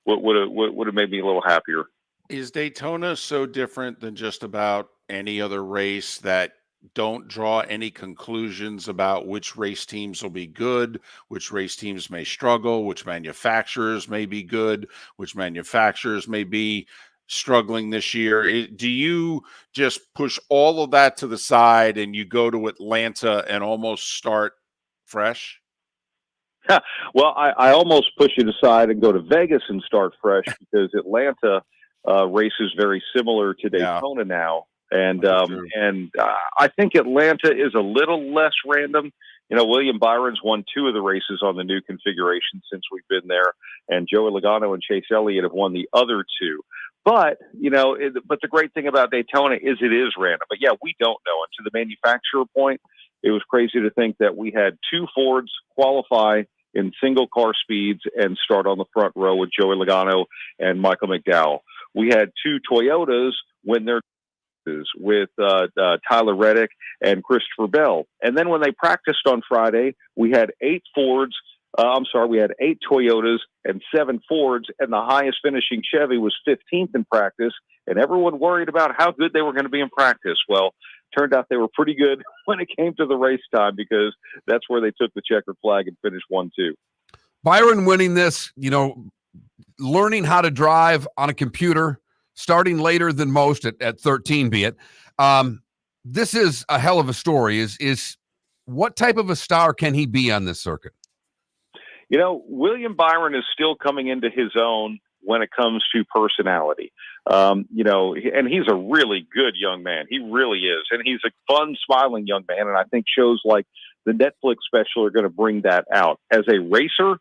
would have made me a little happier. Is Daytona so different than just about any other race that don't draw any conclusions about which race teams will be good, which race teams may struggle, which manufacturers may be good, which manufacturers may be struggling this year? Do you just push all of that to the side and you go to Atlanta and almost start fresh? Well, I almost push it aside and go to Vegas and start fresh because Atlanta races very similar to Daytona now. And I think Atlanta is a little less random. William Byron's won 2 of the races on the new configuration since we've been there, and Joey Logano and Chase Elliott have won the other 2. But, but the great thing about Daytona is it is random. But yeah, we don't know. And to the manufacturer point, it was crazy to think that we had 2 Fords qualify in single car speeds and start on the front row with Joey Logano and Michael McDowell. We had 2 Toyotas win their with Tyler Reddick and Christopher Bell. And then when they practiced on Friday, we had 8 we had 8 Toyotas and 7 Fords, and the highest finishing Chevy was 15th in practice, and everyone worried about how good they were going to be in practice. Well, turned out they were pretty good when it came to the race time because that's where they took the checkered flag and finished 1-2. Byron winning this, learning how to drive on a computer, starting later than most at 13, be it. This is a hell of a story. Is what type of a star can he be on this circuit? William Byron is still coming into his own when it comes to personality. And he's a really good young man. He really is. And he's a fun, smiling young man. And I think shows like the Netflix special are going to bring that out. As a racer,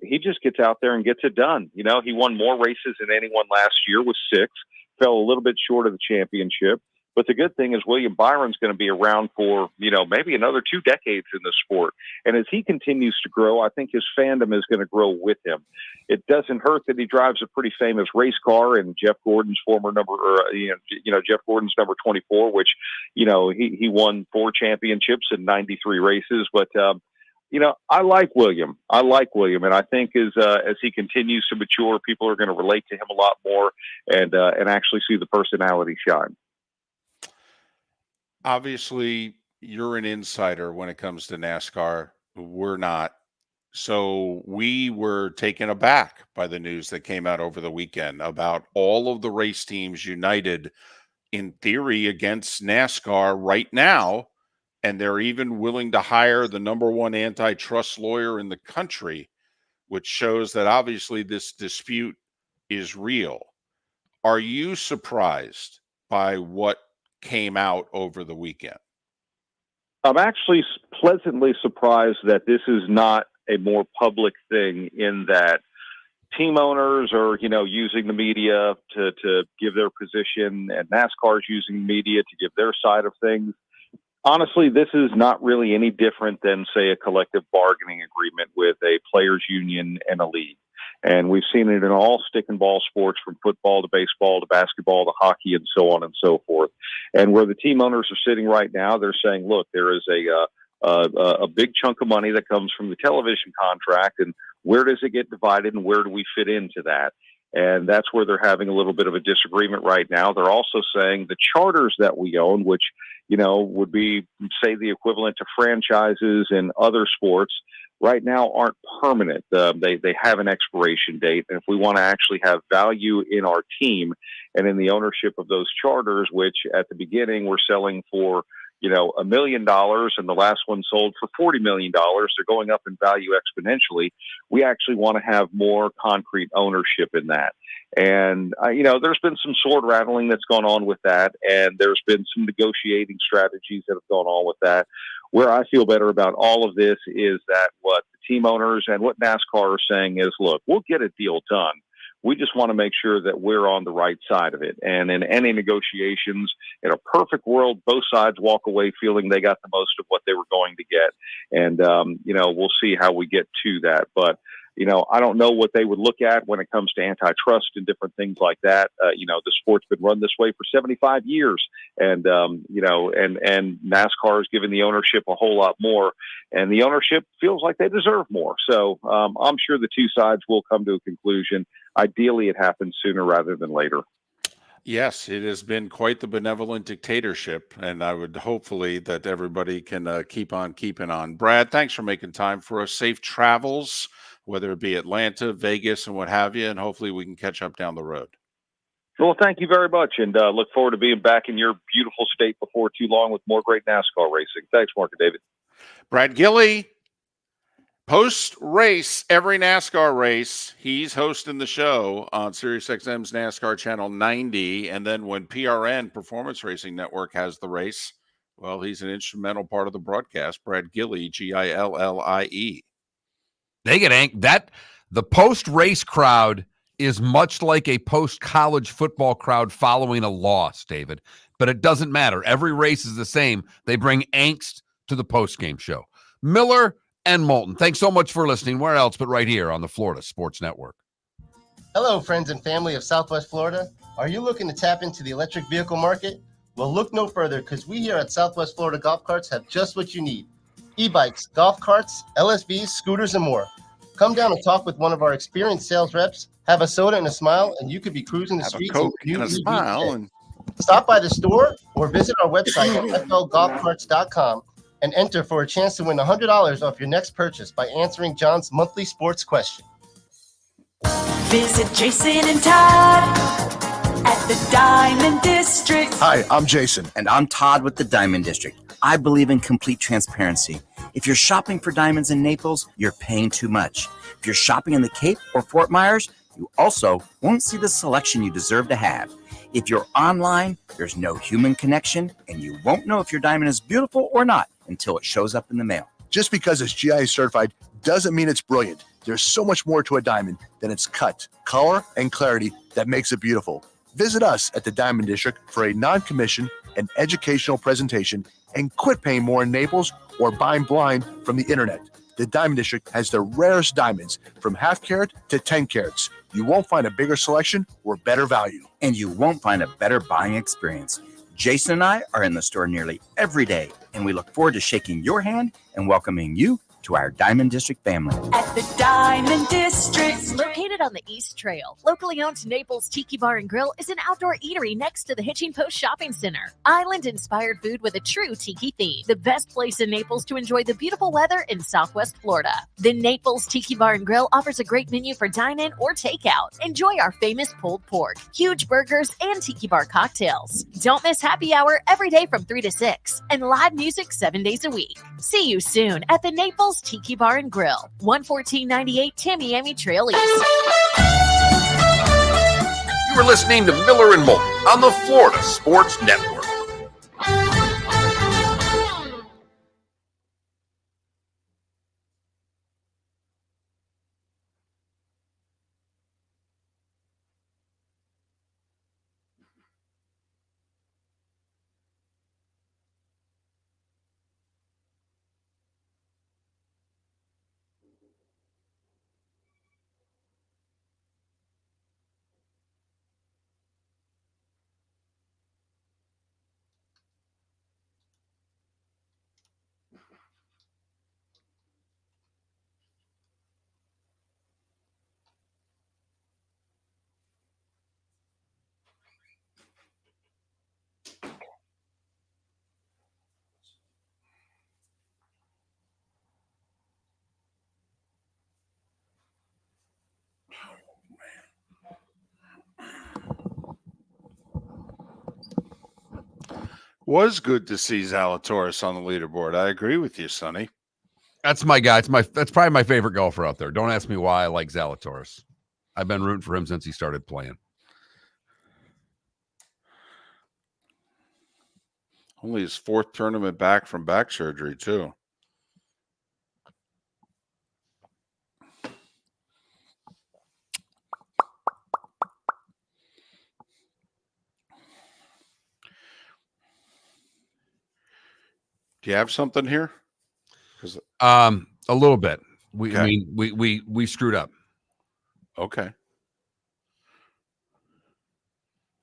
he just gets out there and gets it done. He won more races than anyone last year with 6, fell a little bit short of the championship, But the good thing is William Byron's going to be around for, maybe another 2 decades in the sport. And as he continues to grow, I think his fandom is going to grow with him. It doesn't hurt that he drives a pretty famous race car, and Jeff Gordon's Jeff Gordon's number 24, which, he won 4 championships in 93 races. But, I like William. And I think as he continues to mature, people are going to relate to him a lot more and actually see the personality shine. Obviously, you're an insider when it comes to NASCAR. We're not. So we were taken aback by the news that came out over the weekend about all of the race teams united in theory against NASCAR right now. And they're even willing to hire the #1 antitrust lawyer in the country, which shows that obviously this dispute is real. Are you surprised by what came out over the weekend? I'm actually pleasantly surprised that this is not a more public thing, in that team owners are, using the media to give their position, and NASCAR is using media to give their side of things. Honestly, this is not really any different than, say, a collective bargaining agreement with a players' union and a league. And we've seen it in all stick and ball sports, from football to baseball to basketball to hockey and so on and so forth. And where the team owners are sitting right now, they're saying, look, there is a big chunk of money that comes from the television contract, and where does it get divided and where do we fit into that? And that's where they're having a little bit of a disagreement right now. They're also saying the charters that we own, which, would be, say, the equivalent to franchises in other sports, right now aren't permanent. They have an expiration date. And if we want to actually have value in our team and in the ownership of those charters, which at the beginning were selling for, $1 million, and the last one sold for $40 million, they're going up in value exponentially. We actually want to have more concrete ownership in that. And, there's been some sword rattling that's gone on with that. And there's been some negotiating strategies that have gone on with that. Where I feel better about all of this is that what the team owners and what NASCAR are saying is, look, we'll get a deal done. We just want to make sure that we're on the right side of it. And in any negotiations, in a perfect world, both sides walk away feeling they got the most of what they were going to get. And, we'll see how we get to that. But, I don't know what they would look at when it comes to antitrust and different things like that. The sport's been run this way for 75 years. And, and NASCAR has given the ownership a whole lot more. And the ownership feels like they deserve more. So I'm sure the two sides will come to a conclusion. Ideally, it happens sooner rather than later. Yes, it has been quite the benevolent dictatorship, and I would hopefully that everybody can keep on keeping on. Brad, thanks for making time for us. Safe travels, whether it be Atlanta, Vegas, and what have you, and hopefully we can catch up down the road. Well, thank you very much, and look forward to being back in your beautiful state before too long with more great NASCAR racing. Thanks, Mark and David. Brad Gillie. Post-race, every NASCAR race, he's hosting the show on SiriusXM's NASCAR Channel 90. And then when PRN, Performance Racing Network, has the race, well, he's an instrumental part of the broadcast. Brad Gillie, Gillie. They get the post-race crowd is much like a post-college football crowd following a loss, David. But it doesn't matter. Every race is the same. They bring angst to the post-game show. Miller and Moulton, thanks so much for listening. Where else but right here on the Florida Sports Network. Hello, friends and family of Southwest Florida. Are you looking to tap into the electric vehicle market? Well, look no further, because we here at Southwest Florida Golf Carts have just what you need. E-bikes, golf carts, LSVs, scooters, and more. Come down and talk with one of our experienced sales reps. Have a soda and a smile, and you could be cruising the streets. Have a Coke and a smile. Stop by the store or visit our website at flgolfcarts.com. and enter for a chance to win $100 off your next purchase by answering John's monthly sports question. Visit Jason and Todd at the Diamond District. Hi, I'm Jason. And I'm Todd with the Diamond District. I believe in complete transparency. If you're shopping for diamonds in Naples, you're paying too much. If you're shopping in the Cape or Fort Myers, you also won't see the selection you deserve to have. If you're online, there's no human connection, and you won't know if your diamond is beautiful or not until it shows up in the mail. Just because it's GIA certified doesn't mean it's brilliant. There's so much more to a diamond than its cut, color, and clarity that makes it beautiful. Visit us at the Diamond District for a non-commission and educational presentation, and quit paying more in Naples or buying blind from the internet. The Diamond District has the rarest diamonds from half carat to 10 carats. You won't find a bigger selection or better value. And you won't find a better buying experience. Jason and I are in the store nearly every day, and we look forward to shaking your hand and welcoming you to our Diamond District family. At the Diamond District. Located on the East Trail, locally owned Naples Tiki Bar and Grill is an outdoor eatery next to the Hitching Post Shopping Center. Island-inspired food with a true tiki theme. The best place in Naples to enjoy the beautiful weather in Southwest Florida. The Naples Tiki Bar and Grill offers a great menu for dine-in or takeout. Enjoy our famous pulled pork, huge burgers, and tiki bar cocktails. Don't miss happy hour every day from 3 to 6 and live music 7 days a week. See you soon at the Naples Tiki Bar and Grill, 11498 Tamiami Trail East. You were listening to Miller and Moulton on the Florida Sports Network. Was good to see Zalatoris on the leaderboard. I agree with you, Sonny. That's my guy. That's probably my favorite golfer out there. Don't ask me why I like Zalatoris. I've been rooting for him since he started playing. Only his fourth tournament back from back surgery, too. Do you have something here? A little bit. I Okay. mean, we screwed up. Okay.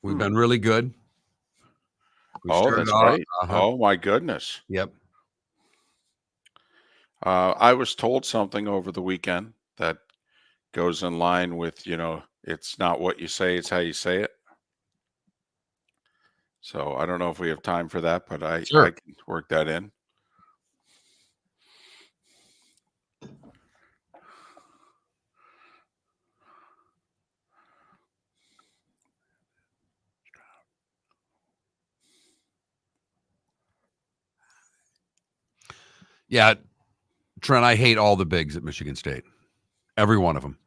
We've been really good. We Oh, started that's off- right. uh-huh. Oh, my goodness. Yep. I was told something over the weekend that goes in line with, it's not what you say, it's how you say it. So I don't know if we have time for that, but I Sure. can work that in. Yeah. Trent, I hate all the bigs at Michigan State. Every one of them.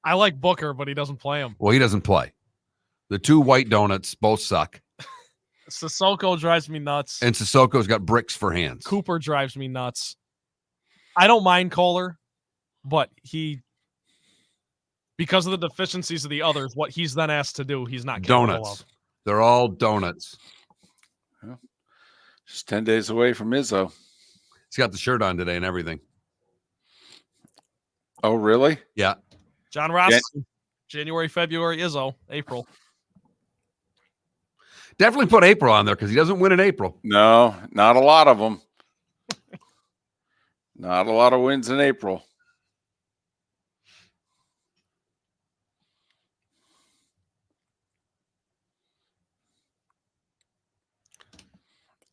I like Booker, but he doesn't play him. Well, he doesn't play. The two white donuts both suck. Sissoko drives me nuts. And Sissoko's got bricks for hands. Cooper drives me nuts. I don't mind Kohler, but because of the deficiencies of the others, what he's then asked to do, he's not capable Donuts. of. They're all donuts. Well, just 10 days away from Izzo. He's got the shirt on today and everything. Oh, really? Yeah. John Ross, January, February, Izzo, April. Definitely put April on there because he doesn't win in April. No, not a lot of them. Not a lot of wins in April.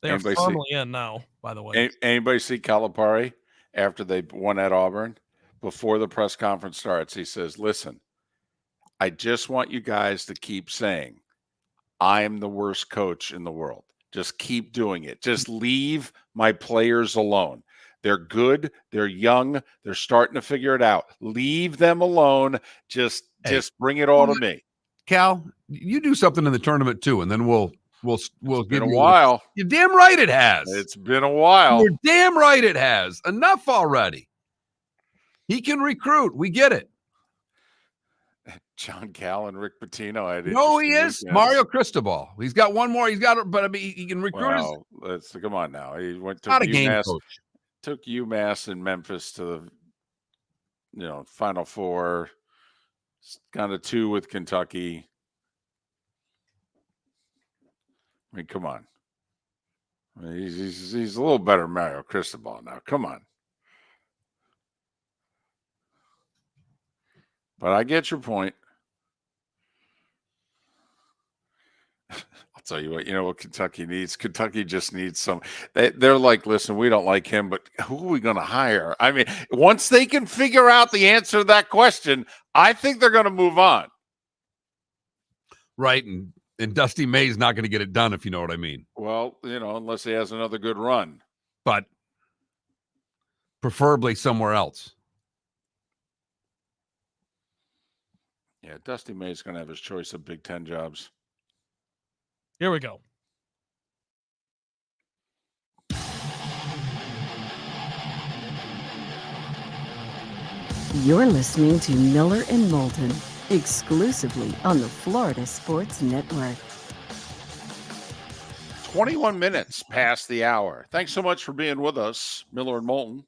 They're Anybody firmly in now, by the way. Anybody see Calipari after they won at Auburn? Before the press conference starts, he says, listen, I just want you guys to keep saying, I am the worst coach in the world. Just keep doing it. Just leave my players alone. They're good. They're young. They're starting to figure it out. Leave them alone. Just bring it all to me. Cal, you do something in the tournament too, and then we'll give Been a you while. You're damn right it has. It's been a while. You're damn right it has. Enough already. He can recruit. We get it. John Cal and Rick Pitino had No, he interesting is weekends. Mario Cristobal. He's got one more. He's got, but I mean, he can recruit his. Well, let's come on now. He went to Not a game UMass, coach. took UMass and Memphis to the Final Four. Kind of 2 with Kentucky. I mean, come on. I mean, he's a little better than Mario Cristobal now. Come on. But I get your point. I'll tell you what, what Kentucky needs? Kentucky just needs some. They're like, listen, we don't like him, but who are we going to hire? I mean, once they can figure out the answer to that question, I think they're going to move on. Right. And Dusty May's not going to get it done, if you know what I mean. Well, unless he has another good run. But preferably somewhere else. Yeah, Dusty May's going to have his choice of Big Ten jobs. Here we go. You're listening to Miller and Moulton, exclusively on the Florida Sports Network. 21 minutes past the hour. Thanks so much for being with us, Miller and Moulton.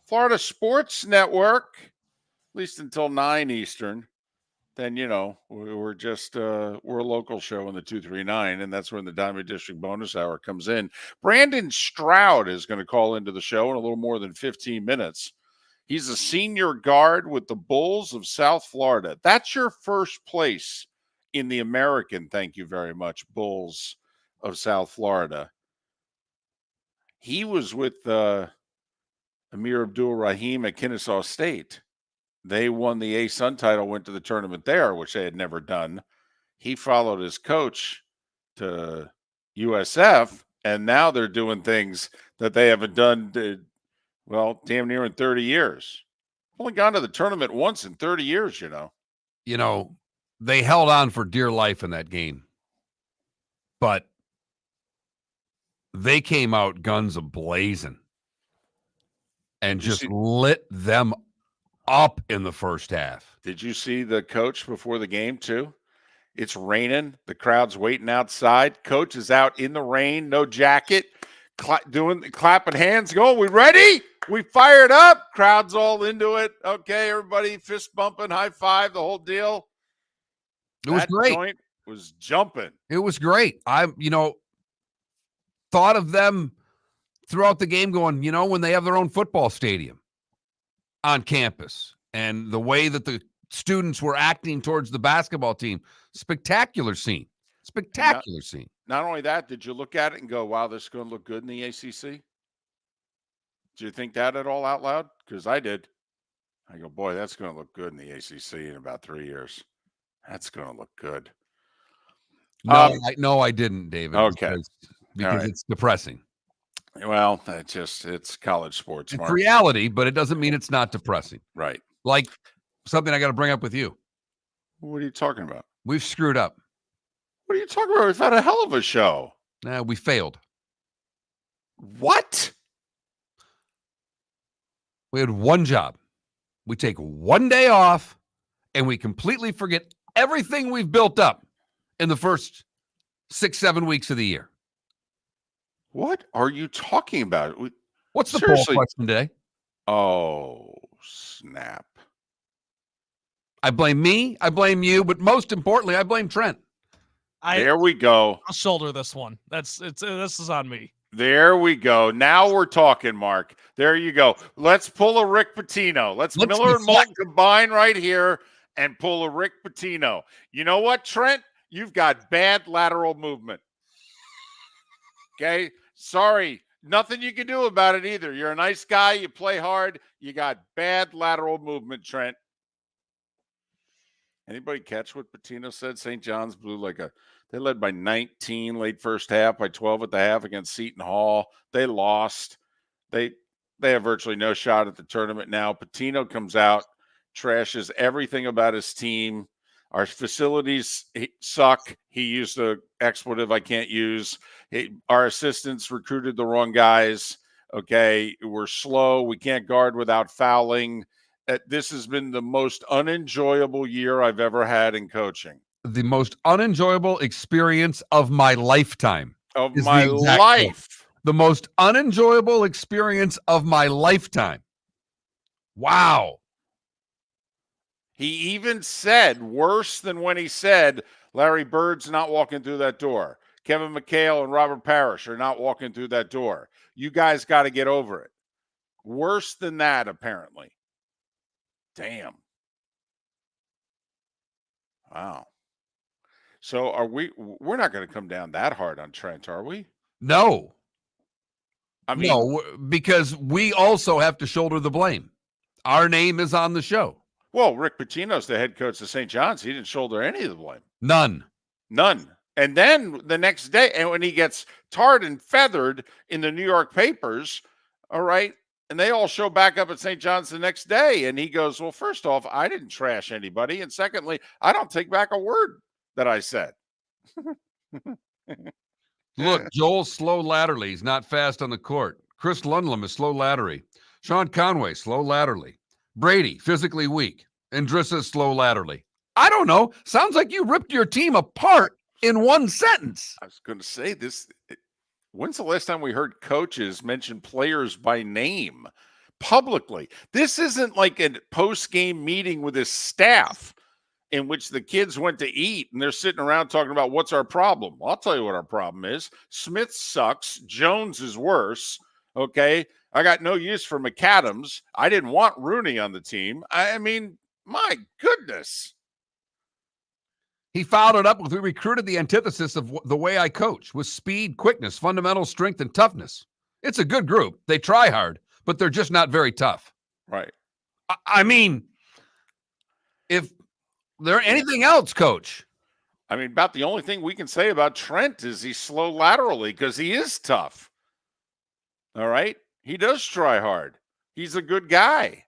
Florida Sports Network, at least until 9 Eastern. Then, we're just, we're a local show in the 239, and that's when the Diamond District bonus hour comes in. Brandon Stroud is going to call into the show in a little more than 15 minutes. He's a senior guard with the Bulls of South Florida. That's your first place in the American, thank you very much, Bulls of South Florida. He was with Amir Abdul-Rahim at Kennesaw State. They won the A-Sun title, went to the tournament there, which they had never done. He followed his coach to USF, and now they're doing things that they haven't done, damn near in 30 years. Only gone to the tournament once in 30 years, They held on for dear life in that game. But they came out guns a-blazing and just lit them up in the first half. Did you see the coach before the game too? It's raining. The crowd's waiting outside. Coach is out in the rain, no jacket, clapping hands. Go, we ready? We fired up. Crowd's all into it. Okay, everybody fist bumping, high five, the whole deal. It was great. Joint was jumping. It was great. I, thought of them throughout the game going, when they have their own football stadium on campus and the way that the students were acting towards the basketball team. Spectacular scene. Scene. Not only that, did you look at it and go, wow, this is going to look good in the ACC? Did you think that at all out loud? Because I did. I go, boy, that's going to look good in the ACC in about 3 years. That's going to look good. No, I didn't, David. Okay. Because right. It's depressing. Well, it's college sports. It's reality, but it doesn't mean it's not depressing. Right. Like something I got to bring up with you. What are you talking about? We've screwed up. What are you talking about? We've had a hell of a show. We failed. What? We had one job. We take one day off, and we completely forget everything we've built up in the first 6-7 weeks of the year. What are you talking about? What's the poll question today? Oh, snap. I blame me. I blame you. But most importantly, I blame Trent. There we go. I'll shoulder this one. This is on me. There we go. Now we're talking, Mark. There you go. Let's pull a Rick Pitino. Let's Miller and Moulton combine right here and pull a Rick Pitino. You know what, Trent? You've got bad lateral movement. Okay? Sorry. Nothing you can do about it either. You're a nice guy. You play hard. You got bad lateral movement, Trent. Anybody catch what Pitino said? St. John's blew they led by 19 late first half, by 12 at the half against Seton Hall. They lost. They have virtually no shot at the tournament now. Pitino comes out, trashes everything about his team. Our facilities suck. He used an expletive I can't use. Our assistants recruited the wrong guys. Okay, we're slow. We can't guard without fouling. This has been the most unenjoyable year I've ever had in coaching. The most unenjoyable experience of my lifetime. Of is my the exact quote. life. The most unenjoyable experience of my lifetime. Wow. He even said worse than when he said Larry Bird's not walking through that door. Kevin McHale and Robert Parrish are not walking through that door. You guys got to get over it. Worse than that, apparently. Damn. Wow. So we're not going to come down that hard on Trent, are we? No. I mean, no, because we also have to shoulder the blame. Our name is on the show. Well, Rick Pitino's the head coach of St. John's. He didn't shoulder any of the blame. None. And then the next day, and when he gets tarred and feathered in the New York papers, all right, and they all show back up at St. John's the next day, and he goes, well, first off, I didn't trash anybody, and secondly, I don't take back a word that I said. Look, Joel's slow laterally. He's not fast on the court. Chris Lundlam is slow laterally. Sean Conway, slow laterally. Brady, physically weak. And Drissa, slow laterally. I don't know. Sounds like you ripped your team apart in one sentence. I was going to say this. When's the last time we heard coaches mention players by name publicly? This isn't like a post-game meeting with his staff in which the kids went to eat and they're sitting around talking about what's our problem. Well, I'll tell you what our problem is. Smith sucks. Jones is worse. Okay. I got no use for McAdams. I didn't want Rooney on the team. I mean, my goodness. He followed it up with, we recruited the antithesis of the way I coach, with speed, quickness, fundamental strength, and toughness. It's a good group. They try hard, but they're just not very tough. Right. I mean, if there anything else, Coach? I mean, about the only thing we can say about Trent is he's slow laterally because he is tough. All right? He does try hard. He's a good guy.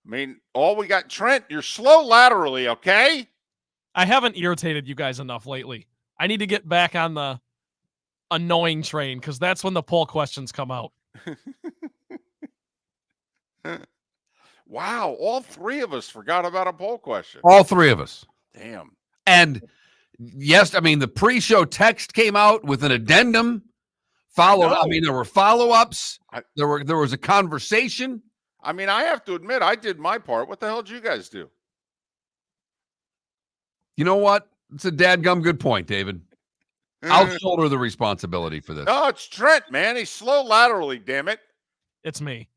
I mean, all we got, Trent, you're slow laterally, okay? I haven't irritated you guys enough lately. I need to get back on the annoying train because that's when the poll questions come out. Wow, all three of us forgot about a poll question. All three of us. Damn. And yes, I mean, the pre-show text came out with an addendum. I mean, there were follow-ups. There was a conversation. I mean, I have to admit, I did my part. What the hell did you guys do? You know what? It's a dadgum good point, David. I'll shoulder the responsibility for this. No, it's Trent, man. He's slow laterally, damn it. It's me.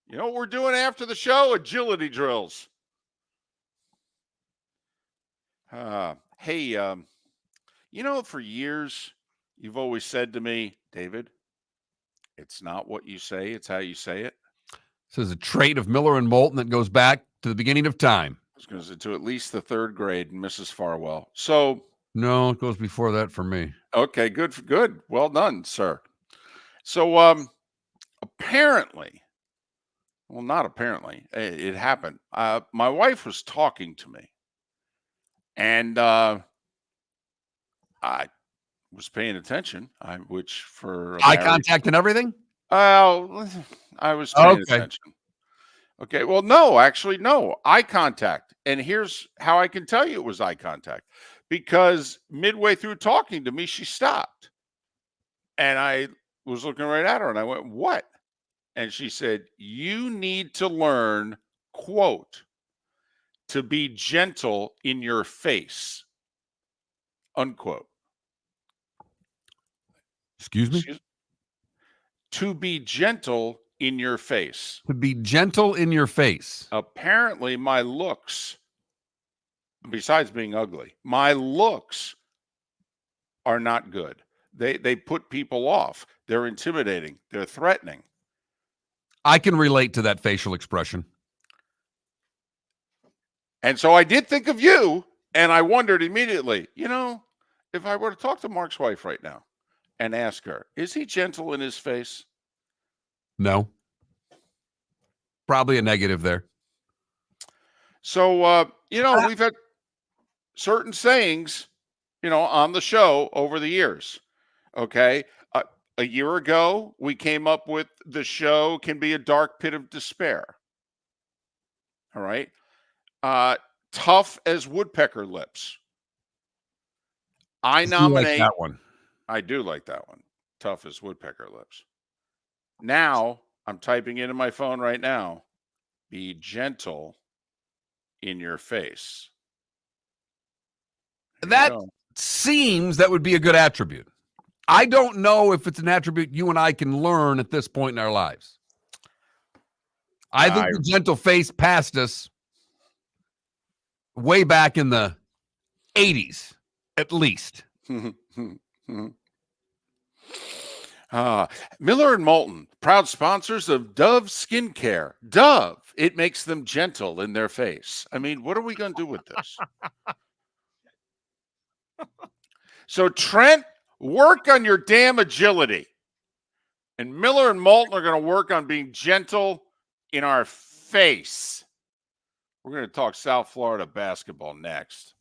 You know what we're doing after the show? Agility drills. Hey, you know, for years, you've always said to me, David, it's not what you say, it's how you say it. This is a trait of Miller and Moulton that goes back to the beginning of time. I was going to say to at least the third grade and Mrs. Farwell. So no, it goes before that for me. Okay, good. Well done, sir. So apparently, well, not apparently, it happened. My wife was talking to me, and I was paying attention. Which for eye contact and everything. I was paying attention. Okay. Well, no, actually, no. Eye contact. And here's how I can tell you it was eye contact. Because midway through talking to me, she stopped. And I was looking right at her and I went, what? And she said, you need to learn, quote, to be gentle in your face, unquote. Excuse me? To be gentle in your face. To be gentle in your face. Apparently, my looks, besides being ugly, my looks are not good. They put people off. They're intimidating. They're threatening. I can relate to that facial expression. And so I did think of you, and I wondered immediately, you know, if I were to talk to Mark's wife right now and ask her, is he gentle in his face? No. Probably a negative there. So, you know, we've had certain sayings, you know, on the show over the years. Okay. A year ago, we came up with the show can be a dark pit of despair. All right. Tough as woodpecker lips. I do like nominate that one. I do like that one. Tough as woodpecker lips. Now, I'm typing into my phone right now. Be gentle in your face. That seems that would be a good attribute. I don't know if it's an attribute you and I can learn at this point in our lives. I think the gentle face passed us way back in the 80s, at least. Miller and Moulton, proud sponsors of Dove Skincare. Dove, it makes them gentle in their face. I mean, what are we going to do with this? So, Trent, work on your damn agility. And Miller and Moulton are going to work on being gentle in our face. We're going to talk South Florida basketball next.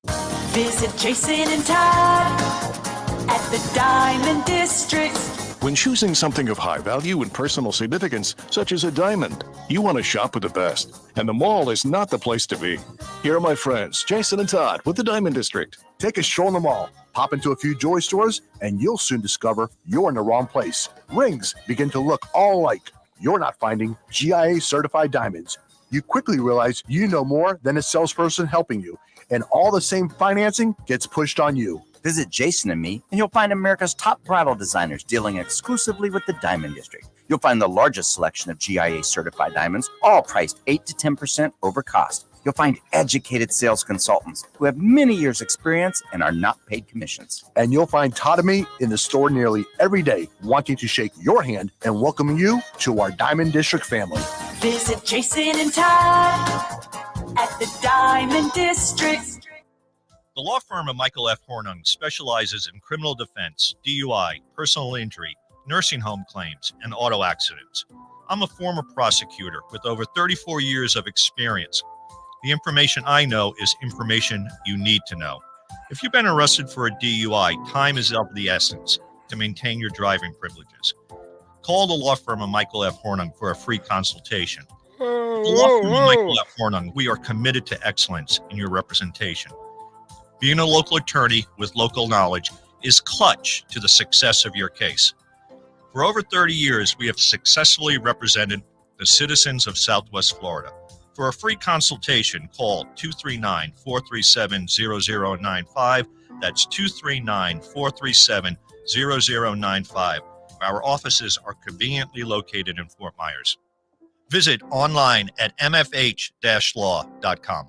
Visit Jason and Todd at the Diamond District. When choosing something of high value and personal significance, such as a diamond, you want to shop with the best. And the mall is not the place to be. Here are my friends, Jason and Todd with the Diamond District. Take a stroll in the mall, pop into a few jewelry stores, and you'll soon discover you're in the wrong place. Rings begin to look all alike. You're not finding GIA certified diamonds. You quickly realize you know more than a salesperson helping you, and all the same financing gets pushed on you. Visit Jason and me, and you'll find America's top bridal designers dealing exclusively with the Diamond District. You'll find the largest selection of GIA certified diamonds, all priced 8 to 10% over cost. You'll find educated sales consultants who have many years' experience and are not paid commissions. And you'll find Todd and me in the store nearly every day, wanting to shake your hand and welcome you to our Diamond District family. Visit Jason and Todd at the Diamond District. The law firm of Michael F. Hornung specializes in criminal defense, DUI, personal injury, nursing home claims, and auto accidents. I'm a former prosecutor with over 34 years of experience. The information I know is information you need to know. If you've been arrested for a DUI, time is of the essence to maintain your driving privileges. Call the law firm of Michael F. Hornung for a free consultation. The law firm of Michael F. Hornung, we are committed to excellence in your representation. Being a local attorney with local knowledge is clutch to the success of your case. For over 30 years, we have successfully represented the citizens of Southwest Florida. For a free consultation, call 239-437-0095. That's 239-437-0095. Our offices are conveniently located in Fort Myers. Visit online at mfh-law.com.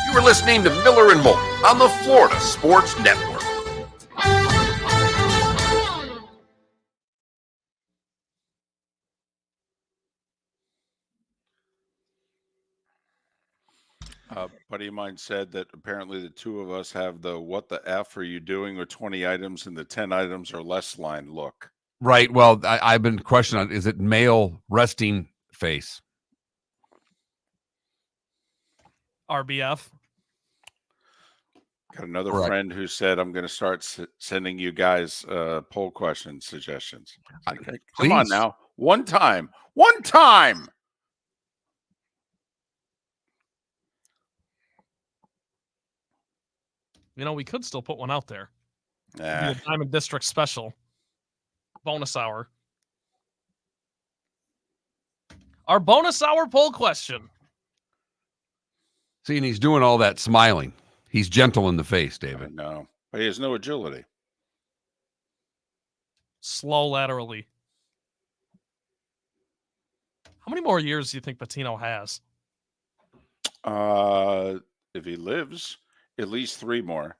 You are listening to Miller and Moulton on the Florida Sports Network. A buddy of mine said that apparently the two of us have the "what the F are you doing" with 20 items and the 10 items or less line look. Right. Well, I've been questioning, is it male resting face? RBF. Got another Correct. friend who said, I'm going to start sending you guys poll question suggestions. Okay, come on please. now. One time. One time. You know, we could still put one out there. Nah. Be a Diamond District special. Bonus hour. Our bonus hour poll question. See, and he's doing all that smiling. He's gentle in the face, David. No, but he has no agility. Slow laterally. How many more years do you think Patino has? If he lives, at least 3 more.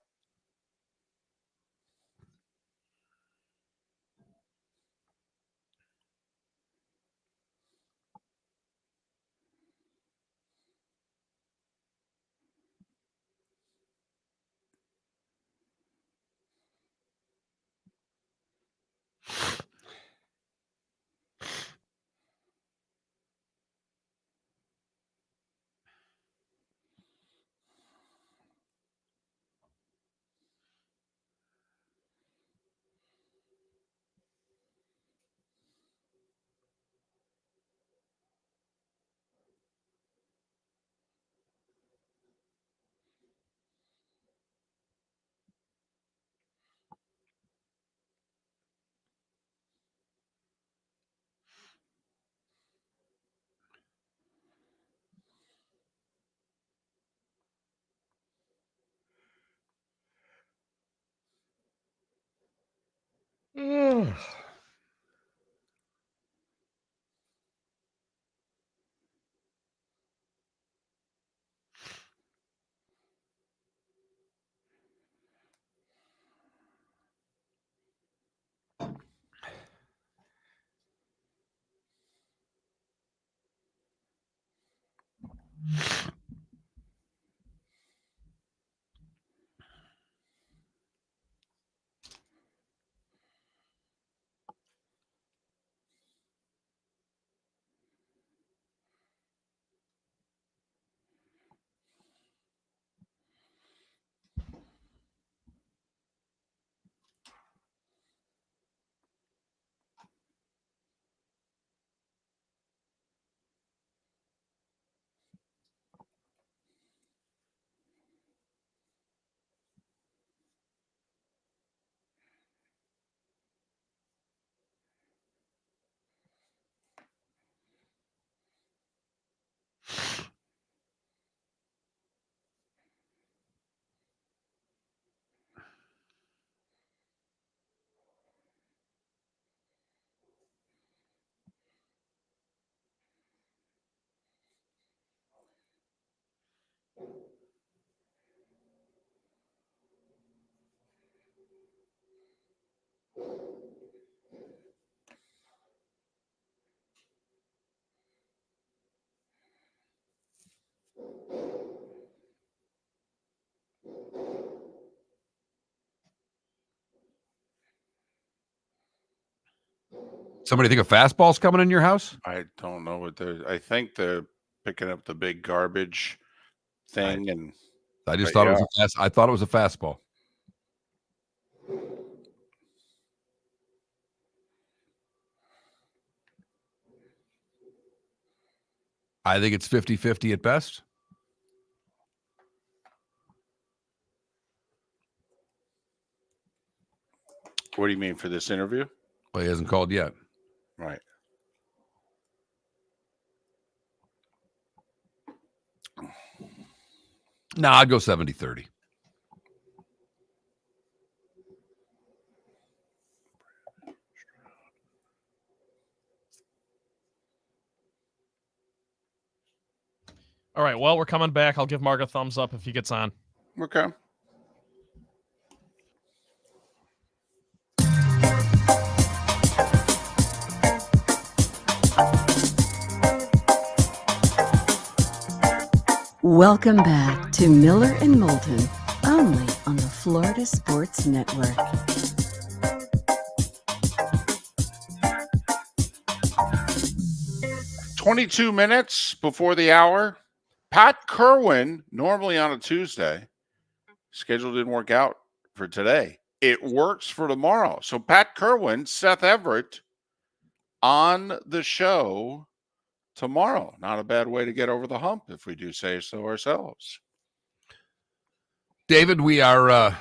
Somebody think a fastball's coming in your house? I don't know what they're. I think they're picking up the big garbage thing, I just thought it was a fast. I thought it was a fastball. I think it's 50-50 at best. What do you mean for this interview? Well, he hasn't called yet. Right. No, I'd go 70-30. All right. Well, we're coming back. I'll give Mark a thumbs up if he gets on. Okay. Welcome back to Miller and Moulton, only on the Florida Sports Network. "22 minutes before the hour. Pat Kerwin, normally on a Tuesday, schedule didn't work out for today. It works for tomorrow. So Pat Kerwin, Seth Everett on the show tomorrow. Not a bad way to get over the hump, if we do say so ourselves. David, we are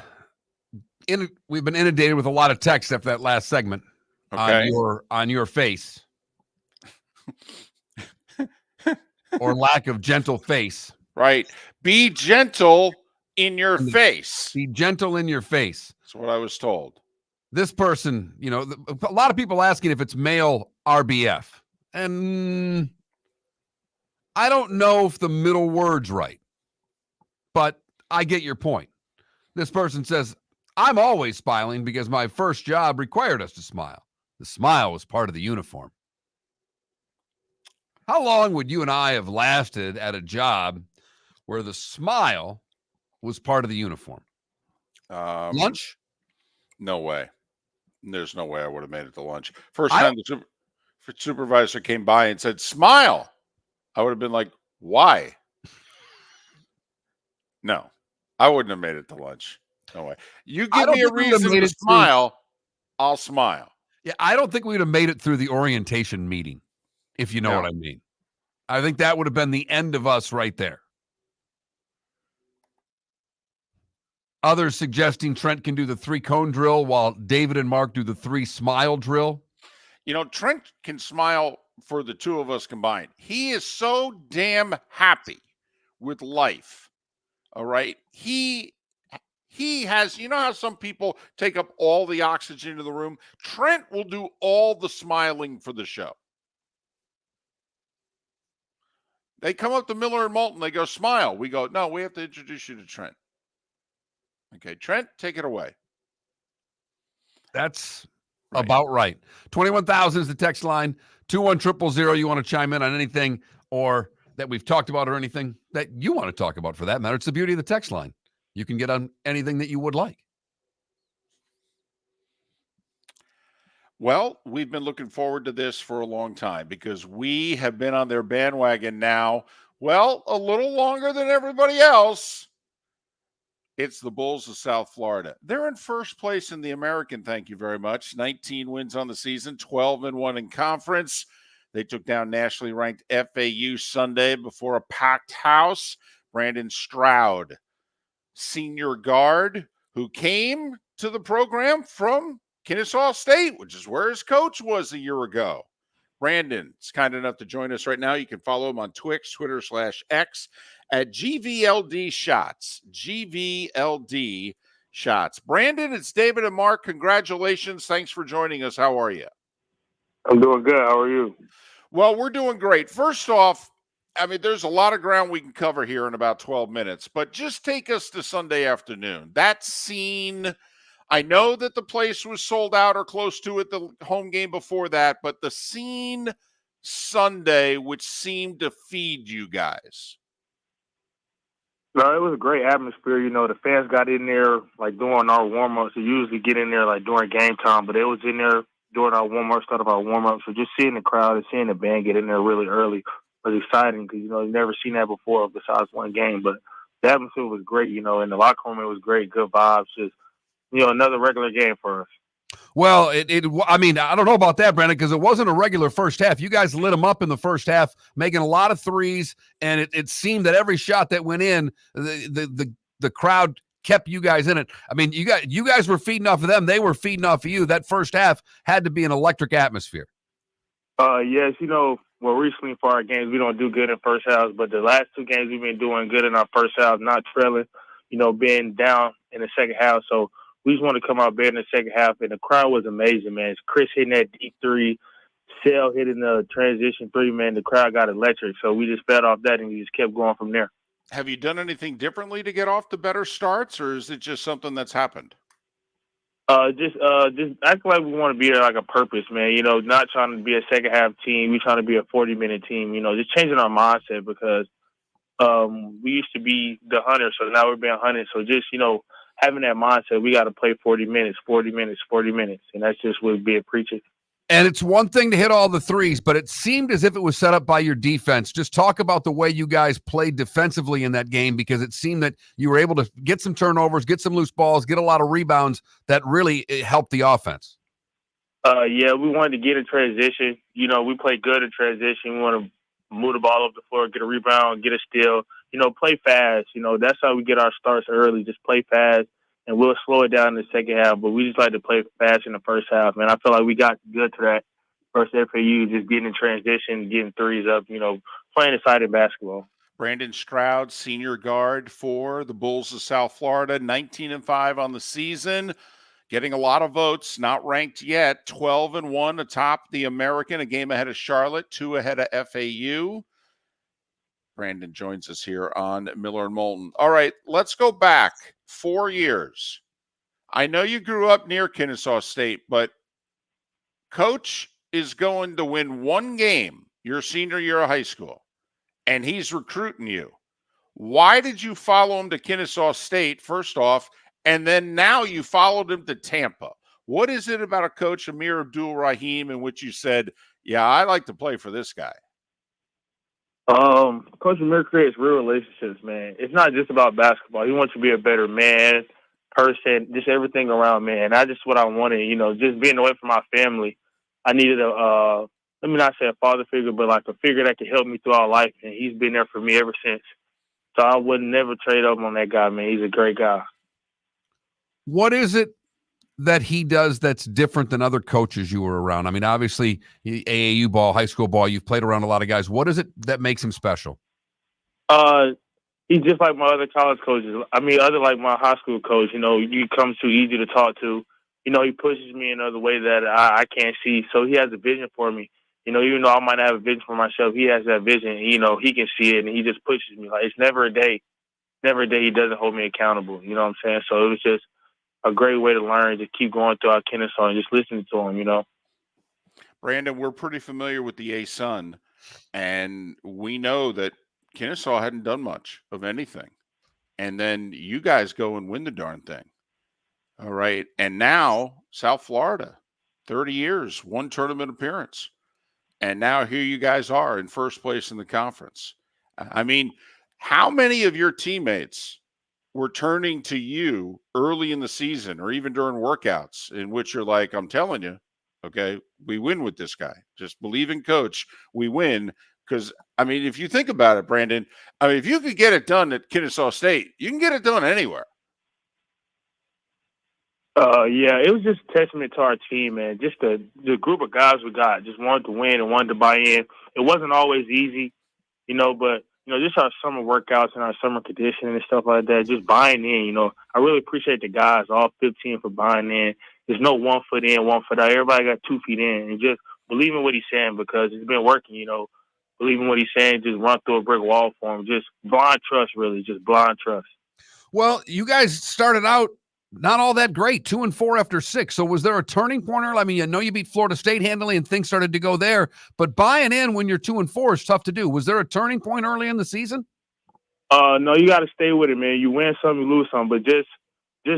we've been inundated with a lot of text after that last segment Okay. on your face. Or lack of gentle face. Right. Be gentle in your face. Be gentle in your face. That's what I was told. This person, a lot of people asking if it's male RBF. And I don't know if the middle word's right, but I get your point. This person says, I'm always smiling because my first job required us to smile. The smile was part of the uniform. How long would you and I have lasted at a job where the smile was part of the uniform? Lunch? No way. There's no way I would have made it to lunch. First time the supervisor came by and said, "Smile," I would have been like, "Why?" No, I wouldn't have made it to lunch. No way. You give me a reason to smile, I'll smile. Yeah, I don't think we would have made it through the orientation meeting, if you know what I mean. I think that would have been the end of us right there. Others suggesting Trent can do the 3-cone drill while David and Mark do the 3-smile drill. Trent can smile for the two of us combined. He is so damn happy with life. All right. He He has, you know how some people take up all the oxygen in the room? Trent will do all the smiling for the show. They come up to Miller and Moulton. They go, smile. We go, no, we have to introduce you to Trent. Okay, Trent, take it away. That's about right. 21,000 is the text line. 2100. You want to chime in on anything or that we've talked about or anything that you want to talk about for that matter. It's the beauty of the text line. You can get on anything that you would like. Well, we've been looking forward to this for a long time because we have been on their bandwagon now, well, a little longer than everybody else. It's the Bulls of South Florida. They're in first place in the American, thank you very much. 19 wins on the season, 12-1 in conference. They took down nationally ranked FAU Sunday before a packed house. Brandon Stroud, senior guard, who came to the program from Kennesaw State, which is where his coach was a year ago. Brandon's kind enough to join us right now. You can follow him on Twix, Twitter/X at GVLD Shots. GVLD Shots. Brandon, it's David and Mark. Congratulations. Thanks for joining us. How are you? I'm doing good. How are you? Well, we're doing great. First off, I mean, there's a lot of ground we can cover here in about 12 minutes, but just take us to Sunday afternoon. That scene, I know that the place was sold out or close to it the home game before that, but the scene Sunday, which seemed to feed you guys. No, it was a great atmosphere. You know, the fans got in there, like, during our warm-ups. They usually get in there, like, during game time, but it was in there during our warm-ups, start of our warm-ups. So just seeing the crowd and seeing the band get in there really early was exciting because, you know, you've never seen that before besides one game. But the atmosphere was great, you know, and the locker room, it was great, good vibes. Just, you know, another regular game for us. Well, I mean, I don't know about that, Brandon, because it wasn't a regular first half. You guys lit them up in the first half, making a lot of threes, and it seemed that every shot that went in, the crowd kept you guys in it. I mean, you guys were feeding off of them. They were feeding off of you. That first half had to be an electric atmosphere. Yes, you know, well, recently for our games, we don't do good in first halves, but the last two games we've been doing good in our first half, not trailing, you know, being down in the second half. So we just want to come out better in the second half, and the crowd was amazing, man. It's Chris hitting that deep three, Sale hitting the transition three, man. The crowd got electric, so we just fed off that, and we just kept going from there. Have you done anything differently to get off to better starts, or is it just something that's happened? Just act like we want to be there like a purpose, man. You know, not trying to be a second half team. We're trying to be a 40-minute team. You know, just changing our mindset because we used to be the hunters, so now we're being hunted. So just, you know, having that mindset, we got to play 40 minutes, and that's just what we're being preaching. And it's one thing to hit all the threes, but it seemed as if it was set up by your defense. Just talk about the way you guys played defensively in that game, because it seemed that you were able to get some turnovers, get some loose balls, get a lot of rebounds that really helped the offense. Yeah, we wanted to get in transition. You know, we play good in transition. We want to move the ball up the floor, get a rebound, get a steal. You know, play fast. You know, that's how we get our starts early. Just play fast. And we'll slow it down in the second half, but we just like to play fast in the first half, man. I feel like we got good to that first FAU, just getting in transition, getting threes up, you know, playing exciting basketball. Brandon Stroud, senior guard for the Bulls of South Florida, 19-5 on the season, getting a lot of votes, not ranked yet, 12-1 atop the American, a game ahead of Charlotte, 2 ahead of FAU. Brandon joins us here on Miller and Moulton. All right, let's go back 4 years. I know you grew up near Kennesaw State, but Coach is going to win one game your senior year of high school, and he's recruiting you. Why did you follow him to Kennesaw State, first off, and then now you followed him to Tampa? What is it about a coach, Amir Abdul-Rahim, in which you said, yeah, I like to play for this guy? Coach Amir creates real relationships, man. It's not just about basketball. He wants to be a better man, person, just everything around, man. That's just what I wanted, you know, just being away from my family. I needed a, let me not say a father figure, but like a figure that could help me throughout life, and he's been there for me ever since. So I would never trade up on that guy, man. He's a great guy. What is it that he does that's different than other coaches you were around? I mean, obviously, AAU ball, high school ball, you've played around a lot of guys. What is it that makes him special? He he's just like my other college coaches. I mean, other like my high school coach. You know, you come too easy to talk to. You know, he pushes me in another way that I can't see. So he has a vision for me. You know, even though I might not have a vision for myself, he has that vision. You know, he can see it, and he just pushes me. Like, it's never a day he doesn't hold me accountable. You know what I'm saying? So it was just a great way to learn, to keep going throughout Kennesaw and just listening to him, you know. Brandon, we're pretty familiar with the A-Sun, and we know that Kennesaw hadn't done much of anything. And then you guys go and win the darn thing. All right. And now South Florida, 30 years, one tournament appearance. And now here you guys are in first place in the conference. I mean, how many of your teammates were turning to you early in the season or even during workouts in which you're like, I'm telling you, okay, we win with this guy. Just believe in coach. We win. Because, I mean, if you think about it, Brandon, I mean, if you could get it done at Kennesaw State, you can get it done anywhere. Yeah, it was just a testament to our team, man. Just the group of guys we got just wanted to win and wanted to buy in. It wasn't always easy, you know, but, you know, just our summer workouts and our summer conditioning and stuff like that, just buying in, you know. I really appreciate the guys, all 15, for buying in. There's no 1 foot in, 1 foot out. Everybody got 2 feet in, and just believing what he's saying, because it's been working, you know. Believing what he's saying, just run through a brick wall for him. Just blind trust, really, just blind trust. Well, you guys started out not all that great, 2-4 after 6. So was there a turning point? I mean, I know you beat Florida State handily and things started to go there, but buying in when you're 2-4 is tough to do. Was there a turning point early in the season? No, you got to stay with it, man. You win some, you lose some, but just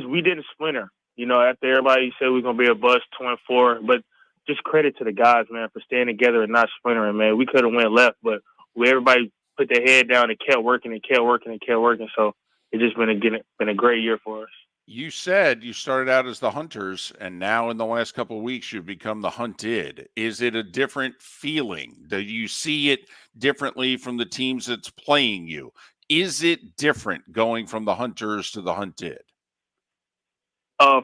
we didn't splinter. You know, after everybody said we were gonna be a bust 2-4, but just credit to the guys, man, for staying together and not splintering, man. We could have went left, but everybody put their head down and kept working and kept working and kept working. So it's just been a great year for us. You said you started out as the Hunters, and now in the last couple of weeks, you've become the Hunted. Is it a different feeling? Do you see it differently from the teams that's playing you? Is it different going from the Hunters to the Hunted?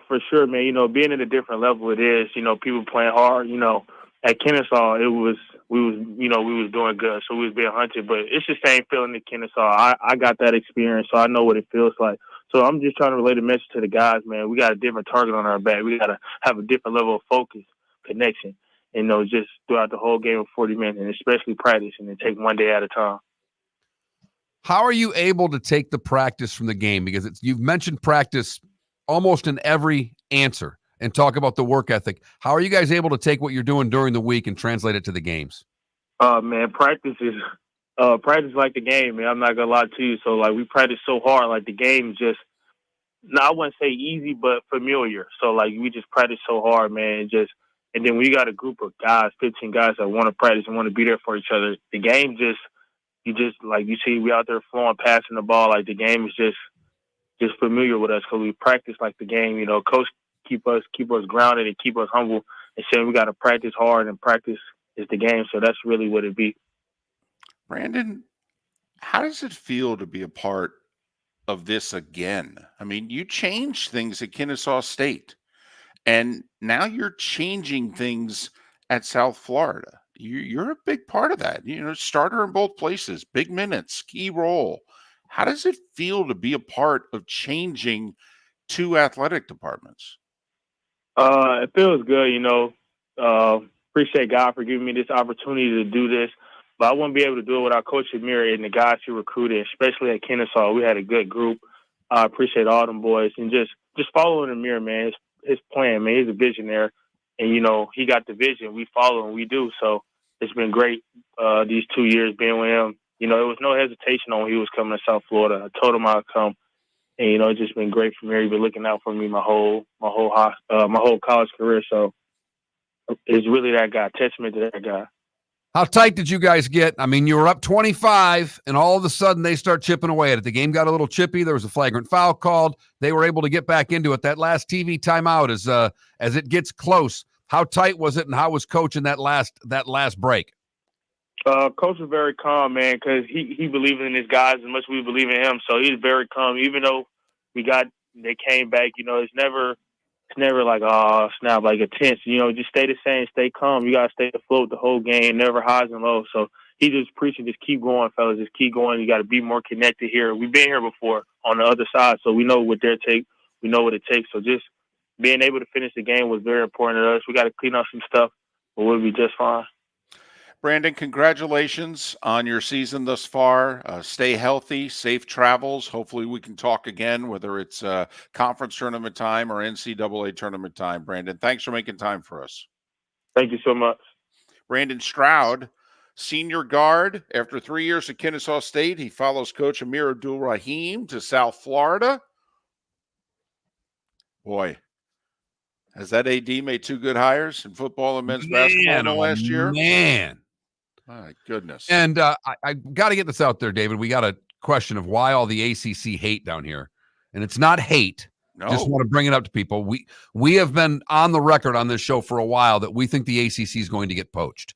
For sure, man. You know, being at a different level, it is. You know, people playing hard. You know, at Kennesaw, we was doing good, so we was being hunted. But it's the same feeling at Kennesaw. I got that experience, so I know what it feels like. So I'm just trying to relay the message to the guys, man. We got a different target on our back. We got to have a different level of focus, connection, you know, just throughout the whole game of 40 minutes, and especially practicing and take one day at a time. How are you able to take the practice from the game? Because you've mentioned practice almost in every answer and talk about the work ethic. How are you guys able to take what you're doing during the week and translate it to the games? Man, practice like the game, man. I'm not gonna lie to you. So like we practice so hard, like the game just, no, I wouldn't say easy, but familiar. So like we just practice so hard, man. And then we got a group of guys, 15 guys that want to practice and want to be there for each other. The game you see, we out there flowing, passing the ball. Like the game is just familiar with us because we practice like the game. You know, coach keep us grounded and keep us humble and saying we got to practice hard, and practice is the game. So that's really what it be. Brandon, how does it feel to be a part of this again? I mean, you changed things at Kennesaw State, and now you're changing things at South Florida. You're a big part of that. You know, starter in both places, big minutes, key role. How does it feel to be a part of changing two athletic departments? It feels good, you know. Appreciate God for giving me this opportunity to do this. But I wouldn't be able to do it without Coach Amir and the guys he recruited, especially at Kennesaw. We had a good group. I appreciate all them boys. And just following Amir, man, his plan, man. He's a visionary. And, you know, he got the vision. We follow and we do. So it's been great these 2 years being with him. You know, there was no hesitation on when he was coming to South Florida. I told him I'd come. And, you know, it's just been great for me. He's been looking out for me my whole college career. So it's really that guy, testament to that guy. How tight did you guys get? I mean, you were up 25, and all of a sudden they start chipping away at it. The game got a little chippy. There was a flagrant foul called. They were able to get back into it. That last TV timeout as it gets close. How tight was it, and how was Coach in that last break? Coach was very calm, man, because he believed in his guys as much as we believe in him. So he's very calm. Even though they came back, you know, it's never like, oh, snap, like a tense. You know, just stay the same, stay calm. You got to stay afloat the whole game, never highs and lows. So he just preaching, just keep going, fellas, just keep going. You got to be more connected here. We've been here before on the other side, so we know what their take. We know what it takes. So just being able to finish the game was very important to us. We got to clean up some stuff, but we'll be just fine. Brandon, congratulations on your season thus far. Stay healthy, safe travels. Hopefully we can talk again, whether it's conference tournament time or NCAA tournament time. Brandon, thanks for making time for us. Thank you so much. Brandon Stroud, senior guard. After 3 years at Kennesaw State, he follows Coach Amir Abdul-Rahim to South Florida. Boy, has that AD made 2 good hires in football and men's basketball in the last year? Man. My goodness. And I got to get this out there, David. We got a question of why all the ACC hate down here. And it's not hate. No. Just want to bring it up to people. We have been on the record on this show for a while that we think the ACC is going to get poached.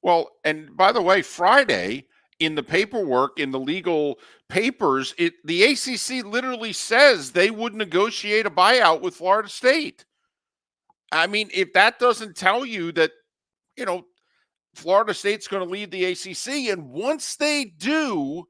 Well, and by the way, Friday in the paperwork, in the legal papers, the ACC literally says they would negotiate a buyout with Florida State. I mean, if that doesn't tell you that, Florida State's going to lead the ACC, and once they do,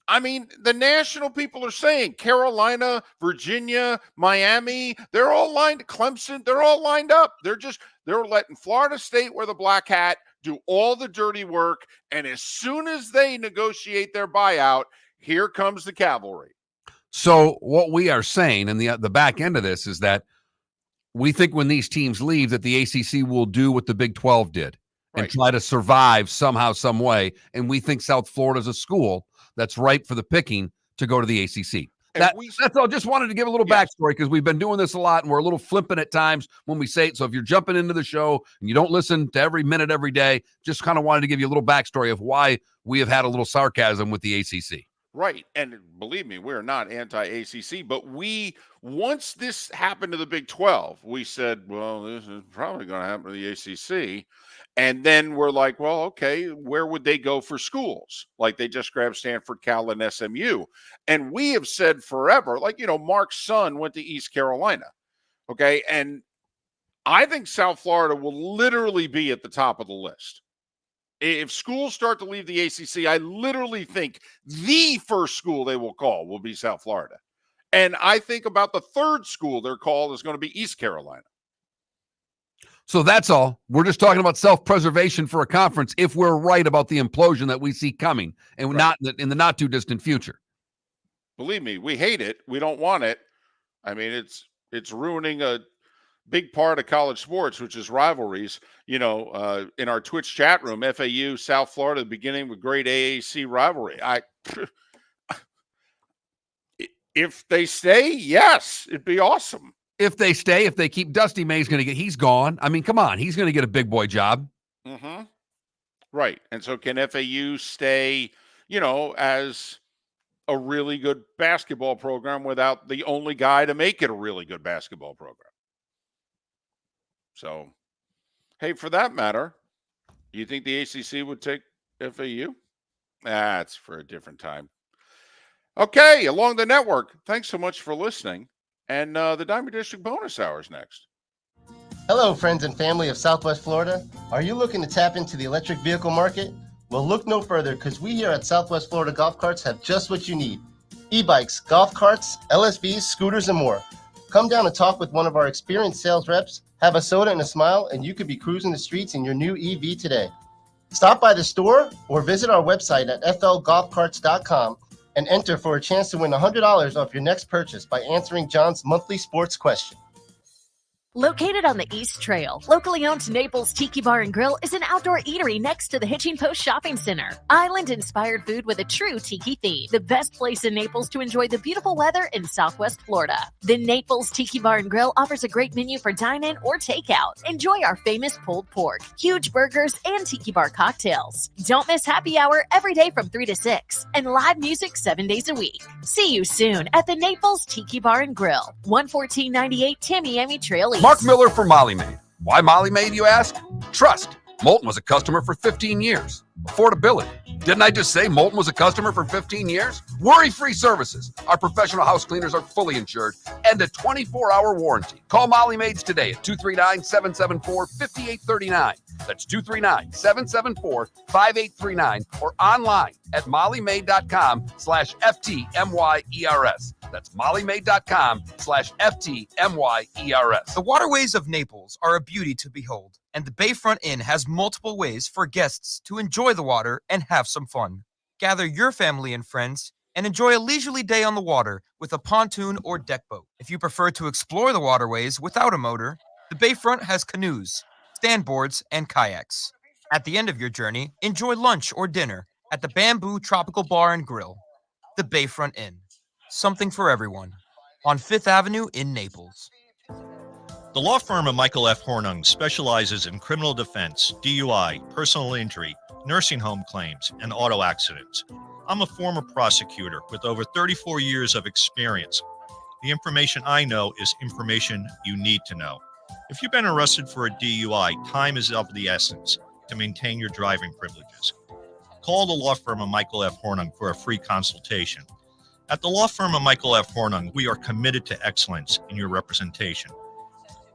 I mean, the national people are saying Carolina, Virginia, Miami, they're all lined, Clemson, they're all lined up. They're letting Florida State wear the black hat, do all the dirty work, and as soon as they negotiate their buyout, here comes the cavalry. So what we are saying, and the back end of this is that we think when these teams leave that the ACC will do what the Big 12 did and try to survive somehow, some way. And we think South Florida is a school that's ripe for the picking to go to the ACC. That's all. Just wanted to give a little backstory because we've been doing this a lot and we're a little flippant at times when we say it. So if you're jumping into the show and you don't listen to every minute, every day, just kind of wanted to give you a little backstory of why we have had a little sarcasm with the ACC. Right. And believe me, we're not anti-ACC, but once this happened to the Big 12, we said, well, this is probably going to happen to the ACC. And then we're like, well, okay, where would they go for schools? Like they just grabbed Stanford, Cal, and SMU. And we have said forever, Mark's son went to East Carolina. Okay. And I think South Florida will literally be at the top of the list. If schools start to leave the ACC, I literally think the first school they will call will be South Florida. And I think about the third school they're called is going to be East Carolina. So that's all. We're just talking about self-preservation for a conference if we're right about the implosion that we see coming and not in the not too distant future. Believe me, we hate it. We don't want it. I mean, it's ruining a big part of college sports, which is rivalries. In our Twitch chat room, FAU, South Florida, beginning with great AAC rivalry. If they stay, yes, it'd be awesome. If they stay, if they keep Dusty May's he's gone. I mean, come on, he's going to get a big boy job. Mm-hmm. Right. And so can FAU stay, as a really good basketball program without the only guy to make it a really good basketball program? So, hey, for that matter, you think the ACC would take FAU? That's for a different time. Okay, along the network, thanks so much for listening. And the Diamond District bonus hour is next. Hello, friends and family of Southwest Florida. Are you looking to tap into the electric vehicle market? Well, look no further because we here at Southwest Florida Golf Carts have just what you need. E-bikes, golf carts, LSVs, scooters, and more. Come down and talk with one of our experienced sales reps, have a soda and a smile, and you could be cruising the streets in your new EV today. Stop by the store or visit our website at flgolfcarts.com and enter for a chance to win $100 off your next purchase by answering John's monthly sports question. Located on the East Trail, locally owned Naples Tiki Bar and Grill is an outdoor eatery next to the Hitching Post Shopping Center. Island-inspired food with a true tiki theme. The best place in Naples to enjoy the beautiful weather in Southwest Florida. The Naples Tiki Bar and Grill offers a great menu for dine-in or takeout. Enjoy our famous pulled pork, huge burgers, and tiki bar cocktails. Don't miss happy hour every day from 3 to 6 and live music 7 days a week. See you soon at the Naples Tiki Bar and Grill, 11498 Tamiami Trail East. Mark Miller for Molly Maid. Why Molly Maid, you ask? Trust. Moulton was a customer for 15 years. Affordability. Didn't I just say Moulton was a customer for 15 years? Worry-free services. Our professional house cleaners are fully insured and a 24-hour warranty. Call Molly Maids today at 239-774-5839. That's 239-774-5839 or online at mollymaid.com/FTMYERS. That's mollymaid.com/FTMYERS. The waterways of Naples are a beauty to behold, and the Bayfront Inn has multiple ways for guests to enjoy the water and have some fun. Gather your family and friends and enjoy a leisurely day on the water with a pontoon or deck boat. If you prefer to explore the waterways without a motor, the Bayfront has canoes, standboards, and kayaks. At the end of your journey, enjoy lunch or dinner at the Bamboo Tropical Bar and Grill. The Bayfront Inn. Something for everyone. On 5th Avenue in Naples. The law firm of Michael F. Hornung specializes in criminal defense, DUI, personal injury, nursing home claims, and auto accidents. I'm a former prosecutor with over 34 years of experience. The information I know is information you need to know. If you've been arrested for a DUI, time is of the essence to maintain your driving privileges. Call the law firm of Michael F. Hornung for a free consultation. At the law firm of Michael F. Hornung, we are committed to excellence in your representation.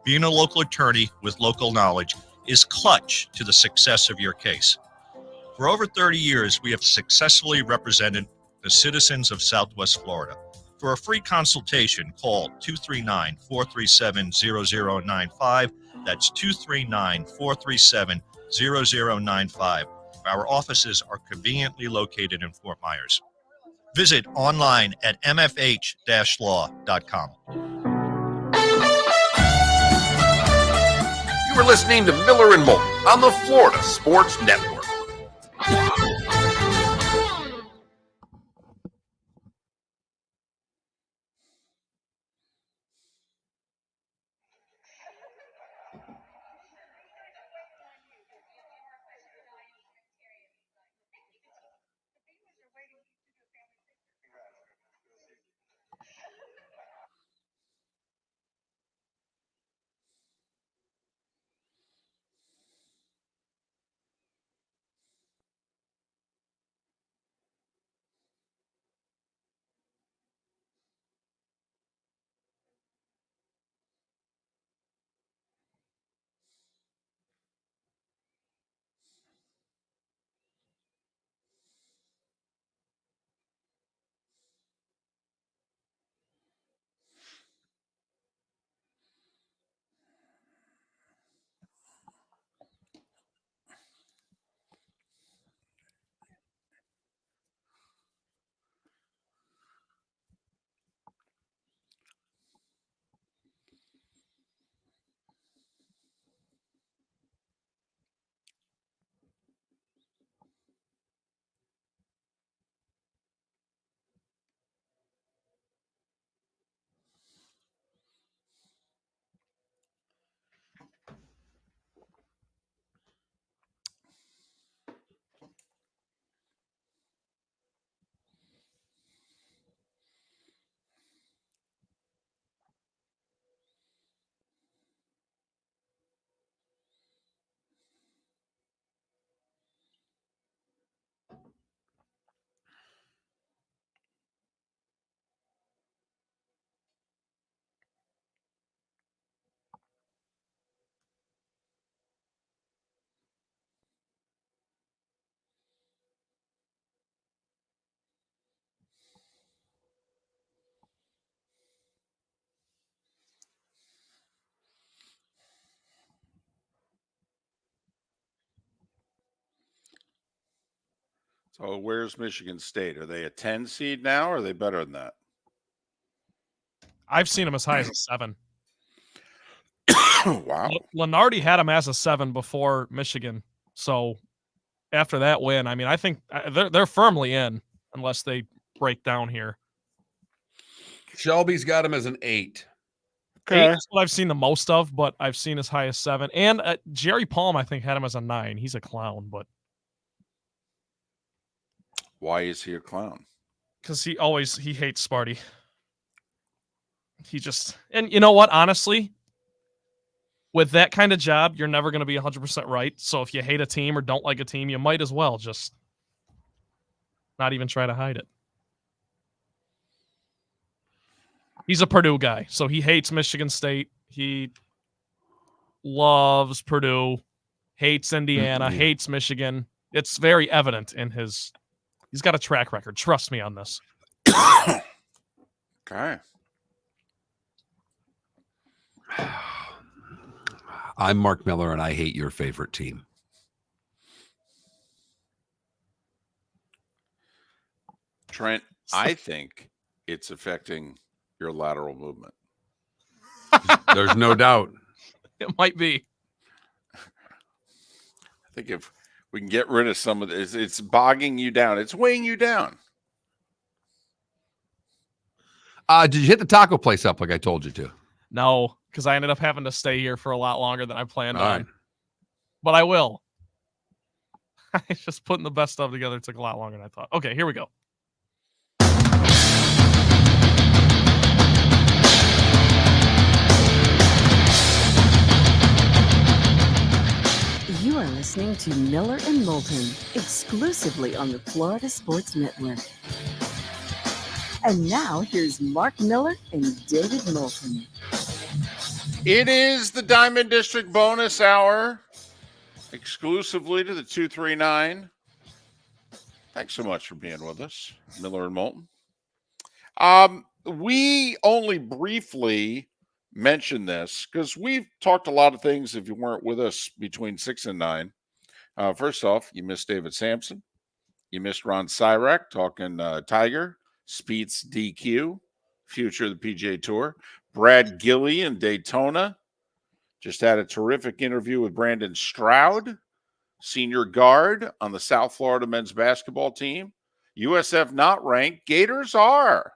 Being a local attorney with local knowledge is clutch to the success of your case. For over 30 years, we have successfully represented the citizens of Southwest Florida. For a free consultation, call 239-437-0095. That's 239-437-0095. Our offices are conveniently located in Fort Myers. Visit online at mfh-law.com. You are listening to Miller and Moulton on the Florida Sports Network. So where's Michigan State? Are they a 10 seed now, or are they better than that? I've seen him as high as a 7. Wow. Lenardi had him as a 7 before Michigan. So after that win, I mean, I think they're firmly in unless they break down here. Shelby's got him as an 8. 8 is what I've seen the most of, but I've seen as high as 7. And Jerry Palm, I think, had him as a 9. He's a clown, but Why is he a clown? because he hates Sparty. And you know what? Honestly, with that kind of job, you're never going to be 100% right. So if you hate a team or don't like a team, you might as well just not even try to hide it. He's a Purdue guy, so he hates Michigan State. He loves Purdue. hates Indiana, hates Michigan. It's very evident in he's got a track record. Trust me on this. Okay. I'm Mark Miller, and I hate your favorite team. Trent, I think it's affecting your lateral movement. There's no doubt. It might be. I think if we can get rid of some of this, it's bogging you down. It's weighing you down. Did you hit the taco place up like I told you to? No, because I ended up having to stay here for a lot longer than I planned All on. right. But I will. Just putting the best stuff together took a lot longer than I thought. Okay, here we go. You are listening to Miller and Moulton, exclusively on the Florida Sports Network. And now here's Mark Miller and David Moulton. It is the Diamond District bonus hour, exclusively to the 239. Thanks so much for being with us, Miller and Moulton. We only briefly mentioned this because we've talked a lot of things if you weren't with us between 6 and 9. First off, you missed David Samson. You missed Ron Sirak talking Tiger, Speed's DQ, future of the PGA Tour. Brad Gillie in Daytona. Just had a terrific interview with Brandon Stroud, senior guard on the South Florida men's basketball team. USF not ranked. Gators are.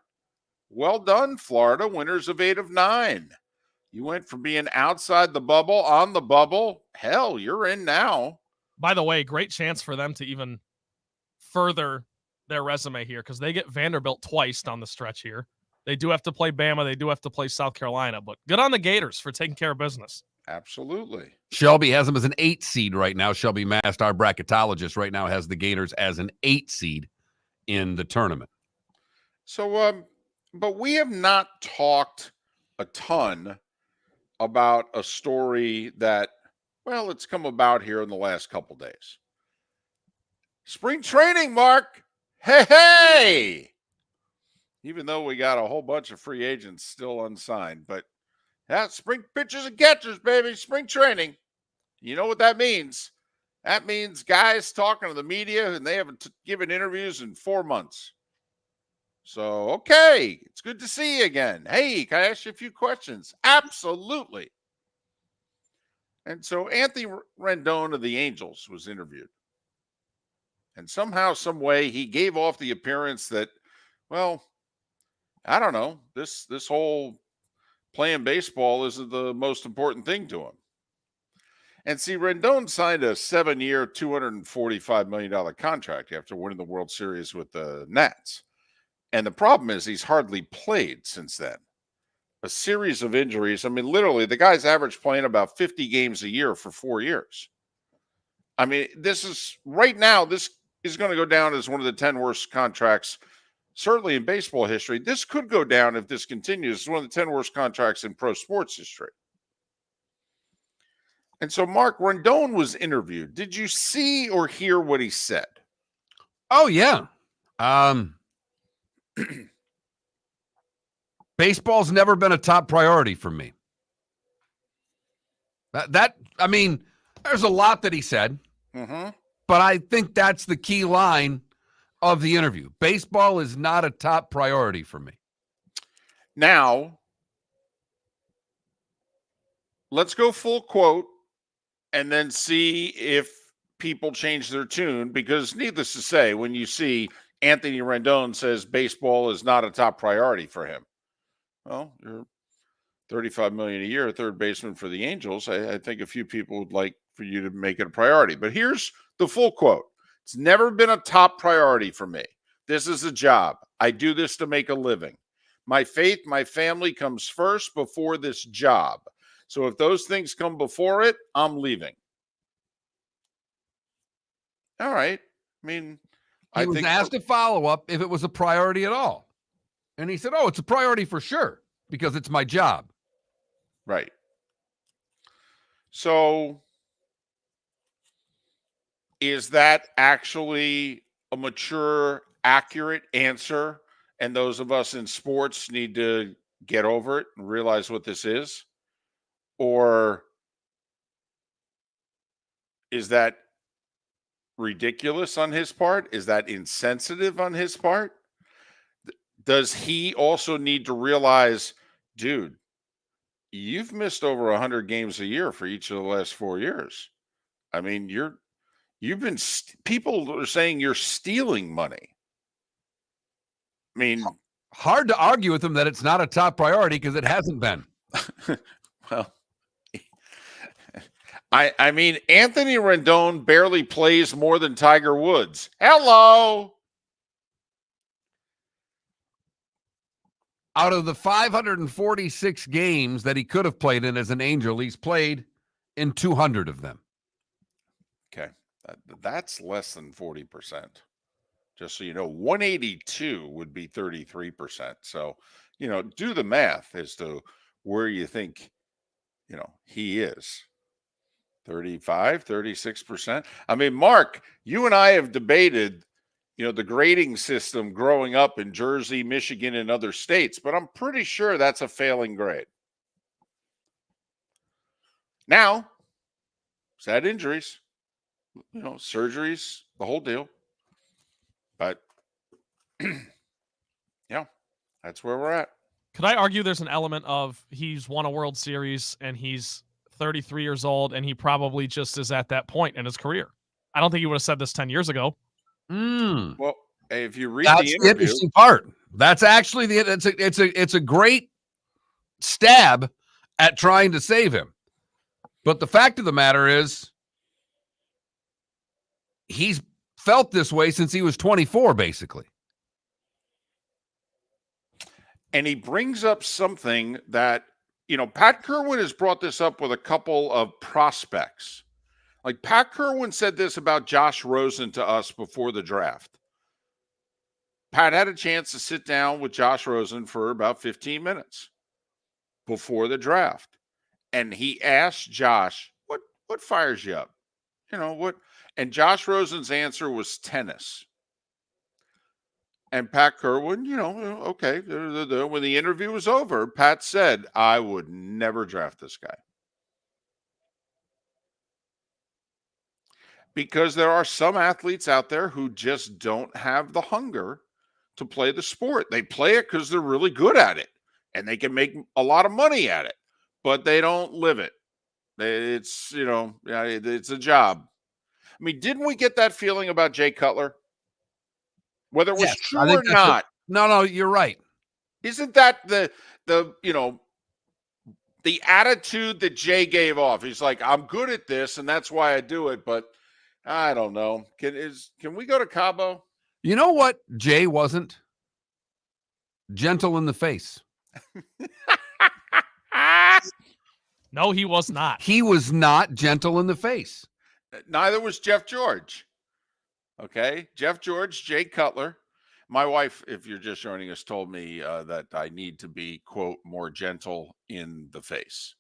Well done, Florida. Winners of 8 of 9. You went from being outside the bubble, on the bubble. Hell, you're in now. By the way, great chance for them to even further their resume here because they get Vanderbilt twice down the stretch here. They do have to play Bama. They do have to play South Carolina. But good on the Gators for taking care of business. Absolutely. Shelby has them as an 8 seed right now. Shelby Mast, our bracketologist, right now has the Gators as an 8 seed in the tournament. So, but we have not talked a ton about a story that, well, it's come about here in the last couple days. Spring training, Mark. Hey! Even though we got a whole bunch of free agents still unsigned, but that's spring pitchers and catchers, baby. Spring training. You know what that means? That means guys talking to the media and they haven't given interviews in 4 months. So, okay, it's good to see you again. Hey, can I ask you a few questions? Absolutely. And so Anthony Rendon of the Angels was interviewed. And somehow, some way, he gave off the appearance that, well, I don't know, this whole playing baseball isn't the most important thing to him. And see, Rendon signed a 7-year, $245 million contract after winning the World Series with the Nats. And the problem is he's hardly played since then. A series of injuries. I mean, literally, the guy's averaged playing about 50 games a year for 4 years. I mean, this is right now, this is going to go down as one of the 10 worst contracts, certainly in baseball history. This could go down if this continues. It's one of the 10 worst contracts in pro sports history. And so Mark Rendon was interviewed. Did you see or hear what he said? Oh, yeah. Baseball's never been a top priority for me. I mean, there's a lot that he said, but I think that's the key line of the interview. Baseball is not a top priority for me. Now, let's go full quote and then see if people change their tune, because needless to say, when you see Anthony Rendon says baseball is not a top priority for him, well, you're $35 million a year, third baseman for the Angels. I think a few people would like for you to make it a priority. But here's the full quote. It's never been a top priority for me. This is a job. I do this to make a living. My faith, my family comes first before this job. So if those things come before it, I'm leaving. All right. I mean, He was asked to follow up if it was a priority at all. And he said, oh, it's a priority for sure because it's my job. Right. So is that actually a mature, accurate answer? And those of us in sports need to get over it and realize what this is? Or is that ridiculous on his part? Is that insensitive on his part? Does he also need to realize, dude, you've missed over 100 games a year for each of the last 4 years? I mean, people are saying you're stealing money. I mean, hard to argue with him that it's not a top priority because it hasn't been. Well, I mean, Anthony Rendon barely plays more than Tiger Woods. Hello. Out of the 546 games that he could have played in as an Angel, he's played in 200 of them. Okay. That's less than 40%. Just so you know, 182 would be 33%. So, do the math as to where you think, he is. 35, 36%. I mean, Mark, you and I have debated, the grading system growing up in Jersey, Michigan, and other states, but I'm pretty sure that's a failing grade. Now, sad injuries, surgeries, the whole deal. But, yeah, that's where we're at. Could I argue there's an element of he's won a World Series and he's 33 years old and he probably just is at that point in his career? I don't think he would have said this 10 years ago. Well, if you read That's the the interview, interesting part. That's actually it's a great stab at trying to save him. But the fact of the matter is, he's felt this way since he was 24, basically. and he brings up something that, Pat Kerwin has brought this up with a couple of prospects. Like Pat Kerwin said this about Josh Rosen to us before the draft. Pat had a chance to sit down with Josh Rosen for about 15 minutes before the draft. And he asked Josh, what fires you up? What? And Josh Rosen's answer was tennis. And Pat Kerwin, okay. When the interview was over, Pat said, I would never draft this guy. Because there are some athletes out there who just don't have the hunger to play the sport. They play it because they're really good at it and they can make a lot of money at it, but they don't live it. It's, it's a job. I mean, didn't we get that feeling about Jay Cutler? Whether it was true or not. No, you're right. Isn't that the attitude that Jay gave off? He's like, I'm good at this and that's why I do it, but I don't know. Can we go to Cabo? You know what Jay wasn't? Gentle in the face. No, he was not. He was not gentle in the face. Neither was Jeff George. Okay. Jeff George, Jay Cutler. My wife, if you're just joining us, told me that I need to be, quote, more gentle in the face.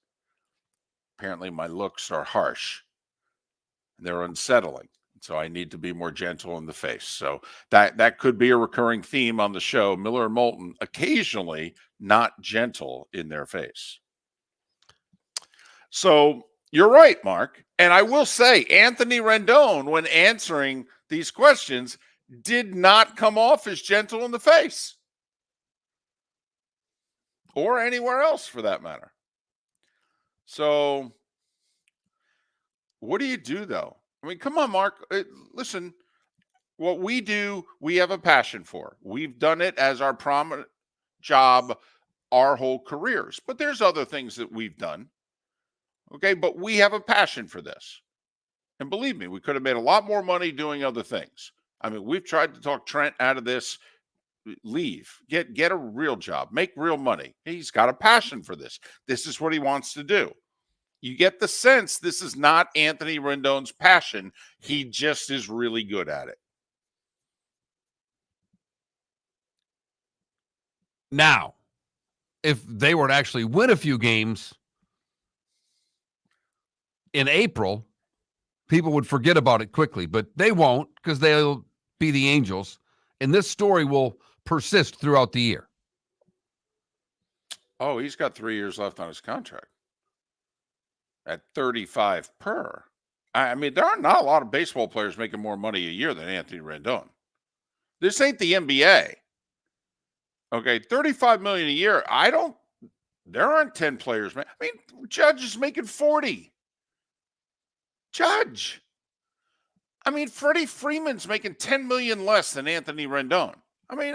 Apparently my looks are harsh. They're unsettling. So I need to be more gentle in the face. So that could be a recurring theme on the show. Miller and Moulton occasionally not gentle in their face. So you're right, Mark. And I will say Anthony Rendon, when answering these questions, did not come off as gentle in the face. Or anywhere else for that matter. So what do you do though? I mean, come on, Mark. Listen, what we do, we have a passion for. We've done it as our prominent job our whole careers. But there's other things that we've done. Okay, but we have a passion for this. And believe me, we could have made a lot more money doing other things. I mean, we've tried to talk Trent out of this. Leave. Get a real job. Make real money. He's got a passion for this. This is what he wants to do. You get the sense this is not Anthony Rendon's passion. He just is really good at it. Now, if they were to actually win a few games in April, people would forget about it quickly, but they won't because they'll be the Angels. And this story will persist throughout the year. Oh, he's got 3 years left on his contract at 35 per. I mean, there are not a lot of baseball players making more money a year than Anthony Rendon. This ain't the NBA. Okay, 35 million a year. There aren't 10 players. I mean, Judge is making 40. Judge. I mean, Freddie Freeman's making 10 million less than Anthony Rendon. I mean,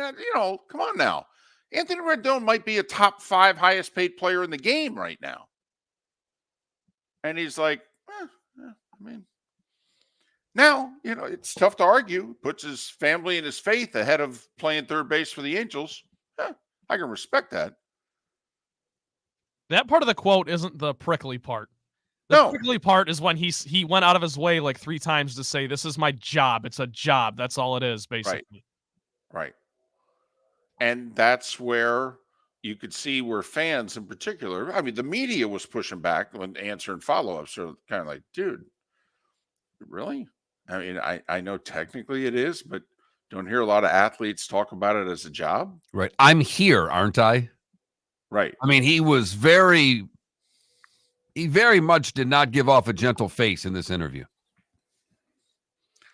come on now. Anthony Rendon might be a top 5 highest paid player in the game right now. And he's like, now, it's tough to argue. Puts his family and his faith ahead of playing third base for the Angels. I can respect that. That part of the quote isn't the prickly part. The prickly part is when he went out of his way like 3 times to say, this is my job. It's a job. That's all it is, basically. Right. And that's where you could see where fans in particular, I mean, the media was pushing back when answering follow-ups. So kind of like, dude, really? I mean, I know technically it is, but don't hear a lot of athletes talk about it as a job. Right. I'm here, aren't I? Right. I mean, he very much did not give off a gentle face in this interview.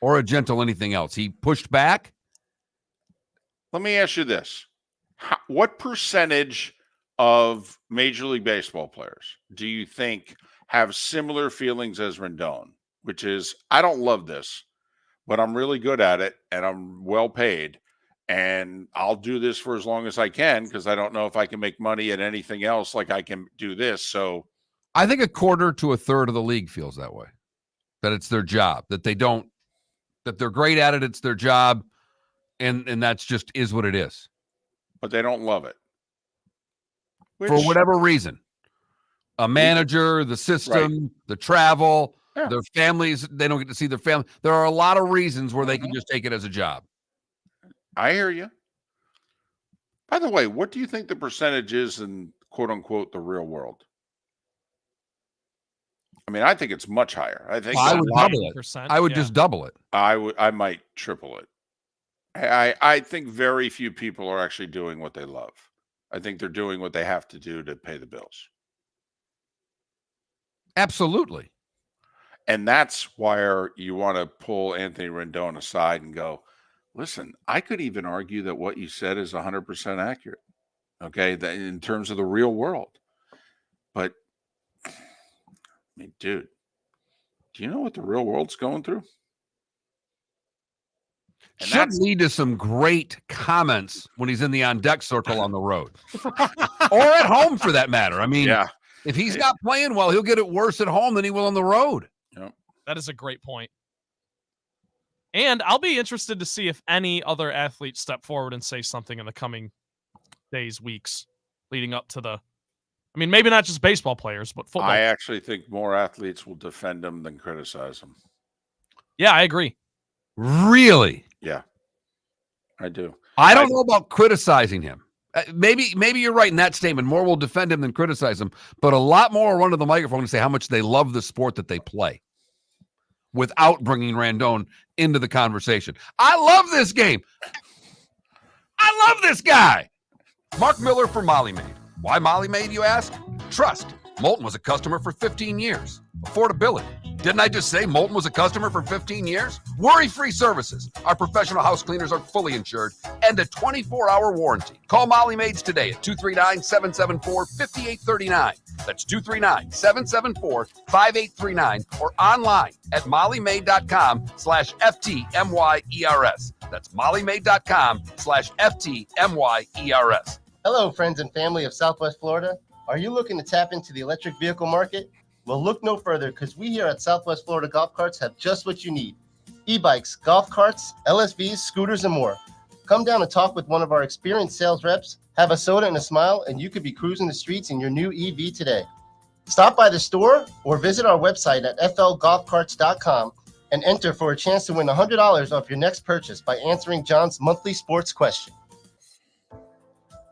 Or a gentle anything else. He pushed back. Let me ask you this. What percentage of Major League Baseball players do you think have similar feelings as Rendon? Which is, I don't love this, but I'm really good at it and I'm well paid. And I'll do this for as long as I can because I don't know if I can make money at anything else like I can do this. So I think a quarter to a third of the league feels that way. That it's their job. That they're great at it. It's their job. And that's just is what it is. But they don't love it. For whatever reason. A manager, the system, the travel, their families, they don't get to see their family. There are a lot of reasons where they can just take it as a job. I hear you. By the way, what do you think the percentage is in quote unquote the real world? I mean, I think it's much higher. I think I would double it. I would just double it. I might triple it. I think very few people are actually doing what they love. I think they're doing what they have to do to pay the bills. Absolutely. And that's why you want to pull Anthony Rendon aside and go, listen, I could even argue that what you said is 100% accurate. Okay. That in terms of the real world. But I mean, dude, do you know what the real world's going through? And should lead to some great comments when he's in the on-deck circle on the road. Or at home, for that matter. I mean, if he's not playing well, he'll get it worse at home than he will on the road. Yep. That is a great point. And I'll be interested to see if any other athletes step forward and say something in the coming days, weeks, leading up to maybe not just baseball players, but football. I actually think more athletes will defend him than criticize him. Yeah, I agree. Really? Yeah, I do. I don't know about criticizing him. Maybe you're right in that statement. More will defend him than criticize him, but a lot more run to the microphone and say how much they love the sport that they play without bringing Rendon into the conversation. I love this game. I love this guy. Mark Miller for Molly Maid. Why Molly Maid, you ask? Trust. Moulton was a customer for 15 years. Affordability. Didn't I just say Moulton was a customer for 15 years? Worry-free services. Our professional house cleaners are fully insured and a 24-hour warranty. Call Molly Maids today at 239-774-5839. That's 239-774-5839 or online at mollymaid.com/FTMYERS. That's mollymaid.com/FTMYERS. Hello, friends and family of Southwest Florida. Are you looking to tap into the electric vehicle market? Well, look no further because we here at Southwest Florida Golf Carts have just what you need. E-bikes, golf carts, LSVs, scooters, and more. Come down and talk with one of our experienced sales reps, have a soda and a smile, and you could be cruising the streets in your new EV today. Stop by the store or visit our website at flgolfcarts.com and enter for a chance to win $100 off your next purchase by answering John's monthly sports question.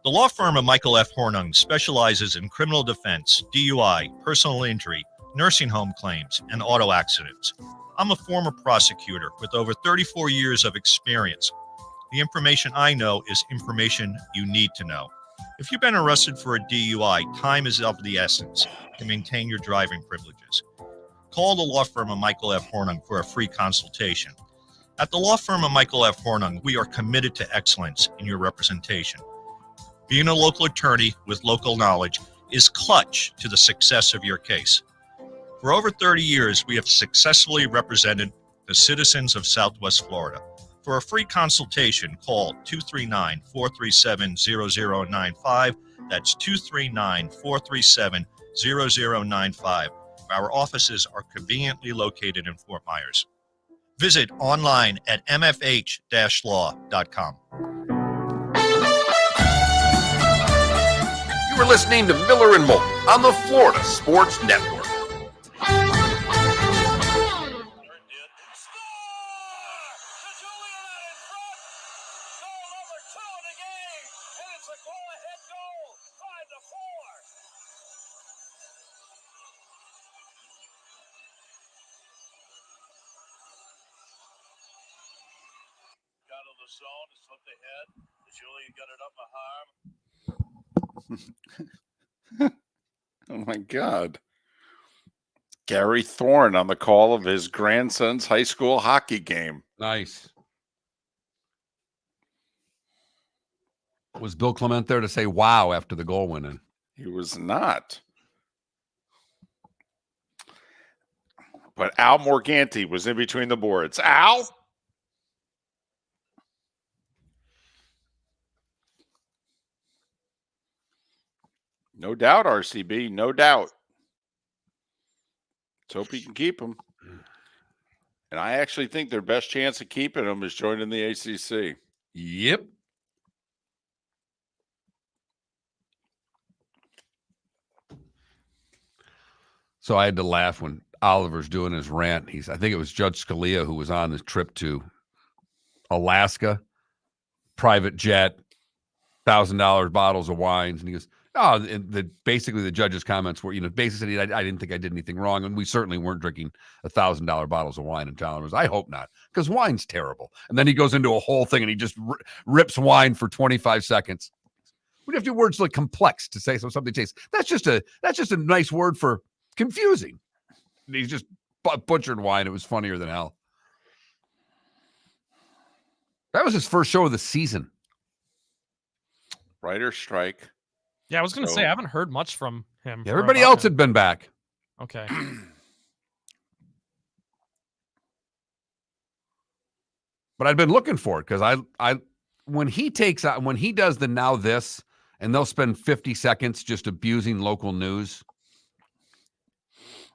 The law firm of Michael F. Hornung specializes in criminal defense, DUI, personal injury, nursing home claims, and auto accidents. I'm a former prosecutor with over 34 years of experience. The information I know is information you need to know. If you've been arrested for a DUI, time is of the essence to maintain your driving privileges. Call the law firm of Michael F. Hornung for a free consultation. At the law firm of Michael F. Hornung, we are committed to excellence in your representation. Being a local attorney with local knowledge is clutch to the success of your case. For over 30 years, we have successfully represented the citizens of Southwest Florida. For a free consultation, call 239-437-0095. That's 239-437-0095. Our offices are conveniently located in Fort Myers. Visit online at mfh-law.com. You are listening to Miller and Moulton on the Florida Sports Network. Oh my God. Gary Thorne on the call of his grandson's high school hockey game. Nice. Was Bill Clement there to say wow after the goal went in? He was not. But Al Morganti was in between the boards. Al? No doubt, RCB. No doubt. Let's hope he can keep him. And I actually think their best chance of keeping him is joining the ACC. Yep. So I had to laugh when Oliver's doing his rant. I think it was Judge Scalia who was on this trip to Alaska, private jet, $1,000 bottles of wines. And he goes, oh, and basically the judge's comments were, basically I didn't think I did anything wrong. And we certainly weren't drinking $1,000 bottles of wine in town. I hope not, because wine's terrible. And then he goes into a whole thing and he just rips wine for 25 seconds. We have to do words like complex to say something tastes. That's just a nice word for confusing. And he's just butchered wine. It was funnier than hell. That was his first show of the season. Writer strike. Yeah, I was going to say, I haven't heard much from him. Yeah, everybody else had been back. Okay. But I'd been looking for it because when he does the now this, and they'll spend 50 seconds just abusing local news.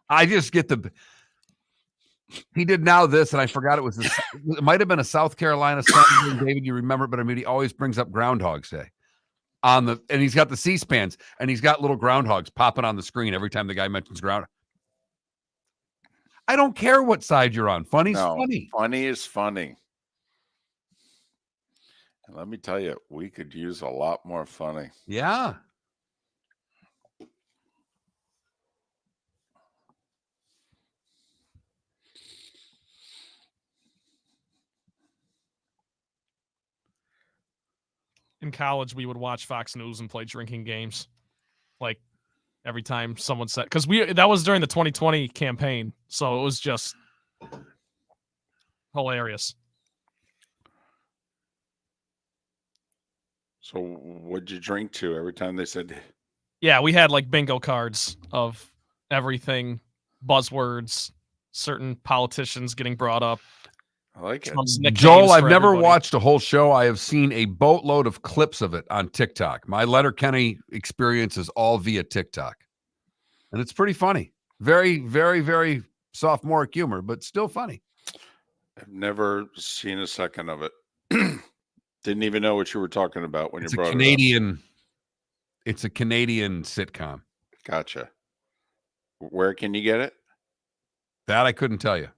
I just get he did now this, and I forgot it might have been a South Carolina Senator, David, you remember, but I mean, he always brings up Groundhog's Day and he's got the C-SPANs, and he's got little groundhogs popping on the screen every time the guy mentions ground. I don't care what side you're on. Funny is funny. And let me tell you, we could use a lot more funny. Yeah. In college, we would watch Fox News and play drinking games. Like every time someone said, because that was during the 2020 campaign. So it was just hilarious. So what'd you drink to every time they said? Yeah, we had like bingo cards of everything, buzzwords, certain politicians getting brought up. I like it. Joel, I've never watched a whole show. I have seen a boatload of clips of it on TikTok. My Letterkenny experience is all via TikTok. And it's pretty funny. Very, very, very sophomoric humor, but still funny. I've never seen a second of it. Didn't even know what you were talking about when you brought it up. It's a Canadian sitcom. Gotcha. Where can you get it? That I couldn't tell you.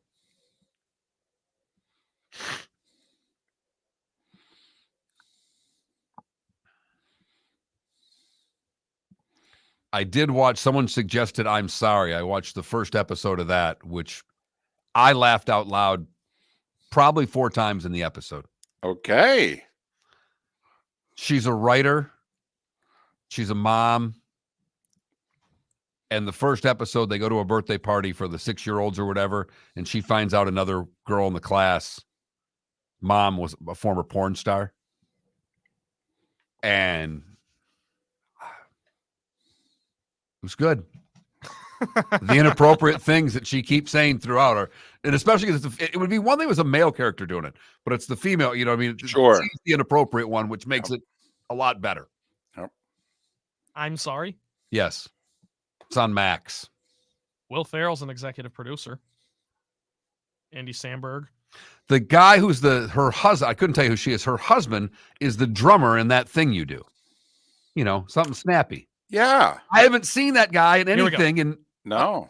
I did watch, someone suggested I'm Sorry. I watched the first episode of that, which I laughed out loud probably 4 times in the episode. Okay. She's a writer. She's a mom. And the first episode, they go to a birthday party for the 6-year-olds or whatever, and she finds out another girl in the class, mom was a former porn star. And it was good. The inappropriate things that she keeps saying throughout are, and especially because it would be one thing was a male character doing it, but it's the female, you know what I mean? Sure. She's the inappropriate one, which makes it a lot better. Yep. I'm Sorry. Yes. It's on Max. Will Ferrell's an executive producer. Andy Samberg. The guy who's her husband, I couldn't tell you who she is. Her husband is the drummer in That Thing You Do. You know, something snappy. Yeah. I haven't seen that guy in anything. And no.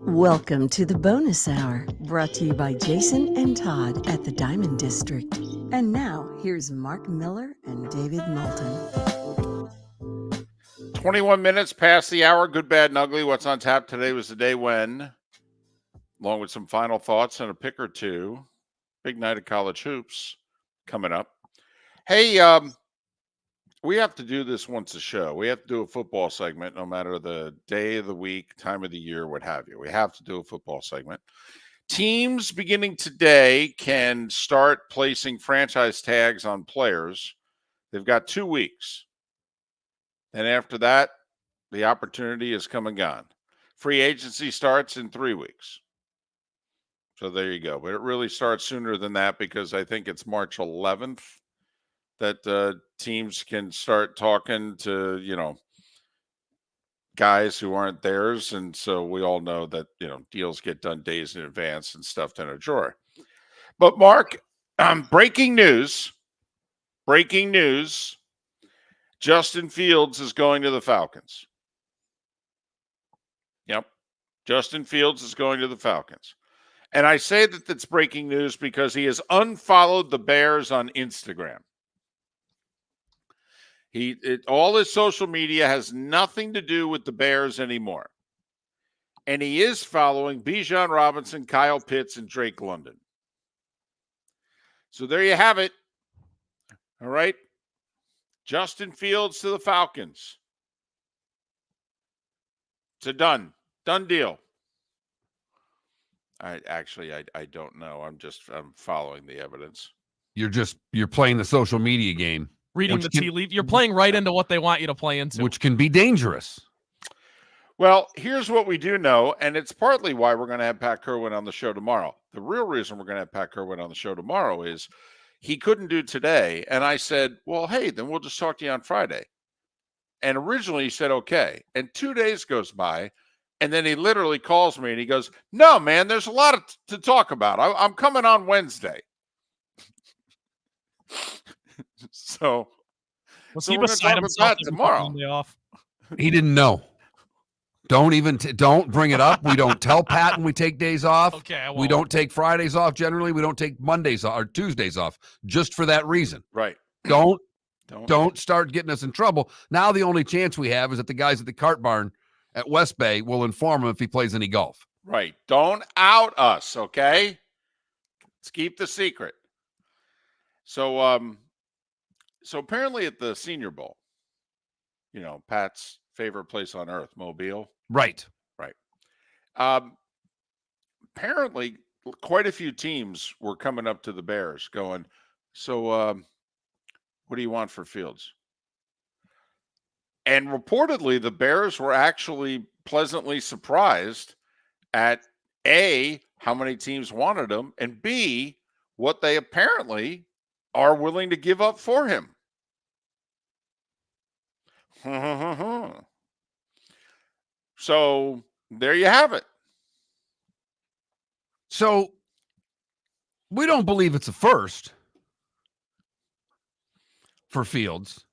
Welcome to the bonus hour, brought to you by Jason and Todd at the Diamond District. And now, here's Mark Miller and David Moulton. 21 minutes past the hour. Good, bad, and ugly. What's on tap today was the day when, along with some final thoughts and a pick or two. Big night of college hoops coming up. Hey, we have to do this once a show. We have to do a football segment, no matter the day of the week, time of the year, what have you. We have to do a football segment. Teams beginning today can start placing franchise tags on players. They've got 2 weeks. And after that, the opportunity is come and gone. Free agency starts in 3 weeks. So there you go. But it really starts sooner than that because I think it's March 11th that teams can start talking to, you know, guys who aren't theirs. And so we all know that, you know, deals get done days in advance and stuffed in a drawer. But Mark, breaking news. Justin Fields is going to the Falcons. Yep. Justin Fields is going to the Falcons. And I say that that's breaking news because he has unfollowed the Bears on Instagram. All his social media has nothing to do with the Bears anymore. And he is following Bijan Robinson, Kyle Pitts, and Drake London. So there you have it. All right. Justin Fields to the Falcons. It's a done deal. I don't know. I'm following the evidence. You're playing the social media game. Reading the tea leaf. You're playing right into what they want you to play into. Which can be dangerous. Well, here's what we do know, and it's partly why we're going to have Pat Kerwin on the show tomorrow. The real reason we're going to have Pat Kerwin on the show tomorrow is he couldn't do today. And I said, well, hey, then we'll just talk to you on Friday. And originally he said, okay. And 2 days goes by, and then he literally calls me and he goes, no, man, there's a lot to talk about. I'm coming on Wednesday. So he we're beside going to talk about himself that tomorrow. Off? He didn't know. Don't bring it up. We don't tell Pat when we take days off. Okay, I won't. We don't take Fridays off generally. We don't take Mondays or Tuesdays off just for that reason. Right. Don't start getting us in trouble. Now the only chance we have is that the guys at the Cart Barn at West Bay will inform him if he plays any golf. Right. Don't out us, okay? Let's keep the secret. So apparently at the Senior Bowl, you know, Pat's favorite place on earth, Mobile. Right. Apparently quite a few teams were coming up to the Bears going, so what do you want for Fields? And reportedly the Bears were actually pleasantly surprised at A, how many teams wanted him, and B, what they apparently are willing to give up for him. So there you have it. So we don't believe it's a first for Fields,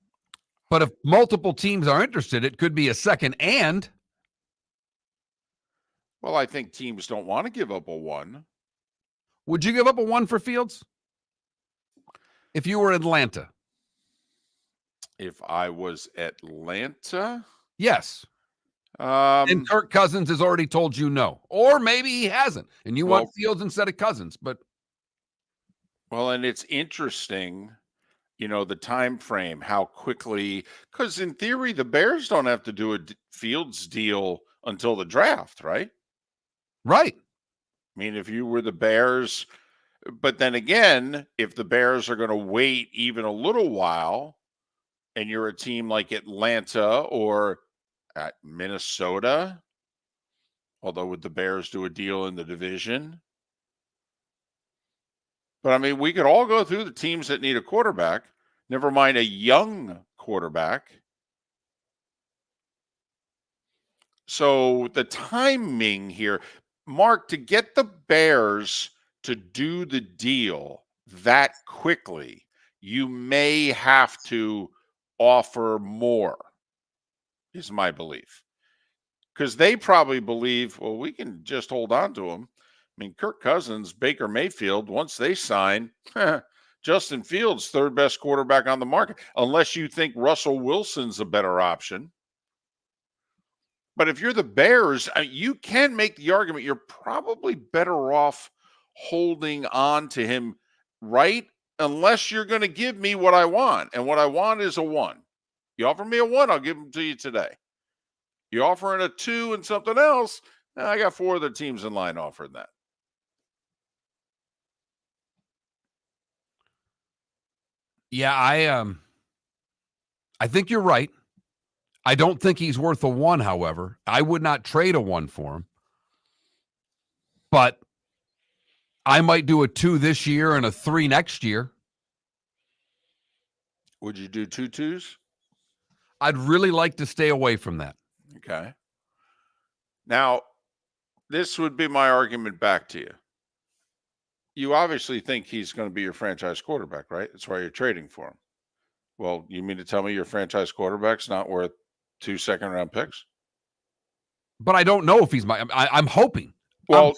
but if multiple teams are interested, it could be a second and. Well, I think teams don't want to give up a 1. Would you give up a 1 for Fields? If you were Atlanta? If I was Atlanta, Yes. And Kirk Cousins has already told you no. Or maybe he hasn't, and you want Fields instead of Cousins. But and it's interesting, the time frame, how quickly, because in theory, the Bears don't have to do a Fields deal until the draft, right? Right. I mean, if you were the Bears, but then again, if the Bears are going to wait even a little while, and you're a team like Atlanta or at Minnesota, although would the Bears do a deal in the division? But I mean, we could all go through the teams that need a quarterback, never mind a young quarterback. So the timing here, Mark, to get the Bears to do the deal that quickly, you may have to offer more, is my belief. Because they probably believe, well, we can just hold on to him. I mean, Kirk Cousins, Baker Mayfield, once they sign, Justin Fields, third best quarterback on the market, unless you think Russell Wilson's a better option. But if you're the Bears, you can make the argument you're probably better off holding on to him, right? Unless you're going to give me what I want. And what I want is a 1. You offer me a 1, I'll give them to you today. You offering a 2 and something else, I got 4 other teams in line offering that. Yeah, I think you're right. I don't think he's worth a 1, however. I would not trade a 1 for him. But I might do a 2 this year and a 3 next year. Would you do 2 2s? I'd really like to stay away from that. Okay. Now, this would be my argument back to you. You obviously think he's going to be your franchise quarterback, right? That's why you're trading for him. Well, you mean to tell me your franchise quarterback's not worth 2 second-round picks? But I don't know if he's I'm hoping. Well,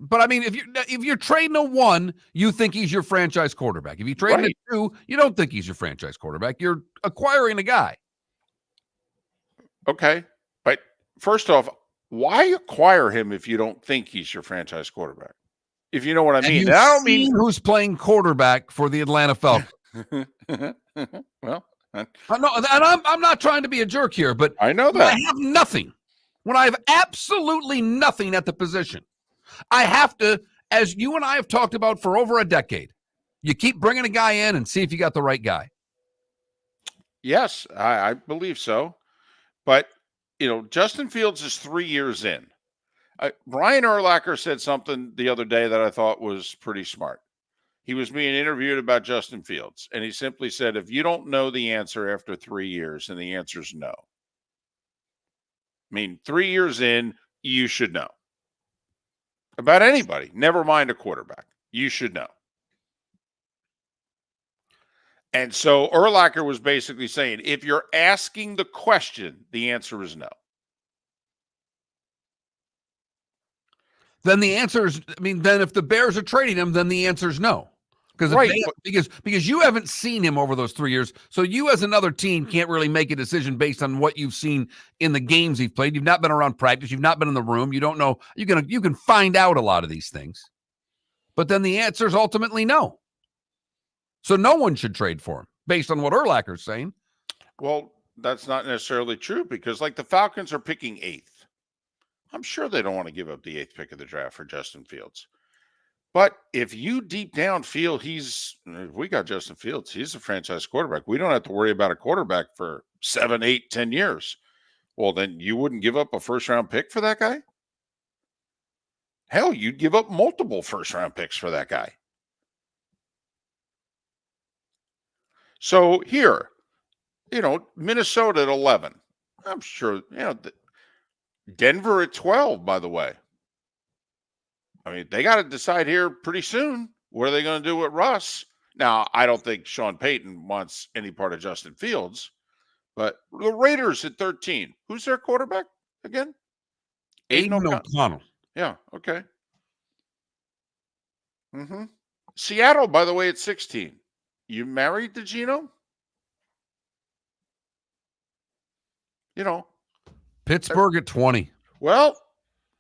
but I mean, if you're trading a 1, you think he's your franchise quarterback. If you're trading a 2, you don't think he's your franchise quarterback. You're acquiring a guy. Okay, but first off, why acquire him if you don't think he's your franchise quarterback? If you know what I mean. I don't mean who's playing quarterback for the Atlanta Falcons. Well, I'm not trying to be a jerk here, but I know that I have nothing. When I have absolutely nothing at the position, I have to, as you and I have talked about for over a decade, you keep bringing a guy in and see if you got the right guy. Yes, I believe so. But, Justin Fields is 3 years in. Brian Urlacher said something the other day that I thought was pretty smart. He was being interviewed about Justin Fields, and he simply said, if you don't know the answer after 3 years, then the answer is no. I mean, 3 years in, you should know. About anybody, never mind a quarterback. You should know. And so Urlacher was basically saying, if you're asking the question, the answer is no. Then the answer is, then if the Bears are trading him, then the answer is no. Because you haven't seen him over those 3 years. So you as another team can't really make a decision based on what you've seen in the games he's played. You've not been around practice. You've not been in the room. You don't know. You can find out a lot of these things. But then the answer is ultimately no. So no one should trade for him based on what Urlacher's saying. Well, that's not necessarily true because the Falcons are picking 8th. I'm sure they don't want to give up the 8th pick of the draft for Justin Fields. But if you deep down feel if we got Justin Fields, he's a franchise quarterback. We don't have to worry about a quarterback for 7, 8, 10 years. Well, then you wouldn't give up a first-round pick for that guy? Hell, you'd give up multiple first-round picks for that guy. So here, Minnesota at 11. I'm sure, Denver at 12, by the way. I mean, they got to decide here pretty soon. What are they going to do with Russ? Now, I don't think Sean Payton wants any part of Justin Fields, but the Raiders at 13. Who's their quarterback again? Aiden O'Connell. Yeah, okay. Seattle, by the way, at 16. You married to Gino? You know, Pittsburgh at 20. well,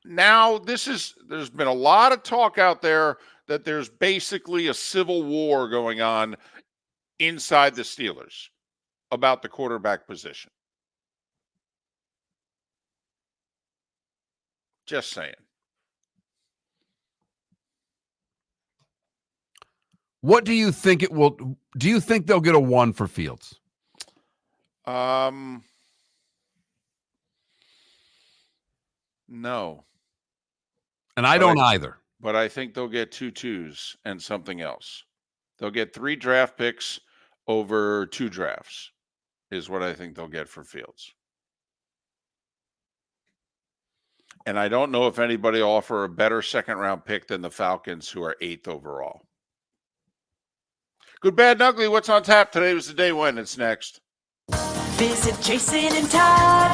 now there's been a lot of talk out there that there's basically a civil war going on inside the Steelers about the quarterback position. Just saying. What do you think it will? Do you think they'll get a 1 for Fields? No. And I don't either. But I think they'll get 2 2s and something else. They'll get 3 draft picks over 2 drafts is what I think they'll get for Fields. And I don't know if anybody will offer a better second-round pick than the Falcons, who are 8th overall. Good, bad, and ugly. What's on tap? Today was the day when. It's next. Visit Jason and Todd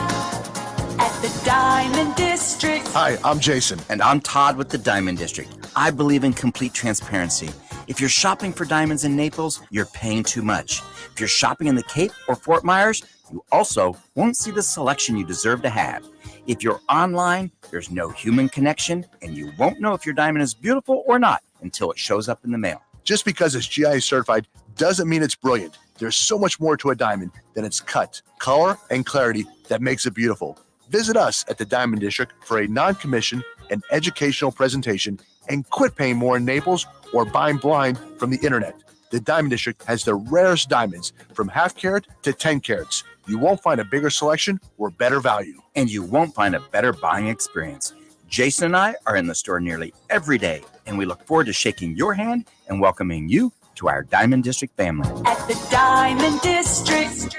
at the Diamond District. Hi, I'm Jason. And I'm Todd with the Diamond District. I believe in complete transparency. If you're shopping for diamonds in Naples, you're paying too much. If you're shopping in the Cape or Fort Myers, you also won't see the selection you deserve to have. If you're online, there's no human connection, and you won't know if your diamond is beautiful or not until it shows up in the mail. Just because it's GIA certified doesn't mean it's brilliant. There's so much more to a diamond than its cut, color, and clarity that makes it beautiful. Visit us at the Diamond District for a non-commission and educational presentation, and quit paying more in Naples or buying blind from the internet. The Diamond District has the rarest diamonds from 1/2 carat to 10 carats. You won't find a bigger selection or better value. And you won't find a better buying experience. Jason and I are in the store nearly every day, and we look forward to shaking your hand and welcoming you to our Diamond District family. At the Diamond District.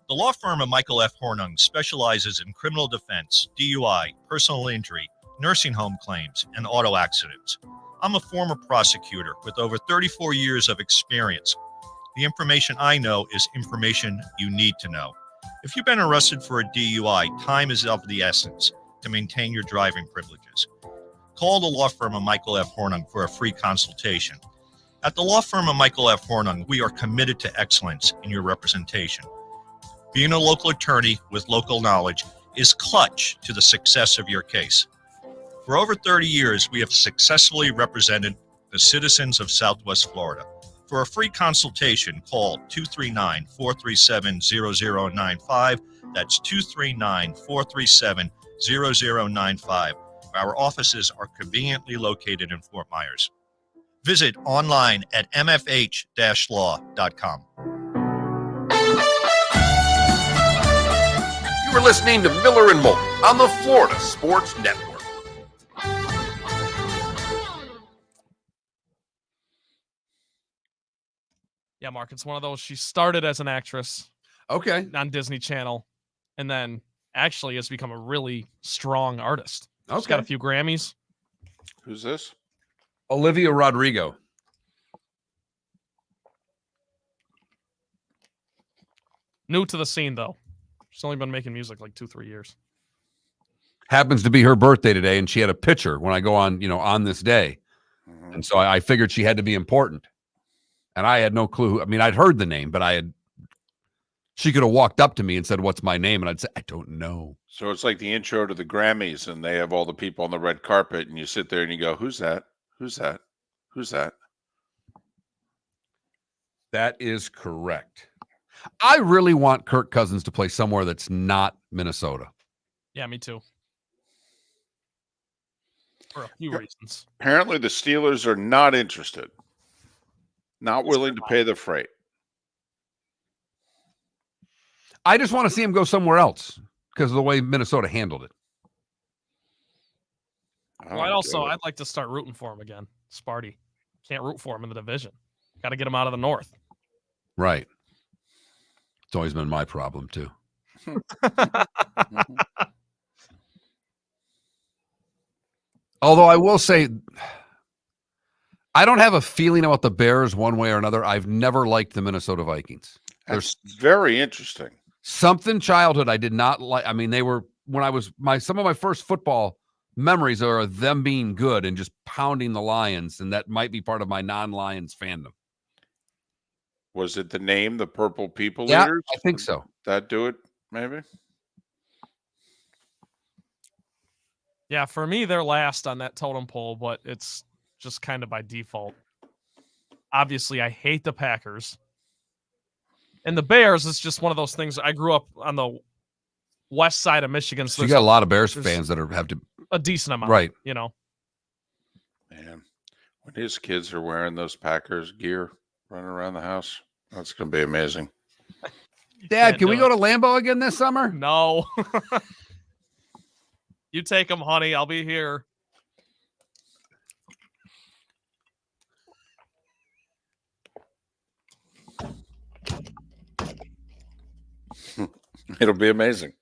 The law firm of Michael F. Hornung specializes in criminal defense, DUI, personal injury, nursing home claims, and auto accidents. I'm a former prosecutor with over 34 years of experience. The information I know is information you need to know. If you've been arrested for a DUI, time is of the essence to maintain your driving privileges. Call the law firm of Michael F. Hornung for a free consultation. At the law firm of Michael F. Hornung, we are committed to excellence in your representation. Being a local attorney with local knowledge is clutch to the success of your case. For over 30 years, we have successfully represented the citizens of Southwest Florida. For a free consultation, call 239-437-0095. That's 239-437-0095. Our offices are conveniently located in Fort Myers. Visit online at mfh-law.com. You are listening to Miller and Moulton on the Florida Sports Network. Yeah, Mark, it's one of those. She started as an actress. Okay. On Disney Channel, and then actually has become a really strong artist. She's got a few Grammys. Who's this? Olivia Rodrigo. New to the scene, though. She's only been making music like 2-3 years. Happens to be her birthday today, and she had a picture when I go on, on this day. Mm-hmm. And so I figured she had to be important. And I had no clue. I mean, I'd heard the name, but she could have walked up to me and said, "What's my name?" And I'd say, "I don't know." So it's like the intro to the Grammys, and they have all the people on the red carpet, and you sit there and you go, "Who's that? Who's that? Who's that?" That is correct. I really want Kirk Cousins to play somewhere that's not Minnesota. Yeah, me too. For a few reasons. Apparently, the Steelers are not interested, not willing to pay the freight. I just want to see him go somewhere else because of the way Minnesota handled it. Well, I'd like to start rooting for him again. Sparty. Can't root for him in the division. Got to get him out of the North. Right. It's always been my problem, too. Although I will say, I don't have a feeling about the Bears one way or another. I've never liked the Minnesota Vikings. That's very interesting. Something childhood I did not like. I mean, they were, when I was, some of my first football memories are of them being good and just pounding the Lions, and that might be part of my non-Lions fandom. Was it the name, the Purple People Yeah, Eaters? I think so. That do it, maybe? Yeah, for me, they're last on that totem pole, but it's just kind of by default. Obviously, I hate the Packers. And the Bears is just one of those things. I grew up on the west side of Michigan. So you got a lot of Bears fans that have to a decent amount, right? You know, Man, when his kids are wearing those Packers gear, running around the house, that's going to be amazing. Dad, can we go to Lambeau again this summer? No. You take them, honey. I'll be here. It'll be amazing.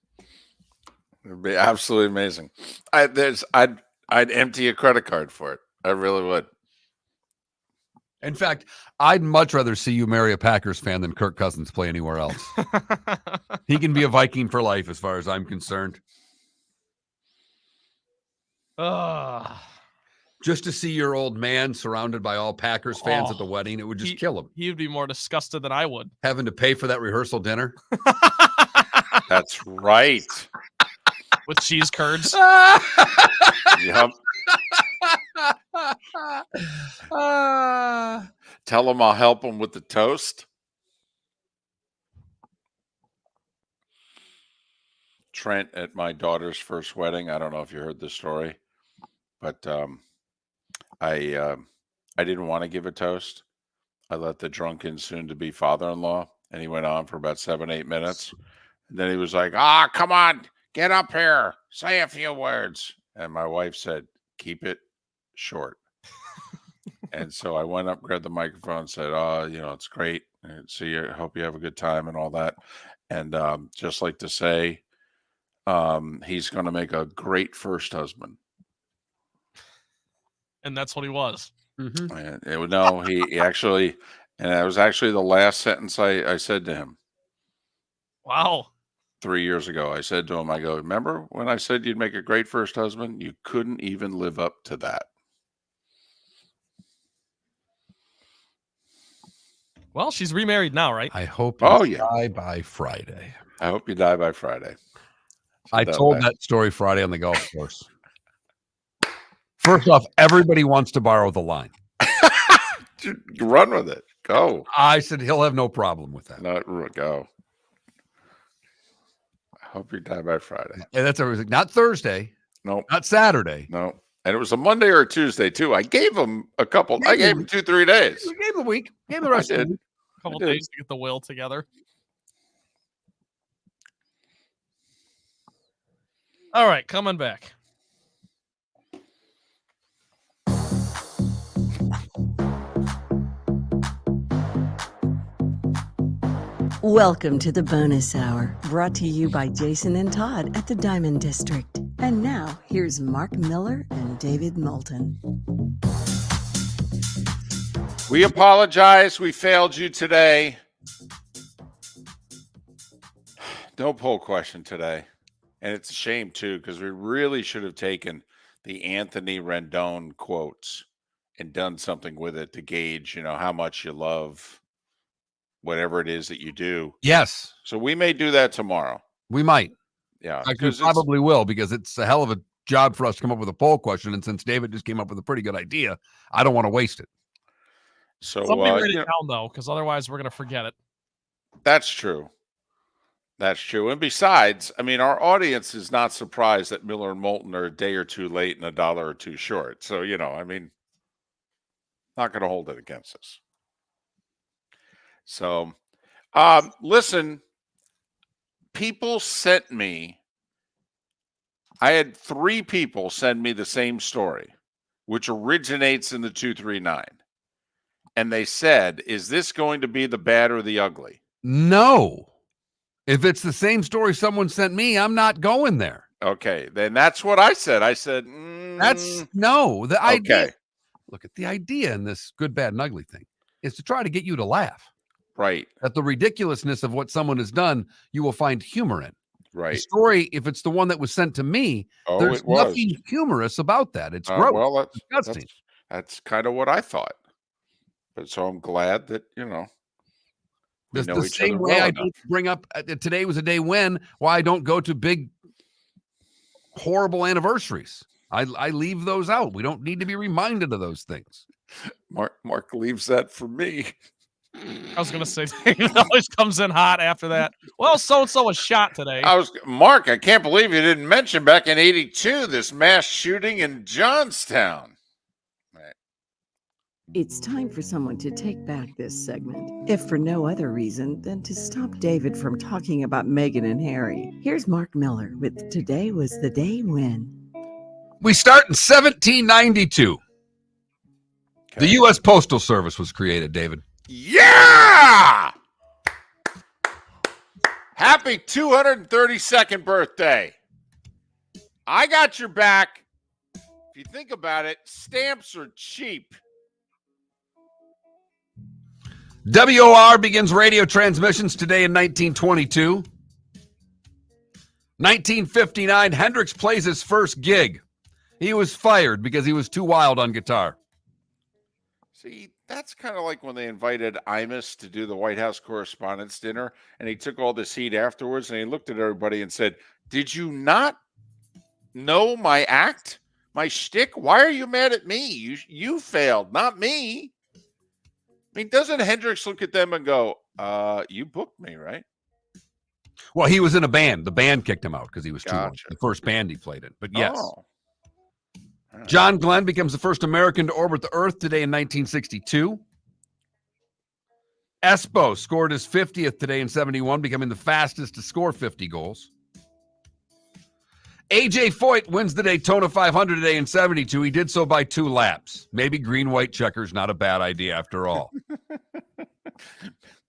It'll be absolutely amazing. I'd empty a credit card for it. I really would. In fact, I'd much rather see you marry a Packers fan than Kirk Cousins play anywhere else. He can be a Viking for life, as far as I'm concerned. Just to see your old man surrounded by all Packers fans at the wedding, it would just kill him. He'd be more disgusted than I would. Having to pay for that rehearsal dinner. That's right. With cheese curds. Yep. Tell him I'll help him with the toast. Trent at my daughter's first wedding. I don't know if you heard this story, but I didn't want to give a toast. I let the drunken soon-to-be father-in-law, and he went on for about 7-8 minutes. And then he was like, come on, get up here, say a few words. And my wife said, keep it short. And so I went up, grabbed the microphone, and said, it's great. And see you. Hope you have a good time and all that. And just like to say, he's going to make a great first husband. And that's what he was. Mm-hmm. And he actually, and that was actually the last sentence I said to him. Wow. 3 years ago, I said to him, I go, remember when I said you'd make a great first husband? You couldn't even live up to that. Well, she's remarried now, right? I hope you die by Friday. I hope you die by Friday. I told that story Friday on the golf course. First off, everybody wants to borrow the line. Run with it. Go. I said he'll have no problem with that. Go. I hope you die by Friday. And that's everything. Not Thursday. No. Not Saturday. No. And it was a Monday or a Tuesday, too. I gave him a couple. I gave him 2-3 days. You gave him a week. Gave him the rest of the week. A couple days to get the will together. All right, coming back. Welcome to the bonus hour, brought to you by Jason and Todd at the Diamond District. And now, here's Mark Miller and David Moulton. We apologize. We failed you today. No poll question today. And it's a shame, too, because we really should have taken the Anthony Rendon quotes and done something with it to gauge, how much you love whatever it is that you do. Yes. So we may do that tomorrow. We might. Yeah. I probably will, because it's a hell of a job for us to come up with a poll question. And since David just came up with a pretty good idea, I don't want to waste it. So somebody write it down, though, because otherwise we're going to forget it. That's true. That's true. And besides, our audience is not surprised that Miller and Moulton are a day or two late and $1 or $2 short. So, not going to hold it against us. So, listen, people sent me, I had 3 people send me the same story, which originates in the 239. And they said, is this going to be the bad or the ugly? No. If it's the same story someone sent me, I'm not going there. Okay, then that's what I said. I said, that's no. The idea. Okay. Look at the idea in this good, bad, and ugly thing is to try to get you to laugh. Right. At the ridiculousness of what someone has done, you will find humor in. Right. The story, if it's the one that was sent to me, there's nothing humorous about that. It's gross. Well, disgusting. That's kind of what I thought. But so I'm glad that, we know the each same other way well I enough. don't bring up today was a day when, why I don't go to big, horrible anniversaries. I leave those out. We don't need to be reminded of those things. Mark leaves that for me. I was gonna say David always comes in hot after that. Well, so and so was shot today. Mark, I can't believe you didn't mention back in '82 this mass shooting in Johnstown. It's time for someone to take back this segment, if for no other reason than to stop David from talking about Meghan and Harry. Here's Mark Miller with Today Was the Day When. We start in 1792. The U.S. Postal Service was created, David. Yeah! Happy 232nd birthday. I got your back. If you think about it, stamps are cheap. WOR begins radio transmissions today in 1922. 1959, Hendrix plays his first gig. He was fired because he was too wild on guitar. See, that's kind of like when they invited Imus to do the White House Correspondents' Dinner, and he took all this heat afterwards, and he looked at everybody and said, "Did you not know my act, my shtick? Why are you mad at me? You failed, not me." I mean, doesn't Hendrix look at them and go, you booked me, right? Well, he was in a band. The band kicked him out because he was too old. Gotcha. The first band he played in. But yes. Oh. John Glenn becomes the first American to orbit the Earth today in 1962. Espo scored his 50th today in 71, becoming the fastest to score 50 goals. A.J. Foyt wins the Daytona 500 today in 72. He did so by 2 laps. Maybe green-white checker's not a bad idea after all.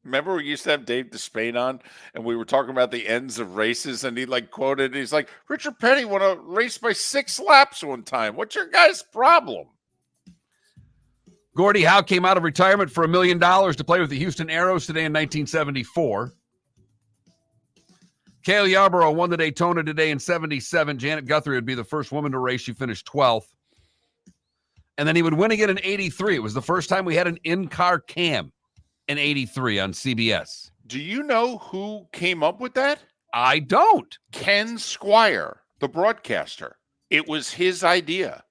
Remember we used to have Dave Despain on, and we were talking about the ends of races, and he quoted, he's like, Richard Petty won a race by 6 laps one time. What's your guy's problem? Gordie Howe came out of retirement for $1 million to play with the Houston Aeros today in 1974. Cale Yarborough won the Daytona today in 77. Janet Guthrie would be the first woman to race. She finished 12th. And then he would win again in 83. It was the first time we had an in-car cam in 83 on CBS. Do you know who came up with that? I don't. Ken Squire, the broadcaster. It was his idea.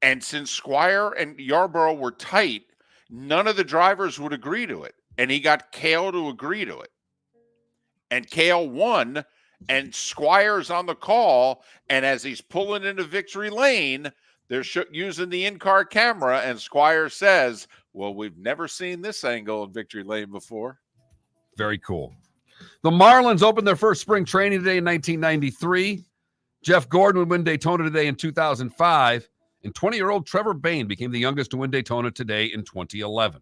And since Squire and Yarborough were tight, none of the drivers would agree to it. And he got Cale to agree to it. And Cale won, and Squire's on the call. And as he's pulling into victory lane, they're using the in-car camera, and Squire says, well, we've never seen this angle in victory lane before. Very cool. The Marlins opened their first spring training today in 1993. Jeff Gordon would win Daytona today in 2005. And 20-year-old Trevor Bayne became the youngest to win Daytona today in 2011.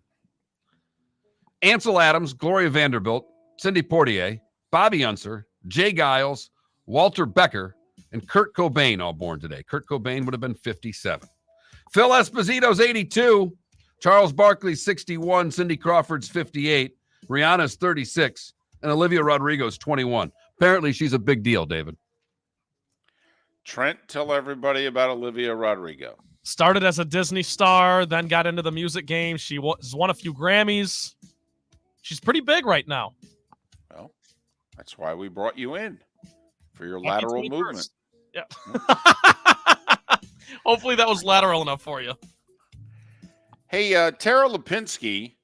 Ansel Adams, Gloria Vanderbilt, Cindy Portier, Bobby Unser, Jay Giles, Walter Becker, and Kurt Cobain all born today. Kurt Cobain would have been 57. Phil Esposito's 82. Charles Barkley's 61. Cindy Crawford's 58. Rihanna's 36. And Olivia Rodrigo's 21. Apparently, she's a big deal, David. Trent, tell everybody about Olivia Rodrigo. Started as a Disney star, then got into the music game. She won a few Grammys. She's pretty big right now. Well, that's why we brought you in, for your Happy lateral 21st. movement. Yeah. Hopefully that was lateral enough for you. Hey, Tara Lipinski.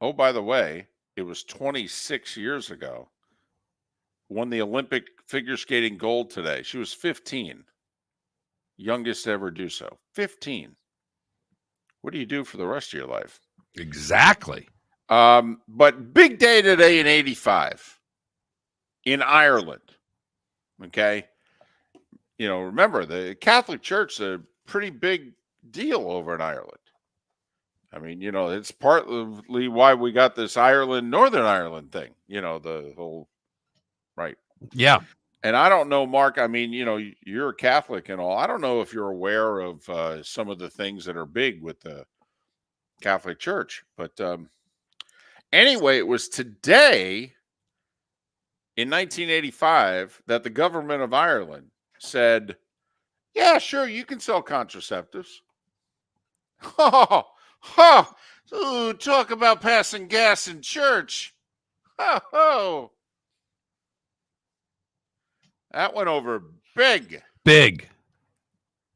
Oh, by the way, it was 26 years ago. Won the Olympic figure skating gold today. She was 15. Youngest to ever do so. 15. What do you do for the rest of your life? Exactly. But big day today in 85 in Ireland. Okay. You know, remember, the Catholic Church is a pretty big deal over in Ireland. I mean, you know, it's partly why we got this Northern Ireland thing, you know, the whole, right. Yeah. And I don't know, Mark, I mean, you know, you're a Catholic and all. I don't know if you're aware of some of the things that are big with the Catholic Church. But anyway, it was today in 1985 that the government of Ireland said, yeah, sure, you can sell contraceptives. Ooh, talk about passing gas in church. That went over big. Big.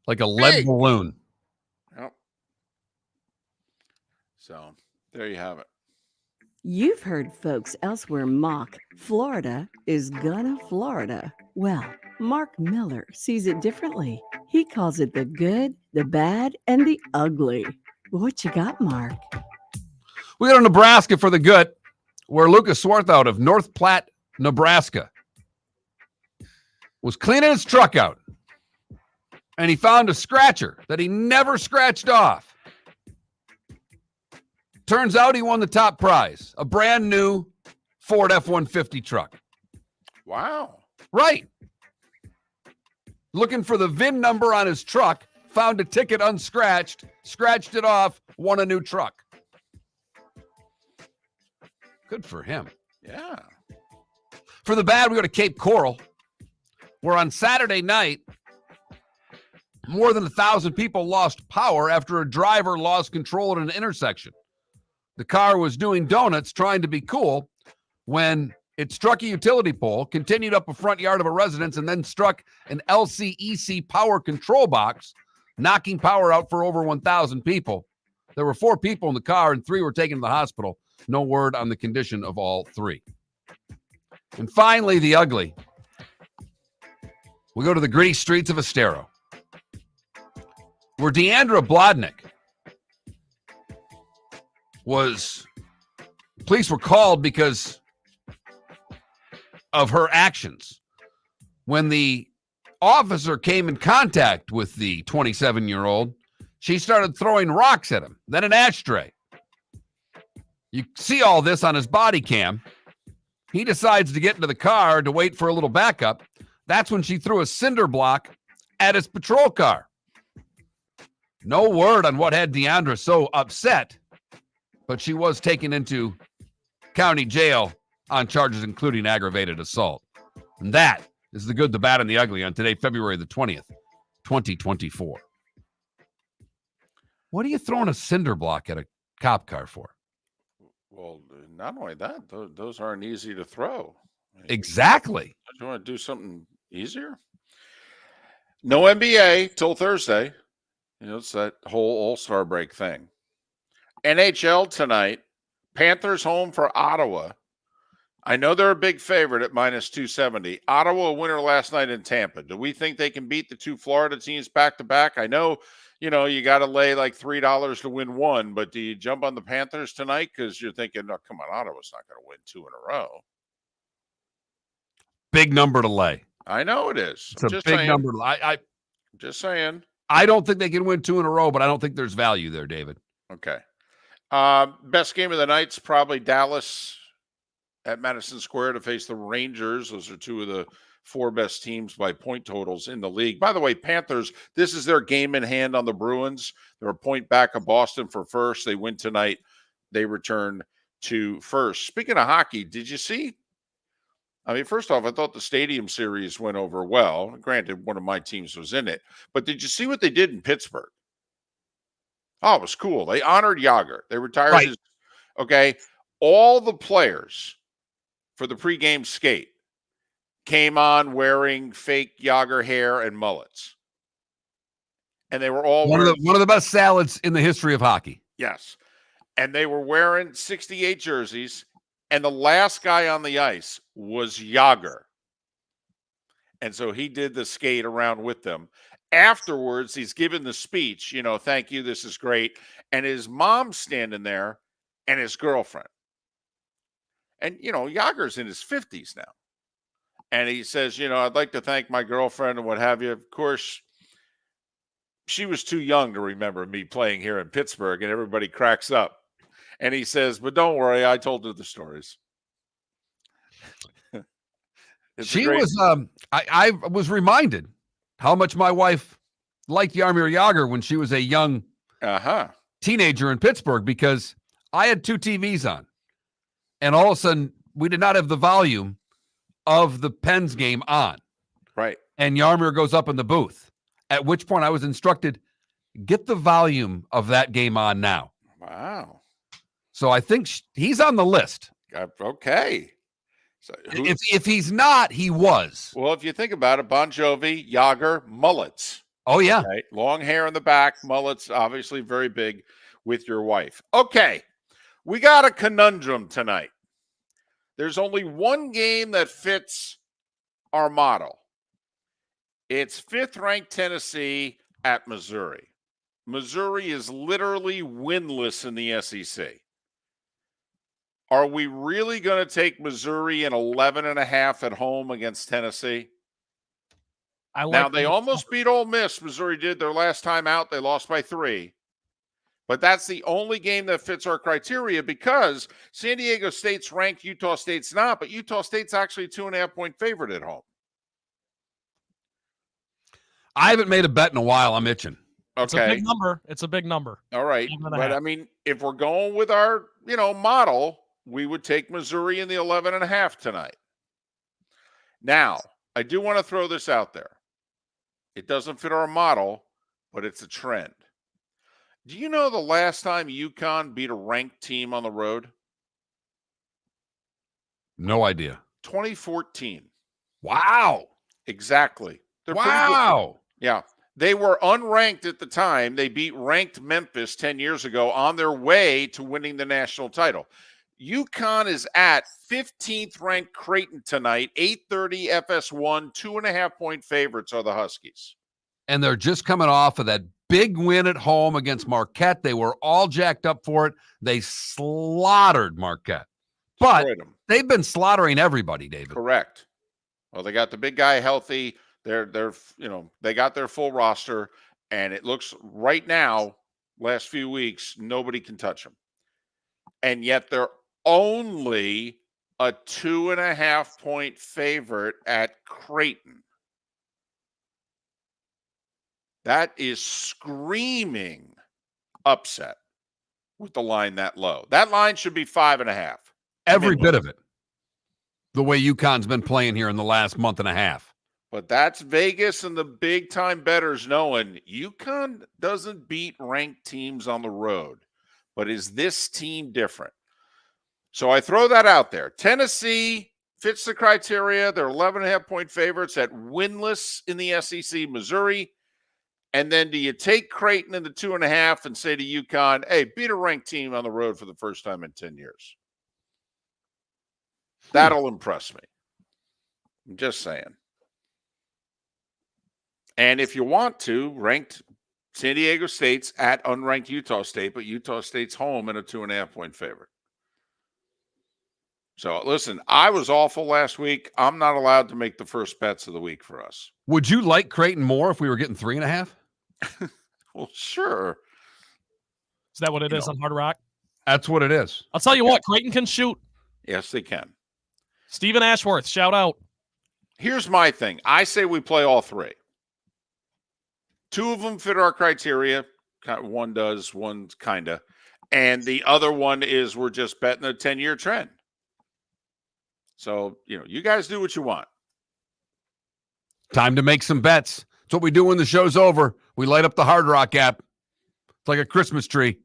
Like a lead Big. balloon. Yep. So there you have it. You've heard folks elsewhere mock Florida is gonna Florida. Well, Mark Miller sees it differently. He calls it the good, the bad, and the ugly. What you got, Mark? We go to Nebraska for the good, where Lucas Swarthout of North Platte, Nebraska, was cleaning his truck out, and he found a scratcher that he never scratched off. Turns out he won the top prize, a brand new Ford F-150 truck. Wow. Right. Looking for the VIN number on his truck, found a ticket unscratched, scratched it off, won a new truck. Good for him. Yeah. For the bad, we go to Cape Coral, where on Saturday night, more than 1,000 people lost power after a driver lost control at an intersection. The car was doing donuts, trying to be cool, when it struck a utility pole, continued up a front yard of a residence, and then struck an LCEC power control box, knocking power out for over 1,000 people. There were 4 people in the car, and 3 were taken to the hospital. No word on the condition of all 3. And finally, the ugly. We go to the gritty streets of Estero, where Deandra Blodnick police were called because of her actions. When the officer came in contact with the 27-year-old, she started throwing rocks at him, then an ashtray. You see all this on his body cam. He decides to get into the car to wait for a little backup. That's when she threw a cinder block at his patrol car. No word on what had Deandra so upset, but she was taken into county jail on charges including aggravated assault. And that is the good, the bad, and the ugly on today, February the 20th, 2024. What are you throwing a cinder block at a cop car for? Well, not only that, those aren't easy to throw. Exactly. Do you want to do something easier? No NBA till Thursday. It's that whole All-Star break thing. NHL tonight. Panthers home for Ottawa. I know they're a big favorite at minus 270. Ottawa winner last night in Tampa. Do we think they can beat the 2 Florida teams back to back? I know, you got to lay like $3 to win 1, but do you jump on the Panthers tonight? Because you're thinking, oh, come on, Ottawa's not going to win 2 in a row. Big number to lay. I know it is. It's a big number. I'm just saying. I don't think they can win 2 in a row, but I don't think there's value there, David. Okay. Best game of the night's probably Dallas at Madison Square to face the Rangers. Those are 2 of the 4 best teams by point totals in the league. By the way, Panthers, this is their game in hand on the Bruins. They're a point back of Boston for first. They win tonight. They return to first. Speaking of hockey, did you see? I mean, first off, I thought the Stadium Series went over well. Granted, one of my teams was in it. But did you see what they did in Pittsburgh? Oh, it was cool. They honored Jágr. They retired his. Okay. All the players for the pregame skate came on wearing fake Jágr hair and mullets. And they were all one of the best salads in the history of hockey. Yes. And they were wearing 68 jerseys. And the last guy on the ice was Jágr. And so he did the skate around with them. Afterwards, he's given the speech, thank you, this is great. And his mom's standing there and his girlfriend. And, Jágr's in his 50s now. And he says, I'd like to thank my girlfriend and what have you. Of course, she was too young to remember me playing here in Pittsburgh, and everybody cracks up. And he says, but don't worry, I told her the stories. I was reminded how much my wife liked Jaromir Jágr when she was a young teenager in Pittsburgh, because I had 2 TVs on. And all of a sudden, we did not have the volume of the Pens game on. Right. And Jaromir goes up in the booth, at which point I was instructed, get the volume of that game on now. Wow. So I think he's on the list. Okay. So if he's not, he was. Well, if you think about it, Bon Jovi, Yager, mullets. Oh, yeah. Okay? Long hair in the back, mullets, obviously very big with your wife. Okay, we got a conundrum tonight. There's only one game that fits our model. It's 5th-ranked Tennessee at Missouri. Missouri is literally winless in the SEC. Are we really going to take Missouri in 11.5 at home against Tennessee? Now, they almost beat Ole Miss. Missouri did their last time out. They lost by 3. But that's the only game that fits our criteria because San Diego State's ranked, Utah State's not, but Utah State's actually a 2.5-point favorite at home. I haven't made a bet in a while. I'm itching. Okay. It's a big number. It's a big number. All right. But, I mean, if we're going with our, model, we would take Missouri in the 11.5 tonight. Now, I do want to throw this out there. It doesn't fit our model, but it's a trend. Do you know the last time UConn beat a ranked team on the road? No idea. 2014. Wow. Exactly. They're pretty wow. good. Yeah. They were unranked at the time. They beat ranked Memphis 10 years ago on their way to winning the national title. UConn is at 15th ranked Creighton tonight, 8:30 FS1, 2.5-point favorites are the Huskies. And they're just coming off of that big win at home against Marquette. They were all jacked up for it. They slaughtered Marquette. But they've been slaughtering everybody, David. Correct. Well, they got the big guy healthy. They're they got their full roster, and it looks right now, last few weeks, nobody can touch them. And yet they're only a 2.5-point favorite at Creighton. That is screaming upset with the line that low. That line should be 5.5. Every bit of it. The way UConn's been playing here in the last month and a half. But that's Vegas and the big-time bettors knowing UConn doesn't beat ranked teams on the road. But is this team different? So I throw that out there. Tennessee fits the criteria. They're 11.5-point favorites at winless in the SEC. Missouri. And then do you take Creighton in the 2.5 and say to UConn, hey, beat a ranked team on the road for the first time in 10 years? That'll impress me. I'm just saying. And if you want to, ranked San Diego State's at unranked Utah State, but Utah State's home and a 2.5-point favorite. So, listen, I was awful last week. I'm not allowed to make the first bets of the week for us. Would you like Creighton more if we were getting 3.5? Well, sure. Is that what it is on Hard Rock? That's what it is. I'll tell you what, Creighton can shoot. Yes, they can. Stephen Ashworth, shout out. Here's my thing. I say we play all three. 2 of them fit our criteria. One does, one's kind of. And the other one is we're just betting a 10-year trend. So, you guys do what you want. Time to make some bets. It's what we do when the show's over. We light up the Hard Rock app. It's like a Christmas tree.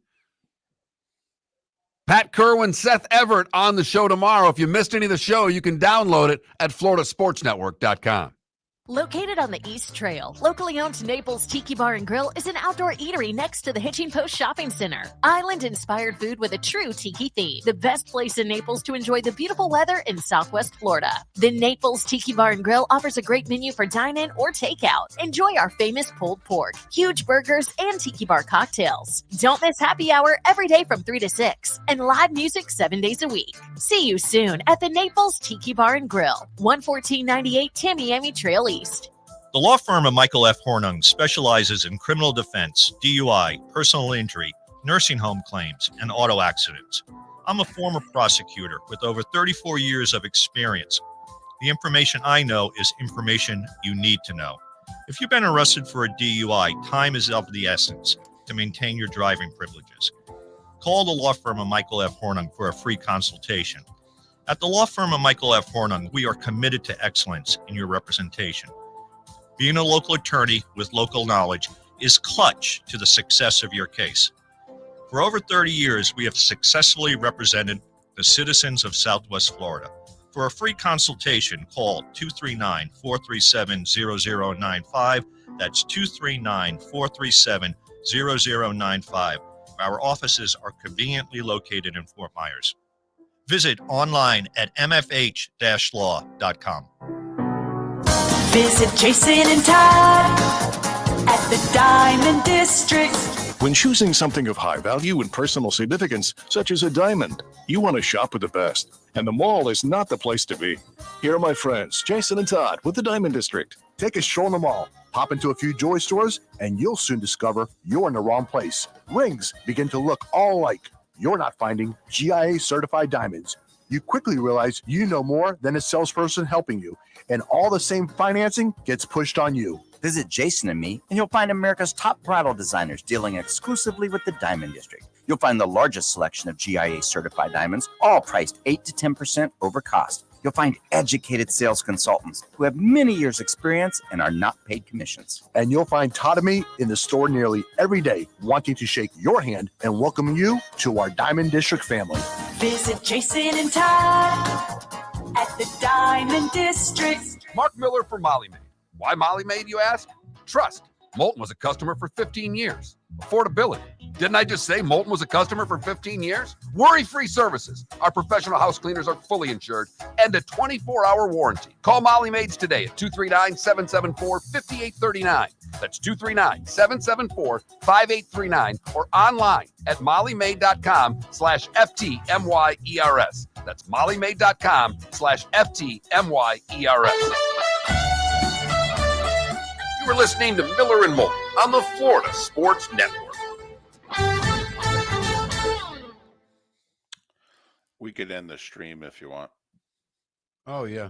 Pat Kerwin, Seth Everett on the show tomorrow. If you missed any of the show, you can download it at floridasportsnetwork.com. Located on the East Trail, locally owned Naples Tiki Bar and Grill is an outdoor eatery next to the Hitching Post Shopping Center. Island-inspired food with a true tiki theme. The best place in Naples to enjoy the beautiful weather in Southwest Florida. The Naples Tiki Bar and Grill offers a great menu for dine-in or takeout. Enjoy our famous pulled pork, huge burgers, and tiki bar cocktails. Don't miss happy hour every day from 3 to 6 and live music 7 days a week. See you soon at the Naples Tiki Bar and Grill, 11498 Tamiami Trail East. The law firm of Michael F. Hornung specializes in criminal defense, DUI, personal injury, nursing home claims, and auto accidents. I'm a former prosecutor with over 34 years of experience. The information I know is information you need to know. If you've been arrested for a DUI, time is of the essence to maintain your driving privileges. Call the law firm of Michael F. Hornung for a free consultation. At the law firm of Michael F. Hornung, we are committed to excellence in your representation. Being a local attorney with local knowledge is clutch to the success of your case. For over 30 years, we have successfully represented the citizens of Southwest Florida. For a free consultation, call 239-437-0095. That's 239-437-0095. Our offices are conveniently located in Fort Myers. Visit online at mfh-law.com. Visit Jason and Todd at the Diamond District. When choosing something of high value and personal significance, such as a diamond, you want to shop with the best. And the mall is not the place to be. Here are my friends, Jason and Todd with the Diamond District. Take a stroll in the mall, hop into a few jewelry stores, and you'll soon discover you're in the wrong place. Rings begin to look all alike. You're not finding GIA certified diamonds. You quickly realize you know more than a salesperson helping you, and all the same financing gets pushed on you. Visit Jason and me, and you'll find America's top bridal designers dealing exclusively with the Diamond District. You'll find the largest selection of GIA certified diamonds, all priced 8 to 10% over cost. You'll find educated sales consultants who have many years' experience and are not paid commissions. And you'll find Todd and me in the store nearly every day, wanting to shake your hand and welcome you to our Diamond District family. Visit Jason and Todd at the Diamond District. Mark Miller for Molly Maid. Why Molly Maid, you ask? Trust. Moulton was a customer for 15 years. Affordability. Didn't I just say Moulton was a customer for 15 years? Worry-free services. Our professional house cleaners are fully insured and a 24-hour warranty. Call Molly Maids today at 239-774-5839. That's 239-774-5839 or online at mollymaid.com/FTMYERS. That's mollymaid.com/FTMYERS. You were listening to Miller and Moulton on the Florida Sports Network. We could end the stream if you want. Oh, yeah.